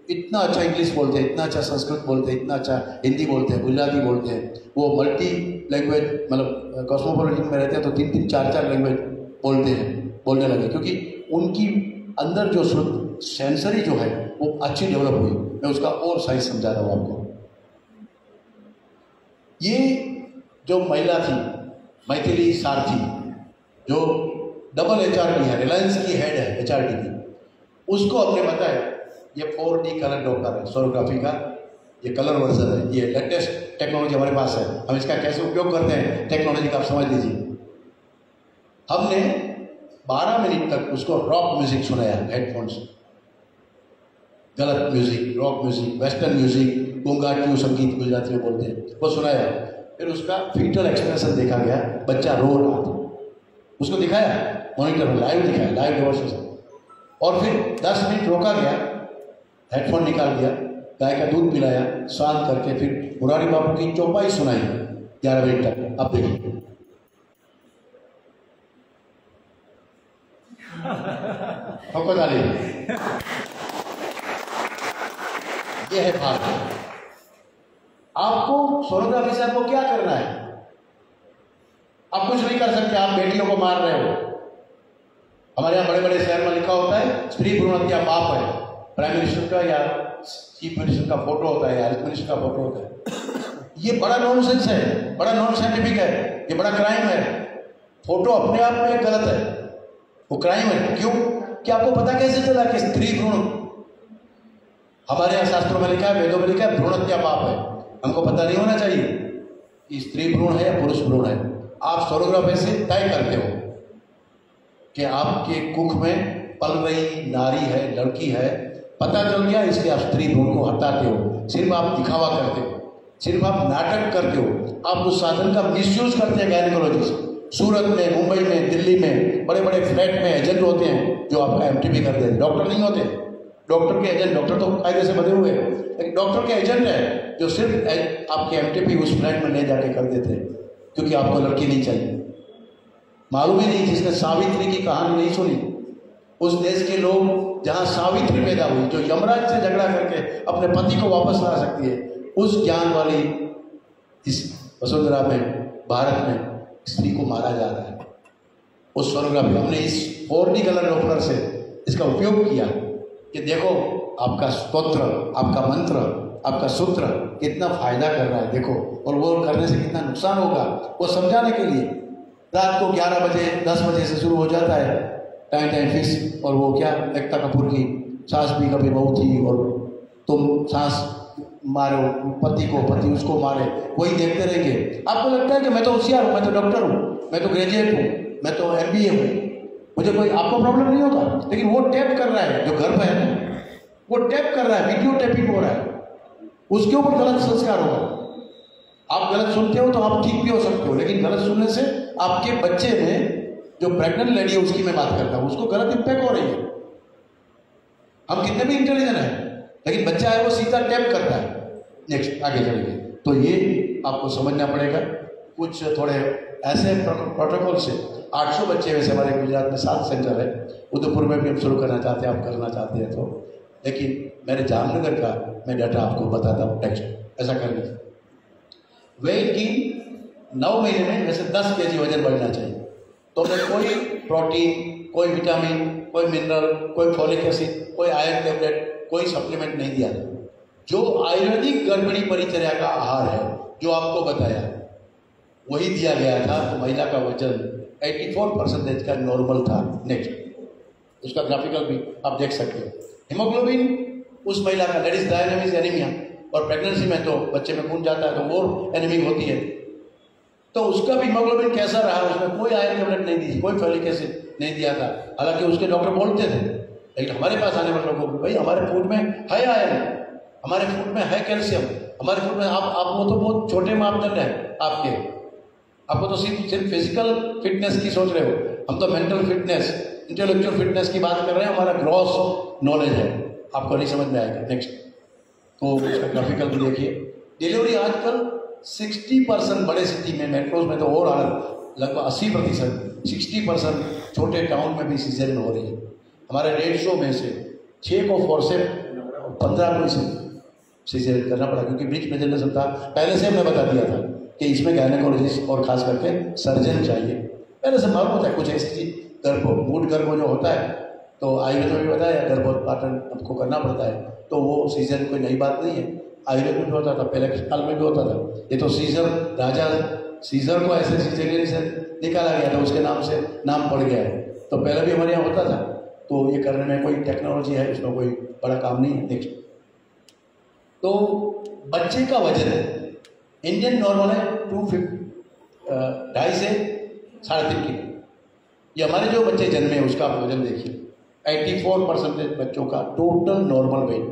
Speaker 2: इतना अच्छा इंग्लिश बोलते हैं, इतना अच्छा संस्कृत बोलते हैं, इतना अच्छा हिंदी बोलते हैं, गुजराती बोलते हैं। वो मल्टी लैंग्वेज, मतलब कॉस्मोपॉलिटन में रहते हैं तो 3-3, 4-4 लैंग्वेज बोलने लगे, क्योंकि उनकी अंदर जो शुद्ध सेंसरी जो है वो अच्छी डेवलप हुई। मैं उसका और साइंस समझा रहा हूँ आपको। ये जो महिला थी मैथिली सारथी, जो डबल HRD है, रिलायंस की हेड है HRD की, उसको हमने बताया ये 4D कलर डॉप्लर है, सोनोग्राफी का ये कलर वर्जन है, ये लेटेस्ट टेक्नोलॉजी हमारे पास है। हम इसका कैसे उपयोग करते हैं टेक्नोलॉजी का आप समझ लीजिए। हमने 12 मिनट तक उसको रॉक म्यूजिक सुनाया हेडफोन से, गलत music, rock music, western music, गोंगाटियो संगीत गुजराती में बोलते हैं, वो सुनाया। फिर उसका फीटल एक्सप्रेशन देखा गया, बच्चा रो रहा था, उसको दिखाया मॉनिटर में, लाइव दिखाया, लाइव डेमोन्स्ट्रेशन। और फिर 10 मिनट रोका गया, हेडफोन निकाल दिया, गाय का दूध पिलाया, शांत करके फिर मुरारी बाबू की चौपाई सुनाई 11 मिनट तक। अब देखिए ये है भाग। आपको सोनोग्राफी से आपको क्या करना है? आप कुछ नहीं कर सकते, आप बेटियों को मार रहे हो। हमारे यहाँ बड़े बड़े शहर में लिखा होता है स्त्री भ्रूण हत्या पाप है, प्राइम मिनिस्टर का या चीफ मिनिस्टर का फोटो होता है या हेल्थ मिनिस्टर का फोटो होता है। ये बड़ा नॉनसेंस है, बड़ा नॉन साइंटिफिक है, ये बड़ा क्राइम है। फोटो अपने आप में गलत है, वो क्राइम है। क्यों? कि आपको पता कैसे चला कि स्त्री भ्रूण, हमारे यहाँ शास्त्रों में लिखा है, वेदों में लिखा है भ्रूण हत्या पाप है। हमको पता नहीं होना चाहिए कि स्त्री भ्रूण है या पुरुष भ्रूण है। आप सोनोग्राफी से तय करते हो कि आपके कुख में पल रही नारी है, लड़की है, पता चल गया, इसलिए आप स्त्री भ्रूण को हटाते हो। सिर्फ आप दिखावा करते हो, सिर्फ आप नाटक करते हो, आप उस साधन का मिसयूज करते हैं। गायनेकोलॉजिस्ट सूरत में, मुंबई में, दिल्ली में बड़े बड़े फ्लैट में एजेंट होते हैं जो आपका MTP कर देते हैं। डॉक्टर नहीं होते, डॉक्टर के एजेंट, डॉक्टर तो कायदे से बने हुए हैं, लेकिन डॉक्टर के एजेंट है जो सिर्फ आपके MTP उस फ्लैट में ले जाके कर देते हैं, क्योंकि आपको लड़की नहीं चाहिए। मालूम ही नहीं, जिसने सावित्री की कहानी नहीं सुनी, उस देश के लोग जहाँ सावित्री पैदा हुई, जो यमराज से झगड़ा करके अपने पति को वापस ला सकती है, उस ज्ञान वाली इस वसुंधरा में, भारत में स्त्री को मारा जा रहा है। उस सोनोग्राफी हमने इस 4D कलर डॉप्लर से इसका उपयोग किया कि देखो आपका स्तोत्र, आपका मंत्र, आपका सूत्र कितना फायदा कर रहा है, देखो, और वो करने से कितना नुकसान होगा, वो समझाने के लिए। रात को 11 बजे 10 बजे से शुरू हो जाता है टाइम टाइम फिक्स। और वो क्या एकता कपूर की सास भी कभी बहू थी और तुम सास मारो पति को, पति उसको मारे, वही देखते रहेंगे। आपको लगता है कि मैं तो होशियार हूँ, मैं तो डॉक्टर हूँ, मैं तो ग्रेजुएट हूँ, मैं तो MBA हूँ, मुझे कोई आपको प्रॉब्लम नहीं होगा। लेकिन वो टैप कर रहा है, जो घर पे है ना, वो टैप कर रहा है, वीडियो टैपिंग हो रहा है, उसके ऊपर गलत संस्कार होगा। आप गलत सुनते हो तो आप ठीक भी हो सकते हो, लेकिन गलत सुनने से आपके बच्चे में, जो प्रेग्नेंट लेडी है उसकी मैं बात करता हूँ, उसको गलत इम्पैक्ट हो रही है। हम कितने भी इंटेलिजेंट हैं, लेकिन बच्चा है वो सीधा टैप करता है। नेक्स्ट आगे चलेंगे तो ये आपको समझना पड़ेगा। कुछ थोड़े ऐसे प्रोटोकॉल से 800 बच्चे वैसे हमारे गुजरात में 7 सेंटर है, उदयपुर में भी हम शुरू करना चाहते हैं, आप करना चाहते हैं तो। लेकिन मेरे जामनगर का मैं डाटा आपको बताता हूँ। नेक्स्ट ऐसा करने वेट की 9 महीने में वैसे 10 kg वजन बढ़ना चाहिए। तो मैं कोई प्रोटीन, कोई विटामिन, कोई मिनरल, कोई फॉलिक एसिड, कोई आयरन टैबलेट, कोई सप्लीमेंट नहीं दिया। जो आयुर्वेदिक गर्भिणी परिचर्या का आहार है जो आपको बताया वही दिया गया था। तो महिला का वजन 84% का नॉर्मल था। नेक्स्ट उसका ग्राफिकल भी आप देख सकते हो। हीमोग्लोबिन उस महिला का दैट इज डायनेमिक एनीमिया, और प्रेगनेंसी में तो बच्चे में खून जाता है तो और एनीमिक होती है। तो उसका भी हीमोग्लोबिन कैसा रहा, उसमें कोई आयरन टैबलेट नहीं दी, कोई फॉलिक एसिड नहीं दिया था। हालांकि उसके डॉक्टर बोलते थे, लेकिन हमारे पास आने वाले लोगों को भाई हमारे फूड में है आयरन, हमारे फूड में है कैल्शियम, हमारे फूड में आप वो तो बहुत छोटे मापदंड है आपको तो सिर्फ फिजिकल फिटनेस की सोच रहे हो, हम तो मेंटल फिटनेस, इंटेलेक्चुअल फिटनेस की बात कर रहे हैं। हमारा ग्रॉस नॉलेज है, आपको नहीं समझ में आएगा। नेक्स्ट तो उसका ग्राफिकल भी देखिए। डिलीवरी आजकल 60% बड़े सिटी में, मेट्रोज में तो और लगभग 80%, 60% छोटे टाउन में भी सीजरियन हो रही है। हमारे 150 में से 6 को फोर्सेप्स, 15 को सीजरियन करना पड़ा, क्योंकि ब्रिज प्रेजेंटेशन था। पहले से हमने बता दिया था कि इसमें गायनेकोलॉजिस्ट और खास करके सर्जन चाहिए। पहले से मालूम होता है कुछ ऐसी चीज, मूड गर्भ जो होता है तो आयुर्वेद में भी बताया गर्भोत्पादन आपको करना पड़ता है, तो वो सीजन कोई नई बात नहीं है। आयुर्वेद में भी होता था, पहले के साल में भी होता था। ये तो सीजर, राजा सीजर को ऐसे सीजरियन से निकाला गया था, उसके नाम से नाम पड़ गया है। तो पहले भी हमारे यहाँ होता था, तो ये करने में कोई टेक्नोलॉजी है, उसमें कोई बड़ा काम नहीं है। नेक्स्ट तो बच्चे का वजन इंडियन नॉर्मल है 2.5 से 3.5 किलो। ये हमारे जो बच्चे जन्मे उसका आप वजन देखिए, 84% बच्चों का टोटल नॉर्मल वेट।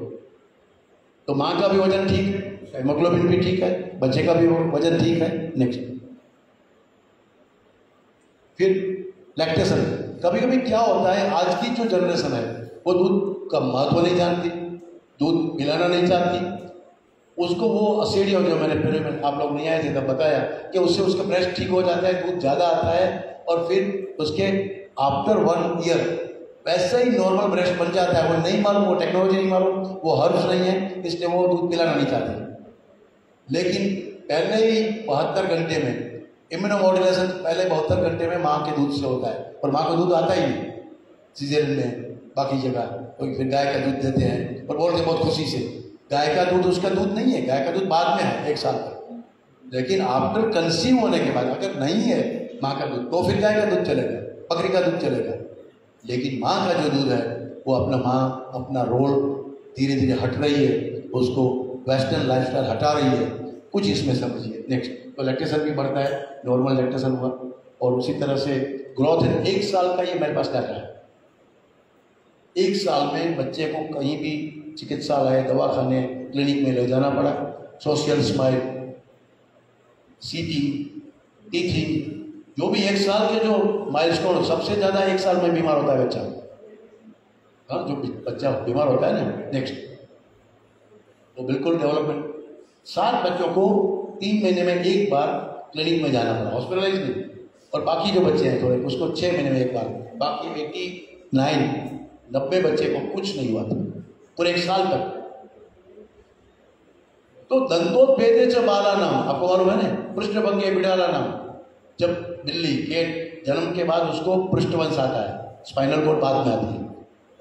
Speaker 2: तो माँ का भी वजन ठीक है, हीमोग्लोबिन भी ठीक है, बच्चे का भी वजन ठीक है। नेक्स्ट फिर लैक्टेशन। कभी कभी क्या होता है, आज की जो जनरेशन है वो दूध का महत्व नहीं जानती, दूध पिलाना नहीं चाहती। उसको वो असीडिया, जो मैंने पहले में आप लोग नहीं आए थे तब बताया कि उससे उसका ब्रेस्ट ठीक हो जाता है, दूध ज़्यादा आता है, और फिर उसके आफ्टर 1 ईयर वैसे ही नॉर्मल ब्रेस्ट बन जाता है। वो नहीं मालूम, वो टेक्नोलॉजी नहीं मालूम, वो हर्ब्स नहीं है, इसलिए वो दूध पिलाना नहीं चाहते। लेकिन पहले ही 72 घंटे में इम्यूनोमॉड्यूलेशन, पहले 72 घंटे में माँ के दूध से होता है, और माँ को दूध आता ही नहीं सीजरियन में। बाकी जगह तो फिर गाय का दूध देते हैं और बोलते हैं बहुत खुशी से, गाय का दूध उसका दूध नहीं है, गाय का दूध बाद में है 1 साल तक। लेकिन आफ्टर कंसीव होने के बाद अगर नहीं है माँ का दूध, तो फिर गाय का दूध चलेगा, बकरी का दूध चलेगा। लेकिन माँ का जो दूध है वो अपना रोल धीरे धीरे हट रही है, उसको वेस्टर्न लाइफस्टाइल हटा रही है। कुछ इसमें समझिए। नेक्स्ट तो लैक्टेशन भी बढ़ता है, नॉर्मल लैक्टेशन हुआ, और उसी तरह से ग्रोथ है। 1 साल का ये मेरे पास डाटा है। 1 साल में बच्चे को कहीं भी चिकित्सालय, दवाखाने, क्लिनिक में ले जाना पड़ा, सोशल स्माइल, CT, टीथिंग, जो भी 1 साल के जो माइलस्टोन, सबसे ज़्यादा 1 साल में बीमार होता है बच्चा। हाँ, जो बच्चा बीमार होता है ना, नेक्स्ट वो बिल्कुल डेवलपमेंट। 7 बच्चों को 3 महीने में 1 बार क्लिनिक में जाना पड़ा, हॉस्पिटलाइज नहीं। और बाकी जो बच्चे हैं थोड़े, उसको 6 महीने में 1 बार। बाकी 90 बच्चे को कुछ नहीं हुआ था पूरे 1 साल तक। तो दंतोत्भेदे च बालानाम, आपको मालूम है ना, पृष्ठभंगे बिडालानाम। जब बिल्ली के जन्म के बाद उसको पृष्ठवंश आता है, स्पाइनल कोड बाद में आती है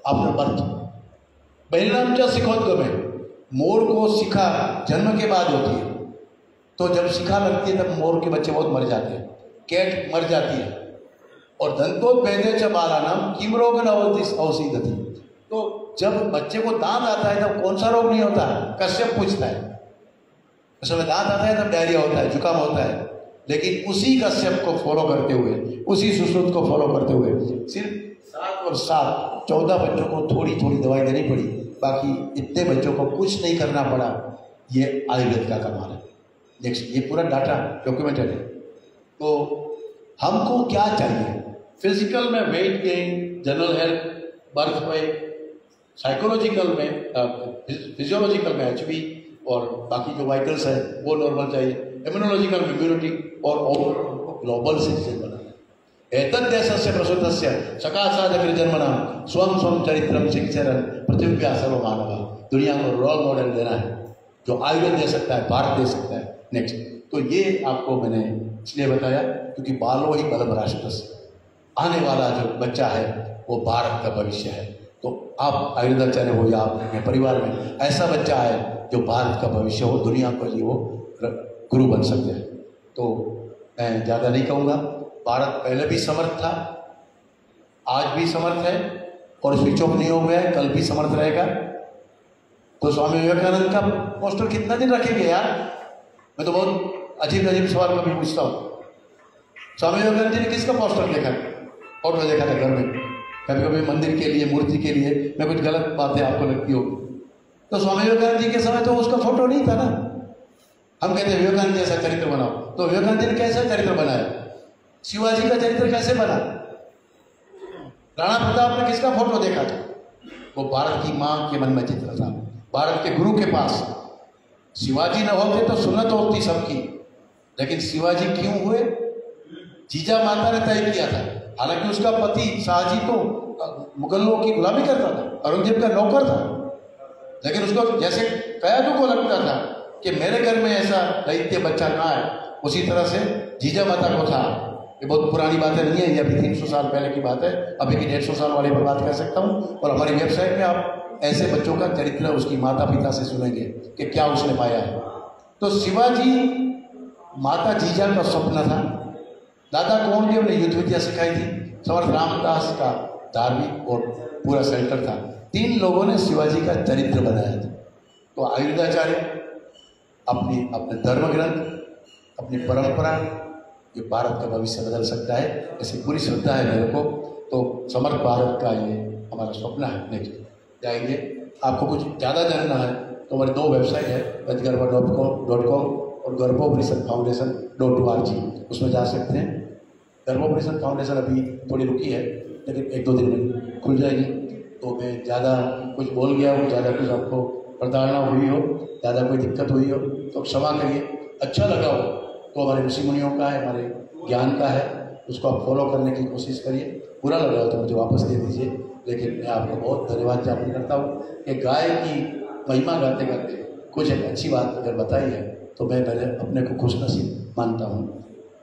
Speaker 2: आफ्टर बर्थ। बहिर्नाम च शिखोद्गमे, मोर को शिखा जन्म के बाद होती है। तो जब शिखा लगती है तब मोर के बच्चे बहुत मर जाते हैं। कैट मर जाती है। और दंतोत्भेदे च बालानाम किम रोग न औषधि। तो जब बच्चे को दांत आता है तब कौन सा रोग नहीं होता? कश्यप पूछता है। असल में दांत आता है तब डायरिया होता है, जुकाम होता है। लेकिन उसी कश्यप को फॉलो करते हुए, उसी सुश्रुत को फॉलो करते हुए सिर्फ 7 और 7 14 बच्चों को थोड़ी थोड़ी दवाई देनी पड़ी, बाकी इतने बच्चों को कुछ नहीं करना पड़ा। ये आयुर्वेद का कमाल है। नेक्स्ट, ये पूरा डाटा डॉक्यूमेंटेड है। तो हमको क्या चाहिए? फिजिकल में weight gain, general health, birth weight, psychological में फिजियोलॉजिकल में एचबी और बाकी जो वाइटल्स है वो नॉर्मल चाहिए, इम्यूनोलॉजिकल में इम्यूनिटी और ओवरऑल ग्लोबल सिटीजन बनाना। एतद्देशस्य प्रसूतस्य सकाशाद जन्मनाम स्वम स्वम चरित्रम शिक्षरन पृथ्व्या सर्व मानवा। दुनिया को रोल मॉडल देना है जो आयुर्वेद दे सकता है, भारत दे सकता है। नेक्स्ट, तो ये आपको मैंने इसलिए बताया क्योंकि बालो ही बलम राष्ट्रस्य, आने वाला जो बच्चा है वो भारत का भविष्य है। तो आप आयुर्वेदाचार्य हो या आप अपने परिवार में ऐसा बच्चा है जो भारत का भविष्य हो, दुनिया को लिए वो गुरु बन सकते हैं। तो मैं ज़्यादा नहीं कहूँगा। भारत पहले भी समर्थ था, आज भी समर्थ है और स्विच ऑफ नहीं हो गया है, कल भी समर्थ रहेगा। तो स्वामी विवेकानंद का पोस्टर कितना दिन रखेंगे यार? मैं तो बहुत अजीब अजीब सवाल कभी पूछता हूँ। स्वामी विवेकानंद जी ने किसका पोस्टर देखा? फोटो देखा था घर में। कभी कभी मंदिर के लिए, मूर्ति के लिए मैं कुछ गलत बातें आपको लगती होगी, तो स्वामी विवेकानंद जी के समय तो उसका फोटो नहीं था ना। हम कहते हैं विवेकानंद जैसा चरित्र बनाओ, तो विवेकानंद जी ने कैसा चरित्र बनाया? शिवाजी का चरित्र कैसे बना? राणा प्रताप ने किसका फोटो देखा था? वो भारत की मां के मन में चित्र था, भारत के गुरु के पास। शिवाजी न होते तो सुन्नत होती सबकी, लेकिन शिवाजी क्यों हुए? जीजा माता ने तय किया था। हालांकि उसका पति शाहजी तो मुगलों की गुलामी करता था, औरंगजेब का नौकर था, लेकिन उसको जैसे कयादू को लगता था कि मेरे घर में ऐसा दैत्य बच्चा ना है, उसी तरह से जीजा माता को था। ये बहुत पुरानी बातें नहीं है, ये अभी 300 साल पहले की बात है। अभी की 150 साल वाली पर बात कर सकता हूँ। और हमारी वेबसाइट में आप ऐसे बच्चों का चरित्र उसकी माता पिता से सुनेंगे कि क्या उसने पाया है। तो शिवाजी माता जीजा का स्वप्न था। दादा कौंडदेव ने युद्ध विद्या सिखाई थी। समर्थ रामदास का धार्मिक और पूरा सेंटर था। 3 लोगों ने शिवाजी का चरित्र बनाया था। तो आयुर्वेदाचार्य अपने धर्म ग्रंथ, अपनी परंपरा, ये भारत का भविष्य बदल सकता है, ऐसी पूरी श्रद्धा है मेरे को। तो समर्थ भारत का ये हमारा स्वप्न है। नेक्स्ट जाएंगे। आपको कुछ ज़्यादा जानना है तो हमारी 2 वेबसाइट है, rajgarba.com और गर्भोपनिषद फाउंडेशन.org, उसमें जा सकते हैं। गर्भोपनिषद फाउंडेशन अभी थोड़ी रुकी है, लेकिन 1-2 दिन में खुल जाएगी। तो मैं ज़्यादा कुछ बोल गया हूँ, ज़्यादा कुछ आपको प्रताड़ना हुई हो, ज़्यादा कोई दिक्कत हुई हो तो क्षमा करिए। अच्छा लगा हो तो हमारे ऋषि मुनियों का है, हमारे ज्ञान का है, उसको आप फॉलो करने की कोशिश करिए। बुरा लगा हो तो मुझे वापस दे दीजिए। लेकिन मैं आपको बहुत धन्यवाद ज्ञापन करता हूँ कि गाय की महिमा गाते गाते कुछ एक अच्छी बात अगर बताई है तो मैं पहले अपने को खुशनसीब मानता हूँ।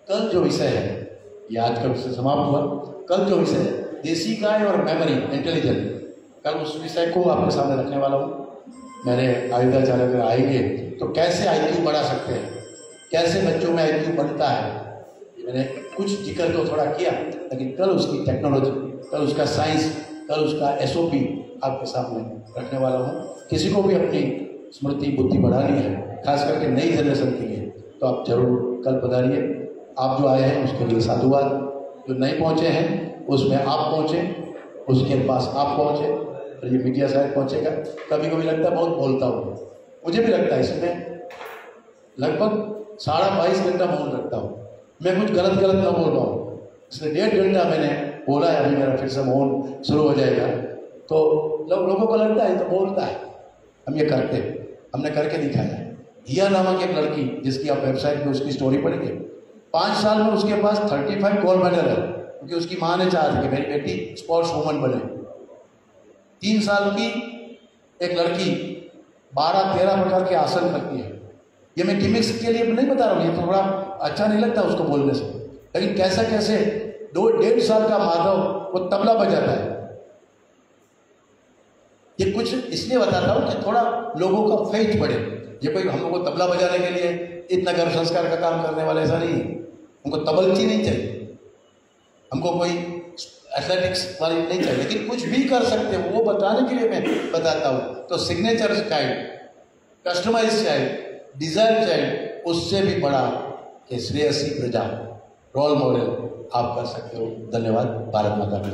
Speaker 2: कल जो विषय है, ये आज का विषय समाप्त हुआ। कल जो विषय है देसी गाय और मेमोरी इंटेलिजेंस, कल उस विषय को आपके सामने रखने वाला हूँ। मेरे आयुर्वेदाचार्य अगर आएंगे तो कैसे IQ बढ़ा सकते हैं, कैसे बच्चों में IQ बनता है, ये मैंने कुछ जिक्र तो थोड़ा किया, लेकिन कल उसकी टेक्नोलॉजी, कल उसका साइंस, कल उसका SOP आपके सामने रखने वाला हूँ। किसी को भी अपनी स्मृति बुद्धि बढ़ानी है, खास करके नई जनरेशन के लिए, तो आप जरूर कल पधारिए। आप जो आए हैं उसके लिए साधुवाद, जो नहीं पहुँचे हैं उसमें आप पहुँचे, उसके पास आप पहुँचे और ये मीडिया शायद पहुँचेगा। कभी कभी लगता है बहुत बोलता हूँ, मुझे भी लगता है। इसमें लगभग 22.5 घंटा मौन रखता हूँ, मैं कुछ गलत ना बोल रहा हूँ, इसलिए 1.5 घंटा मैंने बोला है। अभी मेरा फिर से मौन शुरू हो जाएगा तो लोगों को लगता है तो बोलता है। हम ये करते हैं, हमने करके दिखाया। हिया नामक एक लड़की जिसकी आप वेबसाइट पे उसकी स्टोरी पढ़ेंगे, 5 साल में उसके पास 35 गोल्ड मेडल है, क्योंकि उसकी माँ ने चाहा था कि मेरी बेटी स्पोर्ट्स वुमन बने। 3 साल की एक लड़की 12-13 प्रकार के आसन करती है। ये मैं गिमिक्स के लिए नहीं बता रहा हूँ, ये थोड़ा अच्छा नहीं लगता उसको बोलने से, लेकिन कैसे 2-1.5 साल का माधव वो तबला बजाता है। ये कुछ इसलिए बताता हूँ कि थोड़ा लोगों का फेथ बढ़े। ये कोई हम लोग को तबला बजाने के लिए इतना गर्भ संस्कार का काम करने वाला ऐसा नहीं है। हमको तबलची नहीं चाहिए, हमको कोई एथलेटिक्स वाली नहीं चाहिए, लेकिन कुछ भी कर सकते हो वो बताने के लिए मैं बताता हूँ। तो signature child, customise child, desire child, उससे भी बड़ा कि श्रेयसी प्रजा रोल मॉडल आप कर सकते हो। धन्यवाद। भारत माता की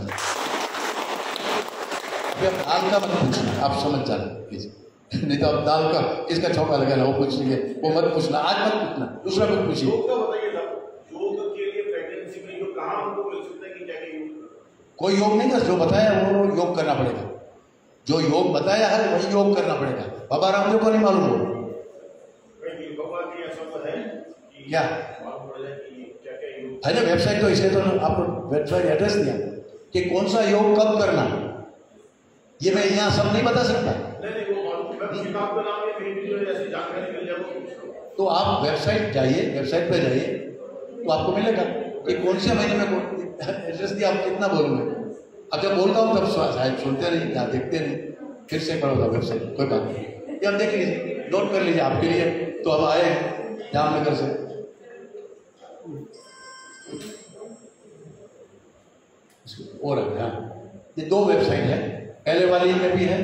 Speaker 2: जय। दाल का मत पूछना, आप समझ जाना प्लीज, नहीं तो आप दाल का इसका चौका लगाना वो पूछ लीजिए, वो मत पूछना, आज मत पूछना, दूसरा मत पूछिए।
Speaker 4: योग का बताइए साहब, योग के लिए प्रेगनेंसी में योग कहाँ हमको मिल सकता है कि क्या क्या योग?
Speaker 2: कोई योग नहीं कर, जो बताया वो योग करना पड़ेगा, जो योग बताया है वही योग करना पड़ेगा। बाबा रामदेव को नहीं मालूम हो
Speaker 4: भगवान की ऐसा है
Speaker 2: क्या
Speaker 4: मालूम पड़ जाए कि क्या क्या योग
Speaker 2: है ना वेबसाइट, तो इसलिए तो आपको वेबसाइट एड्रेस दिया कि कौन सा योग कब करना, ये मैं यहाँ सब नहीं बता सकता।
Speaker 4: नहीं वो मालूम, किताब का नाम है, कहीं भी जो ऐसी जानकारी मिल जाए
Speaker 2: तो आप वेबसाइट जाइए, वेबसाइट पे जाइए तो आपको मिलेगा कि कौन से महीने में एड्रेस दिया। आपको कितना बोलूँगा, अब जब बोलता हूँ तब शायद सुनते नहीं या देखते नहीं, फिर से पढ़ोगा वेबसाइट, कोई बात नहीं, ये आप देख लीजिए, नोट कर लीजिए आपके लिए। तो अब आए जामनगर से, और ये 2 वेबसाइट है, पहले वाली में भी है,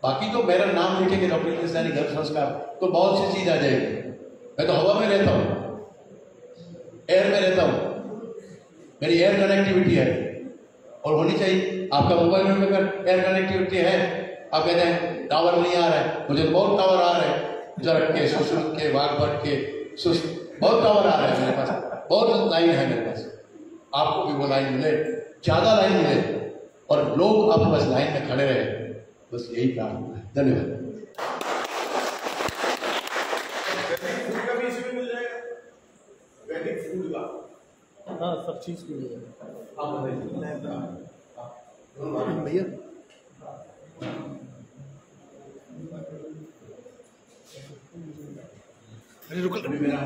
Speaker 2: बाकी तो मेरा नाम लिखेंगे डॉक्टर सैनी गर्भ संस्कार तो बहुत सी चीज आ जाएगी। मैं तो हवा में रहता हूँ, एयर में रहता हूँ, मेरी एयर कनेक्टिविटी है और होनी चाहिए। आपका मोबाइल में अगर एयर कनेक्टिविटी है, आप कहते हैं टावर नहीं आ रहा है, मुझे तो बहुत टावर आ रहा है, जरक के, सुसुर के, वागभट के, बहुत टावर आ रहा है मेरे पास, बहुत लाइन है मेरे पास। आपको भी वो लाइन मिले, ज्यादा लाइन मिले और लोग आपके पास लाइन में खड़े रहे, बस यही प्रार्थना है। धन्यवाद।
Speaker 4: फूड का भी इसमें मिल जाएगा, वैदिक फूड का।
Speaker 3: हाँ सब चीज़ मिल जाएगा।
Speaker 4: आप बताइए
Speaker 3: भैया
Speaker 2: अरे रुको, मेरा